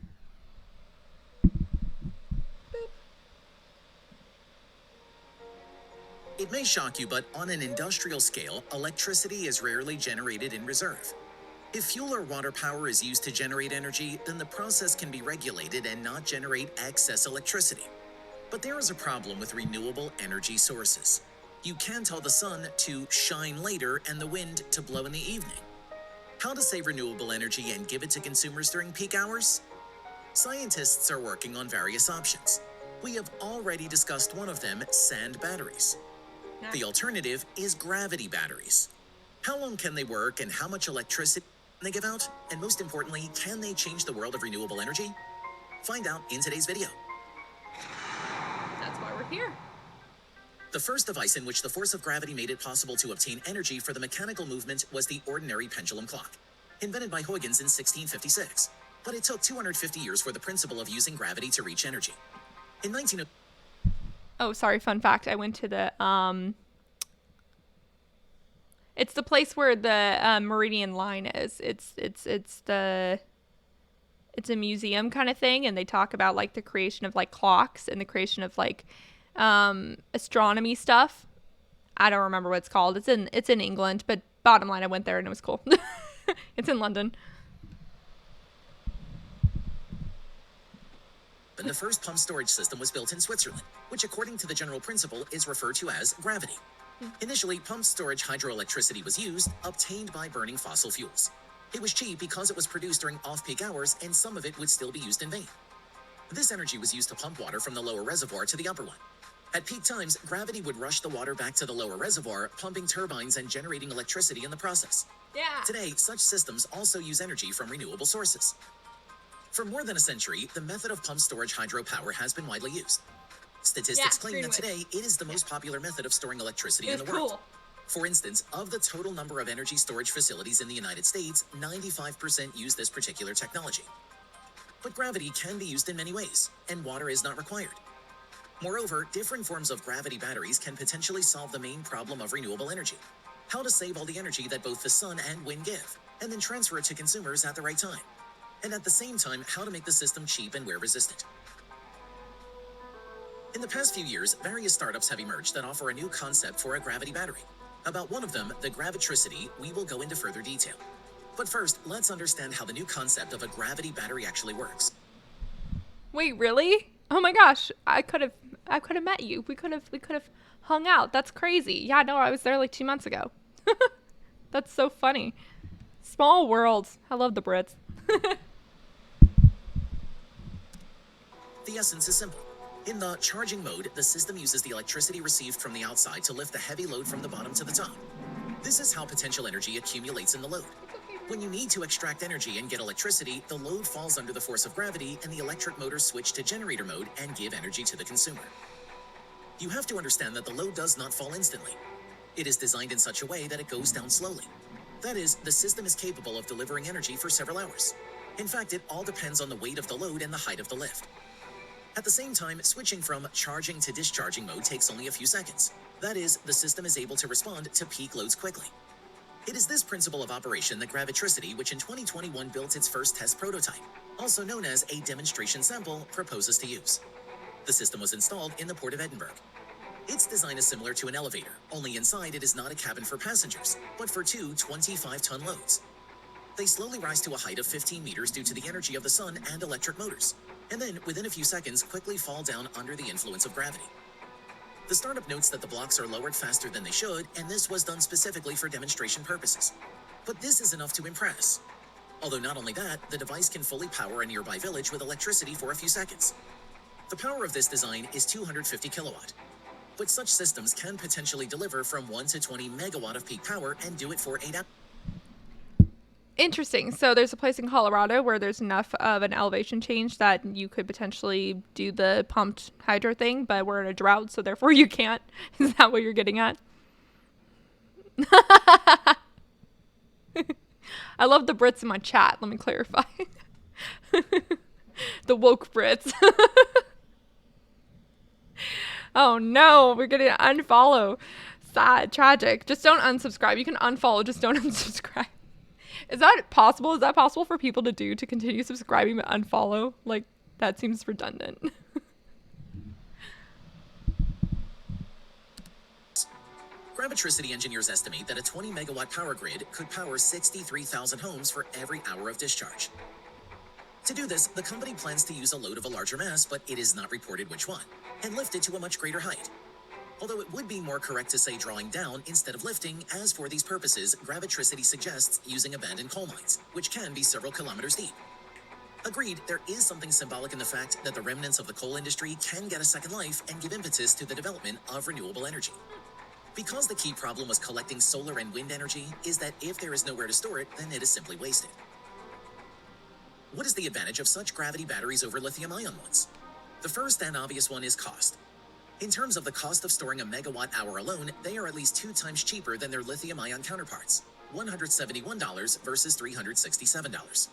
Speaker 8: It may shock you, but on an industrial scale, electricity is rarely generated in reserve. If fuel or water power is used to generate energy, then the process can be regulated and not generate excess electricity. But there is a problem with renewable energy sources. You can tell the sun to shine later and the wind to blow in the evening. How to save renewable energy and give it to consumers during peak hours? Scientists are working on various options. We have already discussed one of them, sand batteries. The alternative is gravity batteries. How long can they work and how much electricity can they give out? And most importantly, can they change the world of renewable energy? Find out in today's video.
Speaker 1: Here.
Speaker 8: The first device in which the force of gravity made it possible to obtain energy for the mechanical movement was the ordinary pendulum clock, invented by Huygens in 1656. But it took 250 years for the principle of using gravity to reach energy. In 19...
Speaker 1: Oh, sorry, fun fact. I went to the, it's the place where the Meridian Line is. It's a museum kind of thing, and they talk about like the creation of like clocks and the creation of like astronomy stuff. I don't remember what it's called. It's in England, but bottom line, I went there and it was cool. It's in London.
Speaker 8: And the first pump storage system was built in Switzerland, which according to the general principle is referred to as gravity. Initially, pumped storage hydroelectricity was used, obtained by burning fossil fuels. It was cheap because it was produced during off-peak hours, and some of it would still be used in vain. This energy was used to pump water from the lower reservoir to the upper one. At peak times, gravity would rush the water back to the lower reservoir, pumping turbines and generating electricity in the process.
Speaker 1: Yeah.
Speaker 8: Today, such systems also use energy from renewable sources. For more than a century, the method of pumped storage hydropower has been widely used. Statistics claim that today it is the most popular method of storing electricity in the world. For instance, of the total number of energy storage facilities in the United States, 95% use this particular technology. But gravity can be used in many ways, and water is not required. Moreover, different forms of gravity batteries can potentially solve the main problem of renewable energy: how to save all the energy that both the sun and wind give, and then transfer it to consumers at the right time. And at the same time, how to make the system cheap and wear-resistant. In the past few years, various startups have emerged that offer a new concept for a gravity battery. About one of them, the Gravitricity, we will go into further detail. But first, let's understand how the new concept of a gravity battery actually works.
Speaker 1: Wait, really? Oh my gosh, I could have met you. We could have hung out. That's crazy. Yeah, no, I was there like 2 months ago. That's so funny. Small world. I love the Brits.
Speaker 8: The essence is simple. In the charging mode, the system uses the electricity received from the outside to lift the heavy load from the bottom to the top. This is how potential energy accumulates in the load. When you need to extract energy and get electricity, the load falls under the force of gravity and the electric motors switch to generator mode and give energy to the consumer. You have to understand that the load does not fall instantly. It is designed in such a way that it goes down slowly. That is, the system is capable of delivering energy for several hours. In fact, it all depends on the weight of the load and the height of the lift. At the same time, switching from charging to discharging mode takes only a few seconds. That is, the system is able to respond to peak loads quickly. It is this principle of operation that Gravitricity, which in 2021 built its first test prototype, also known as a demonstration sample, proposes to use. The system was installed in the Port of Edinburgh. Its design is similar to an elevator, only inside it is not a cabin for passengers, but for two 25-ton loads. They slowly rise to a height of 15 meters due to the energy of the sun and electric motors, and then, within a few seconds, quickly fall down under the influence of gravity. The startup notes that the blocks are lowered faster than they should, and this was done specifically for demonstration purposes. But this is enough to impress. Although not only that, the device can fully power a nearby village with electricity for a few seconds. The power of this design is 250 kilowatt. But such systems can potentially deliver from 1 to 20 megawatt of peak power and do it for 8 hours.
Speaker 1: Interesting. So there's a place in Colorado where there's enough of an elevation change that you could potentially do the pumped hydro thing, but we're in a drought, so therefore you can't. Is that what you're getting at? I love the Brits in my chat. Let me clarify. The woke Brits. Oh no, we're gonna unfollow. Sad, tragic. Just don't unsubscribe. You can unfollow, just don't unsubscribe. Is that possible? Is that possible for people to do, to continue subscribing but unfollow? Like, that seems redundant.
Speaker 8: Gravitricity engineers estimate that a 20 megawatt power grid could power 63,000 homes for every hour of discharge. To do this, the company plans to use a load of a larger mass, but it is not reported which one, and lift it to a much greater height. Although it would be more correct to say drawing down instead of lifting, as for these purposes, Gravitricity suggests using abandoned coal mines, which can be several kilometers deep. Agreed, there is something symbolic in the fact that the remnants of the coal industry can get a second life and give impetus to the development of renewable energy. Because the key problem was collecting solar and wind energy, is that if there is nowhere to store it, then it is simply wasted. What is the advantage of such gravity batteries over lithium-ion ones? The first and obvious one is cost. In terms of the cost of storing a megawatt hour alone, they are at least 2 times cheaper than their lithium-ion counterparts, $171 versus $367.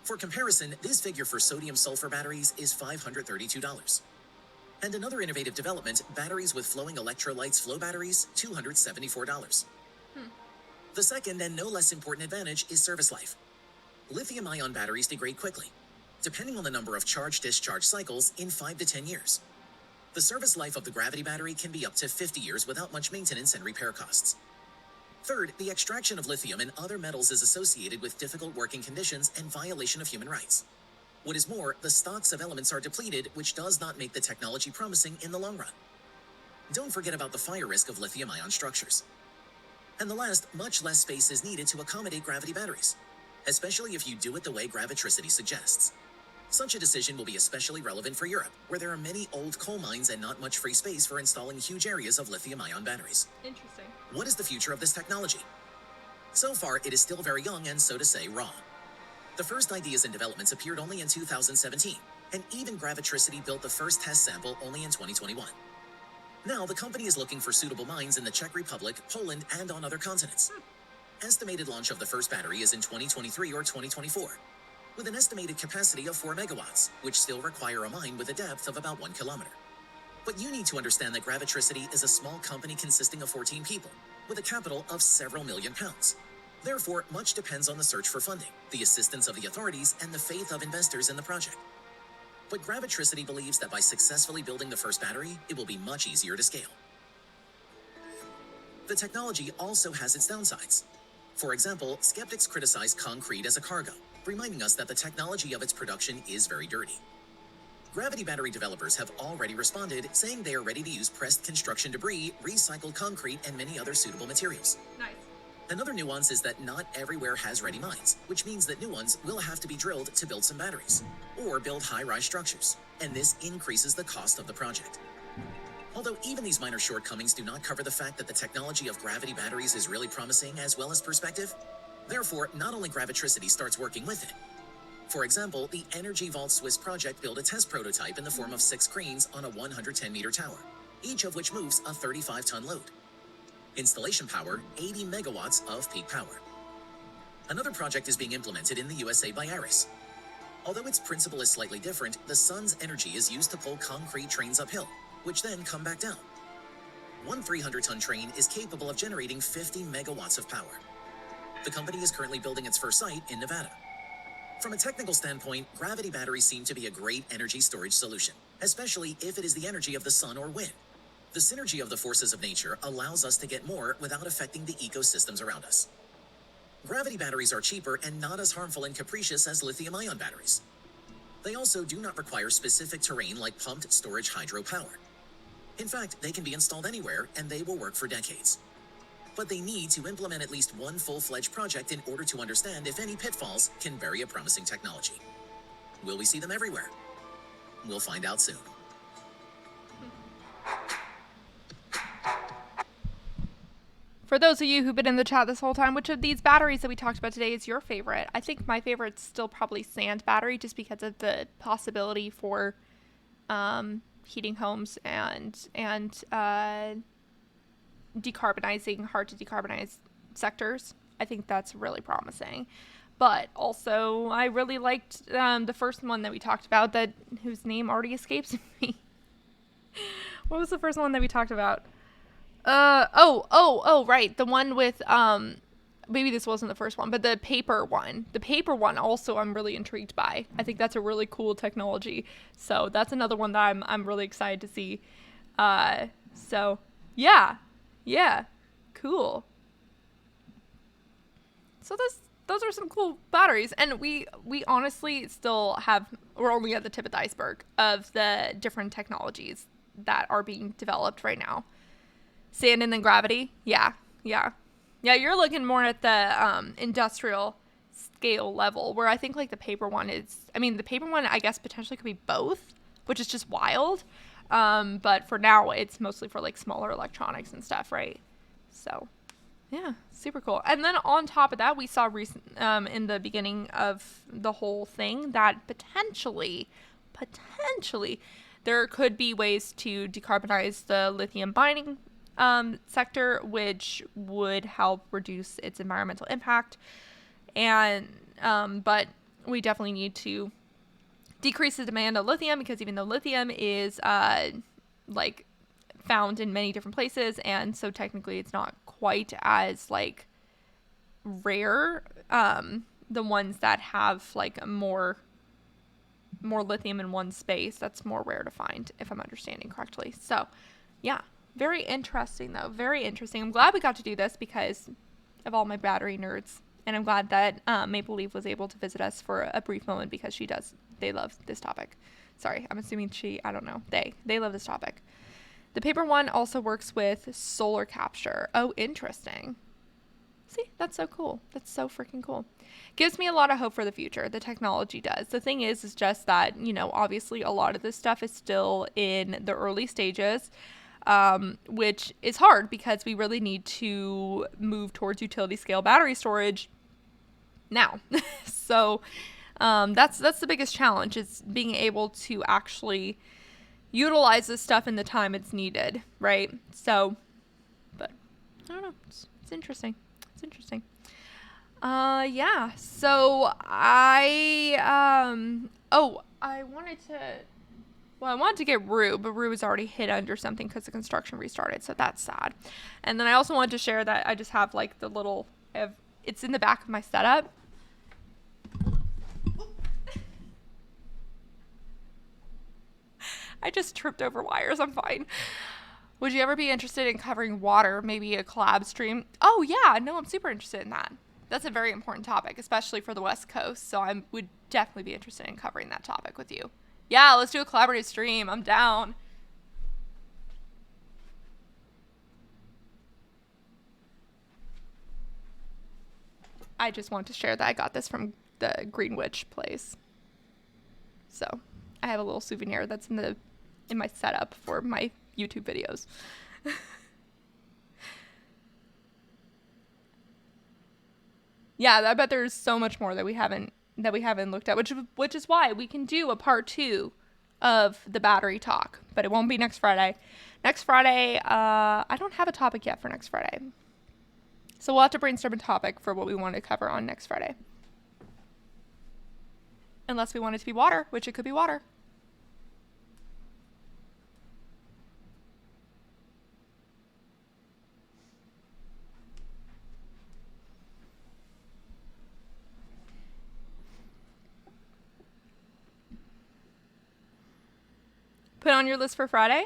Speaker 8: For comparison, this figure for sodium-sulfur batteries is $532. And another innovative development, batteries with flowing electrolytes flow batteries, $274. The second and no less important advantage is service life. Lithium-ion batteries degrade quickly, depending on the number of charge-discharge cycles, in 5 to 10 years. The service life of the gravity battery can be up to 50 years without much maintenance and repair costs. Third, the extraction of lithium and other metals is associated with difficult working conditions and violation of human rights. What is more, the stocks of elements are depleted, which does not make the technology promising in the long run. Don't forget about the fire risk of lithium-ion structures. And the last, much less space is needed to accommodate gravity batteries, especially if you do it the way gravitricity suggests. Such a decision will be especially relevant for Europe, where there are many old coal mines and not much free space for installing huge areas of lithium-ion batteries.
Speaker 1: Interesting.
Speaker 8: What is the future of this technology? So far, it is still very young and, so to say, raw. The first ideas and developments appeared only in 2017, and even Gravitricity built the first test sample only in 2021. Now, the company is looking for suitable mines in the Czech Republic, Poland, and on other continents. Estimated launch of the first battery is in 2023 or 2024, with an estimated capacity of 4 megawatts, which still require a mine with a depth of about 1 kilometer. But you need to understand that Gravitricity is a small company consisting of 14 people, with a capital of several million pounds. Therefore, much depends on the search for funding, the assistance of the authorities, and the faith of investors in the project. But Gravitricity believes that by successfully building the first battery, it will be much easier to scale. The technology also has its downsides. For example, skeptics criticize concrete as a cargo, reminding us that the technology of its production is very dirty. Gravity battery developers have already responded, saying they are ready to use pressed construction debris, recycled concrete, and many other suitable materials.
Speaker 1: Nice.
Speaker 8: Another nuance is that not everywhere has ready mines, which means that new ones will have to be drilled to build some batteries, or build high-rise structures, and this increases the cost of the project. Although even these minor shortcomings do not cover the fact that the technology of gravity batteries is really promising as well as perspective, therefore, not only Gravitricity starts working with it. For example, the Energy Vault Swiss project built a test prototype in the form of 6 cranes on a 110-meter tower, each of which moves a 35-ton load. Installation power, 80 megawatts of peak power. Another project is being implemented in the USA by Aris. Although its principle is slightly different, the sun's energy is used to pull concrete trains uphill, which then come back down. One 300-ton train is capable of generating 50 megawatts of power. The company is currently building its first site in Nevada. From a technical standpoint, gravity batteries seem to be a great energy storage solution, especially if it is the energy of the sun or wind. The synergy of the forces of nature allows us to get more without affecting the ecosystems around us. Gravity batteries are cheaper and not as harmful and capricious as lithium-ion batteries. They also do not require specific terrain like pumped storage hydropower. In fact, they can be installed anywhere and they will work for decades. But they need to implement at least one full-fledged project in order to understand if any pitfalls can bury a promising technology. Will we see them everywhere? We'll find out soon.
Speaker 1: For those of you who've been in the chat this whole time, which of these batteries that we talked about today is your favorite? I think my favorite's still probably sand battery, just because of the possibility for heating homes and decarbonizing hard to decarbonize sectors. I think that's really promising. But also, I really liked the first one that we talked about, that whose name already escapes me. What was the first one that we talked about? Right. The one with, maybe this wasn't the first one, but the paper one. The paper one also I'm really intrigued by. I think that's a really cool technology. So that's another one that I'm really excited to see. So yeah, cool. So those are some cool batteries, and we honestly we're only at the tip of the iceberg of the different technologies that are being developed right now. Sand and then gravity. Yeah, you're looking more at the industrial scale level, where I think like the paper one I guess potentially could be both, which is just wild. But for now, it's mostly for like smaller electronics and stuff, right? So yeah, super cool. And then on top of that, we saw in the beginning of the whole thing that potentially there could be ways to decarbonize the lithium mining sector, which would help reduce its environmental impact. And but we definitely need to decrease the demand of lithium, because even though lithium is like found in many different places, and so technically it's not quite as like rare, the ones that have like more lithium in one space, that's more rare to find, if I'm understanding correctly. So yeah, very interesting though, very interesting. I'm glad we got to do this because of all my battery nerds, and I'm glad that Maple Leaf was able to visit us for a brief moment, because they love this topic. Sorry, I'm assuming I don't know, they love this topic. The paper one also works with solar capture. Oh, interesting. See, that's so cool. That's so freaking cool. Gives me a lot of hope for the future. The technology does. The thing is just that, obviously a lot of this stuff is still in the early stages, which is hard because we really need to move towards utility scale battery storage now. So that's the biggest challenge, is being able to actually utilize this stuff in the time it's needed, right? So, but I don't know. It's interesting. It's interesting. Yeah. So I wanted to get Rue, but Rue was already hid under something because the construction restarted, so that's sad. And then I also wanted to share that I just have like the little, it's in the back of my setup. I just tripped over wires. I'm fine. Would you ever be interested in covering water, maybe a collab stream? Oh yeah, no, I'm super interested in that. That's a very important topic, especially for the West Coast. So I would definitely be interested in covering that topic with you. Yeah, let's do a collaborative stream. I'm down. I just want to share that I got this from the Greenwich place. So I have a little souvenir that's in my setup for my YouTube videos. Yeah, I bet there's so much more that we haven't looked at, which is why we can do a part 2 of the battery talk, but it won't be next Friday. Next Friday, I don't have a topic yet for next Friday. So we'll have to brainstorm a topic for what we want to cover on next Friday. Unless we want it to be water, which it could be water. Put on your list for Friday?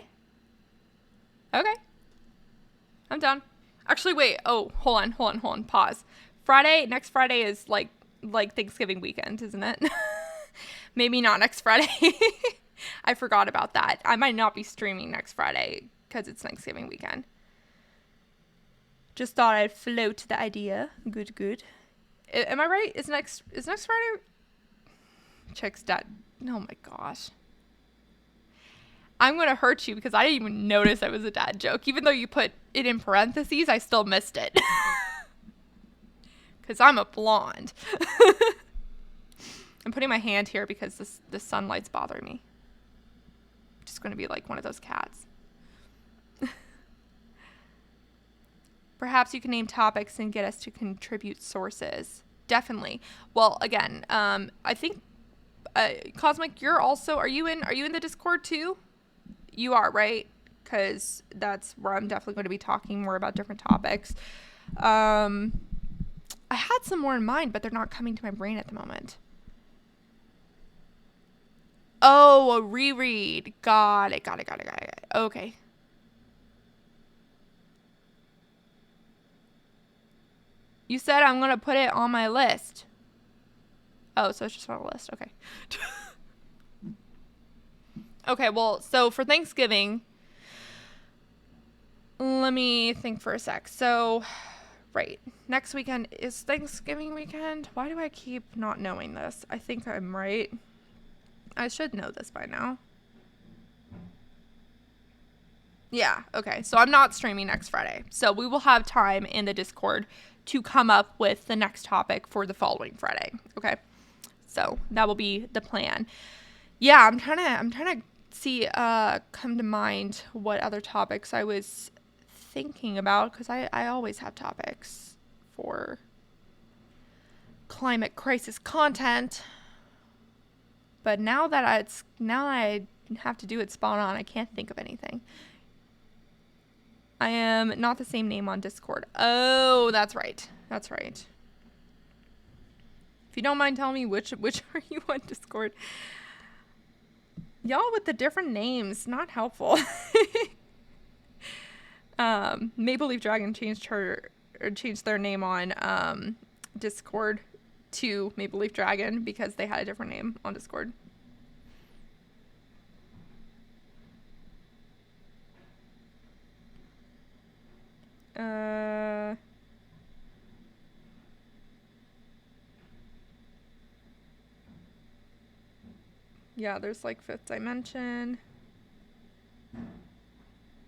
Speaker 1: Okay. I'm done. Actually, wait. Oh, hold on. Pause. Next Friday is like Thanksgiving weekend, isn't it? Maybe not next Friday. I forgot about that. I might not be streaming next Friday because it's Thanksgiving weekend. Just thought I'd float the idea. Good. Am I right? Is next Friday? Chick's dad. Oh my gosh. I'm going to hurt you because I didn't even notice it was a dad joke. Even though you put it in parentheses, I still missed it. Because I'm a blonde. I'm putting my hand here because the sunlight's bothering me. I'm just going to be like one of those cats. Perhaps you can name topics and get us to contribute sources. Definitely. Well, again, I think Cosmic, are you in the Discord too? You are, right? Because that's where I'm definitely going to be talking more about different topics. I had some more in mind, but they're not coming to my brain at the moment. Oh, a reread. Got it. Okay. You said I'm going to put it on my list. Oh, so it's just on a list. Okay. Okay, well, so for Thanksgiving, let me think for a sec. So, right, next weekend is Thanksgiving weekend. Why do I keep not knowing this? I think I'm right. I should know this by now. Yeah, okay, so I'm not streaming next Friday. So we will have time in the Discord to come up with the next topic for the following Friday, okay? So that will be the plan. Yeah, I'm trying to see come to mind what other topics I was thinking about, because I always have topics for climate crisis content. But now that I have to do it spot on, I can't think of anything. I am not the same name on Discord. Oh, that's right. That's right. If you don't mind telling me which are you on Discord? Y'all with the different names, not helpful. Maple Leaf Dragon changed their name on Discord to Maple Leaf Dragon because they had a different name on Discord. Yeah, there's like Fifth Dimension.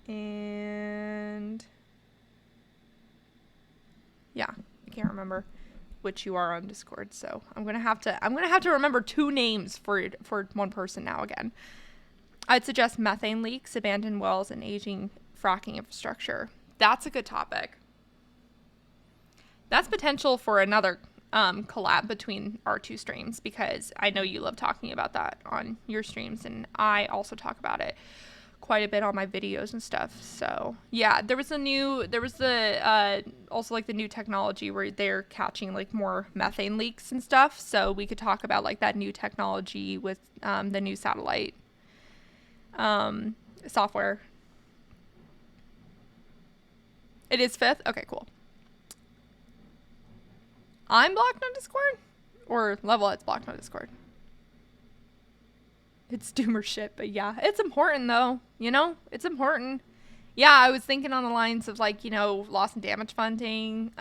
Speaker 1: And yeah, I can't remember which you are on Discord, so I'm gonna have to remember 2 names for one person now again. I'd suggest methane leaks, abandoned wells, and aging fracking infrastructure. That's a good topic. That's potential for another collab between our 2 streams, because I know you love talking about that on your streams, and I also talk about it quite a bit on my videos and stuff. So yeah, there was also like the new technology where they're catching like more methane leaks and stuff, so we could talk about like that new technology with the new satellite software. It is 5th? Okay, cool. I'm blocked on Discord? Or Levelhead's blocked on Discord? It's doomer shit, but yeah. It's important, though. You know? It's important. Yeah, I was thinking on the lines of, like, you know, loss and damage funding,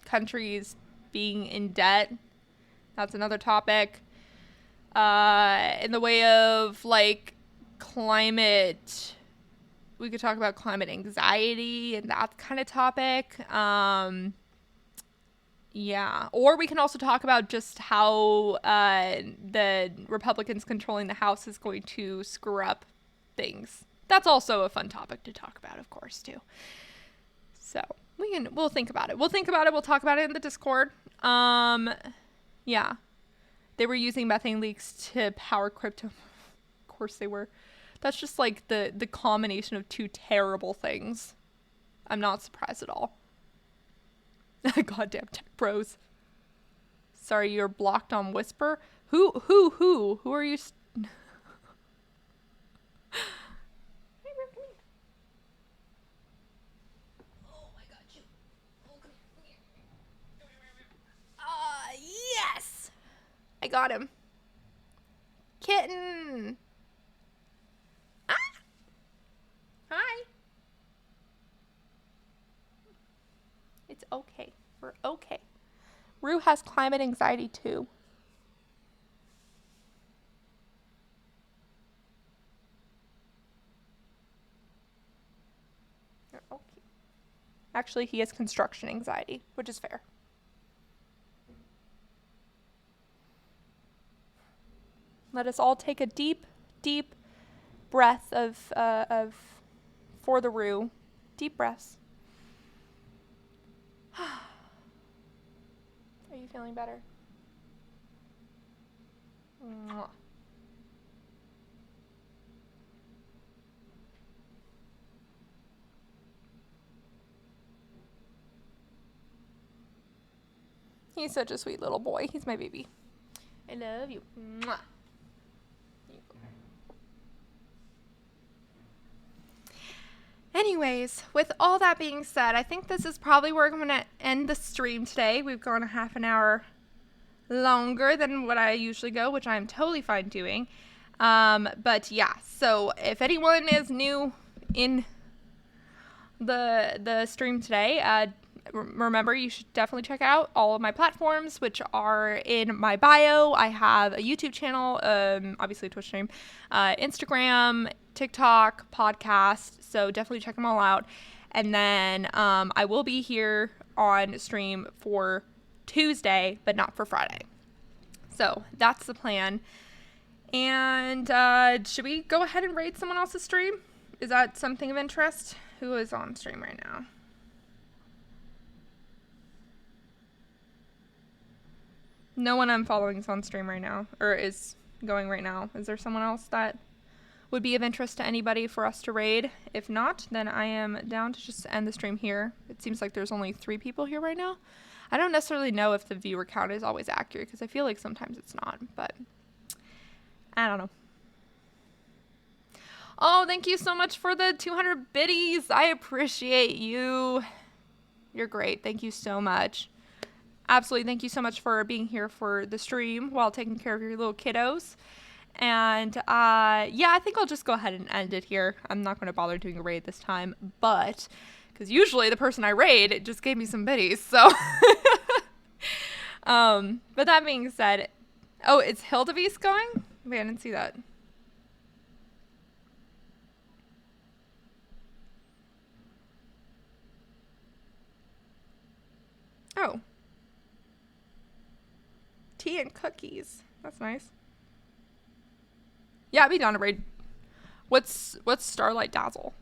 Speaker 1: countries being in debt. That's another topic. In the way of, like, climate... We could talk about climate anxiety and that kind of topic. Yeah. Or we can also talk about just how the Republicans controlling the House is going to screw up things. That's also a fun topic to talk about, of course, too. So we'll think about it. We'll talk about it in the Discord. Yeah. They were using methane leaks to power crypto. Of course they were. That's just like the combination of 2 terrible things. I'm not surprised at all. Goddamn tech pros. Sorry, you're blocked on Whisper? Who are you? Oh, I got you. Oh, come here. Yes! I got him. Kitten! Ah! Hi. It's okay. We're okay. Rue has climate anxiety too. You're okay. Actually, he has construction anxiety, which is fair. Let us all take a deep, deep breath of for the Rue. Deep breaths. Are you feeling better? Mwah. He's such a sweet little boy. He's my baby. I love you. Mwah. Anyways, with all that being said, I think this is probably where I'm going to end the stream today. We've gone a half an hour longer than what I usually go, which I'm totally fine doing. But yeah, so if anyone is new in the stream today, remember you should definitely check out all of my platforms, which are in my bio. I have a YouTube channel, obviously a Twitch stream, Instagram, TikTok, podcast, so definitely check them all out. And then I will be here on stream for Tuesday, but not for Friday. So that's the plan. And should we go ahead and raid someone else's stream? Is that something of interest? Who is on stream right now? No one I'm following is on stream right now, or is going right now. Is there someone else that would be of interest to anybody for us to raid? If not, then I am down to just end the stream here. It seems like there's only 3 people here right now. I don't necessarily know if the viewer count is always accurate, because I feel like sometimes it's not, but I don't know. Oh, thank you so much for the 200 biddies. I appreciate you. You're great. Thank you so much. Absolutely. Thank you so much for being here for the stream while taking care of your little kiddos. And yeah, I think I'll just go ahead and end it here. I'm not going to bother doing a raid this time, but because usually the person I raid, it just gave me some biddies. So, but that being said, oh, it's Hildebeest going? Wait, I didn't see that. Oh. Tea and cookies. That's nice. Yeah, I'd be down to raid. What's Starlight Dazzle?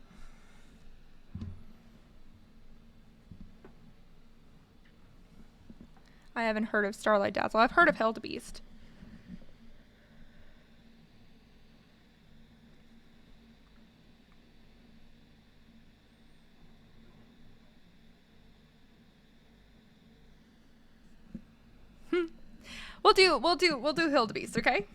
Speaker 1: I haven't heard of Starlight Dazzle. I've heard of Hildebeest. We'll do Hildebeest, okay?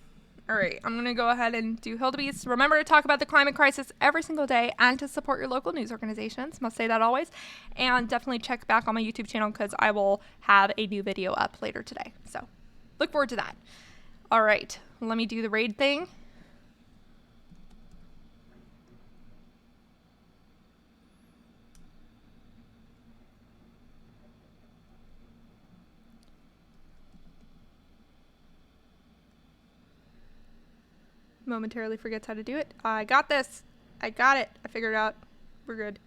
Speaker 1: All right, I'm gonna go ahead and do Hildebeest. Remember to talk about the climate crisis every single day and to support your local news organizations. Must say that always. And definitely check back on my YouTube channel because I will have a new video up later today. So look forward to that. All right, let me do the raid thing. Momentarily forgets how to do it. I got this. I got it. I figured it out. We're good.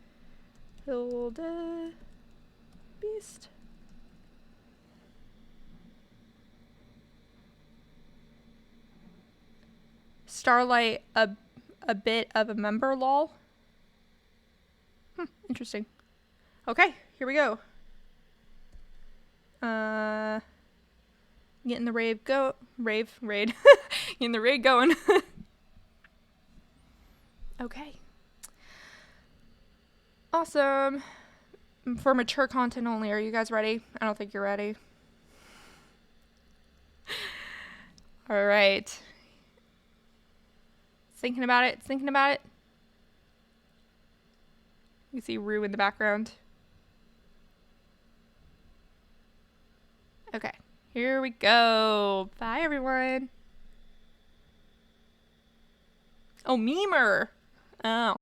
Speaker 1: Hildebeest. Starlight, a bit of a member, lol. Interesting. Okay, here we go. Getting the raid getting the raid going. Okay. Awesome. For mature content only, are you guys ready? I don't think you're ready. All right. Thinking about it. You see Rue in the background. Okay. Here we go. Bye, everyone. Oh, Memer. Oh.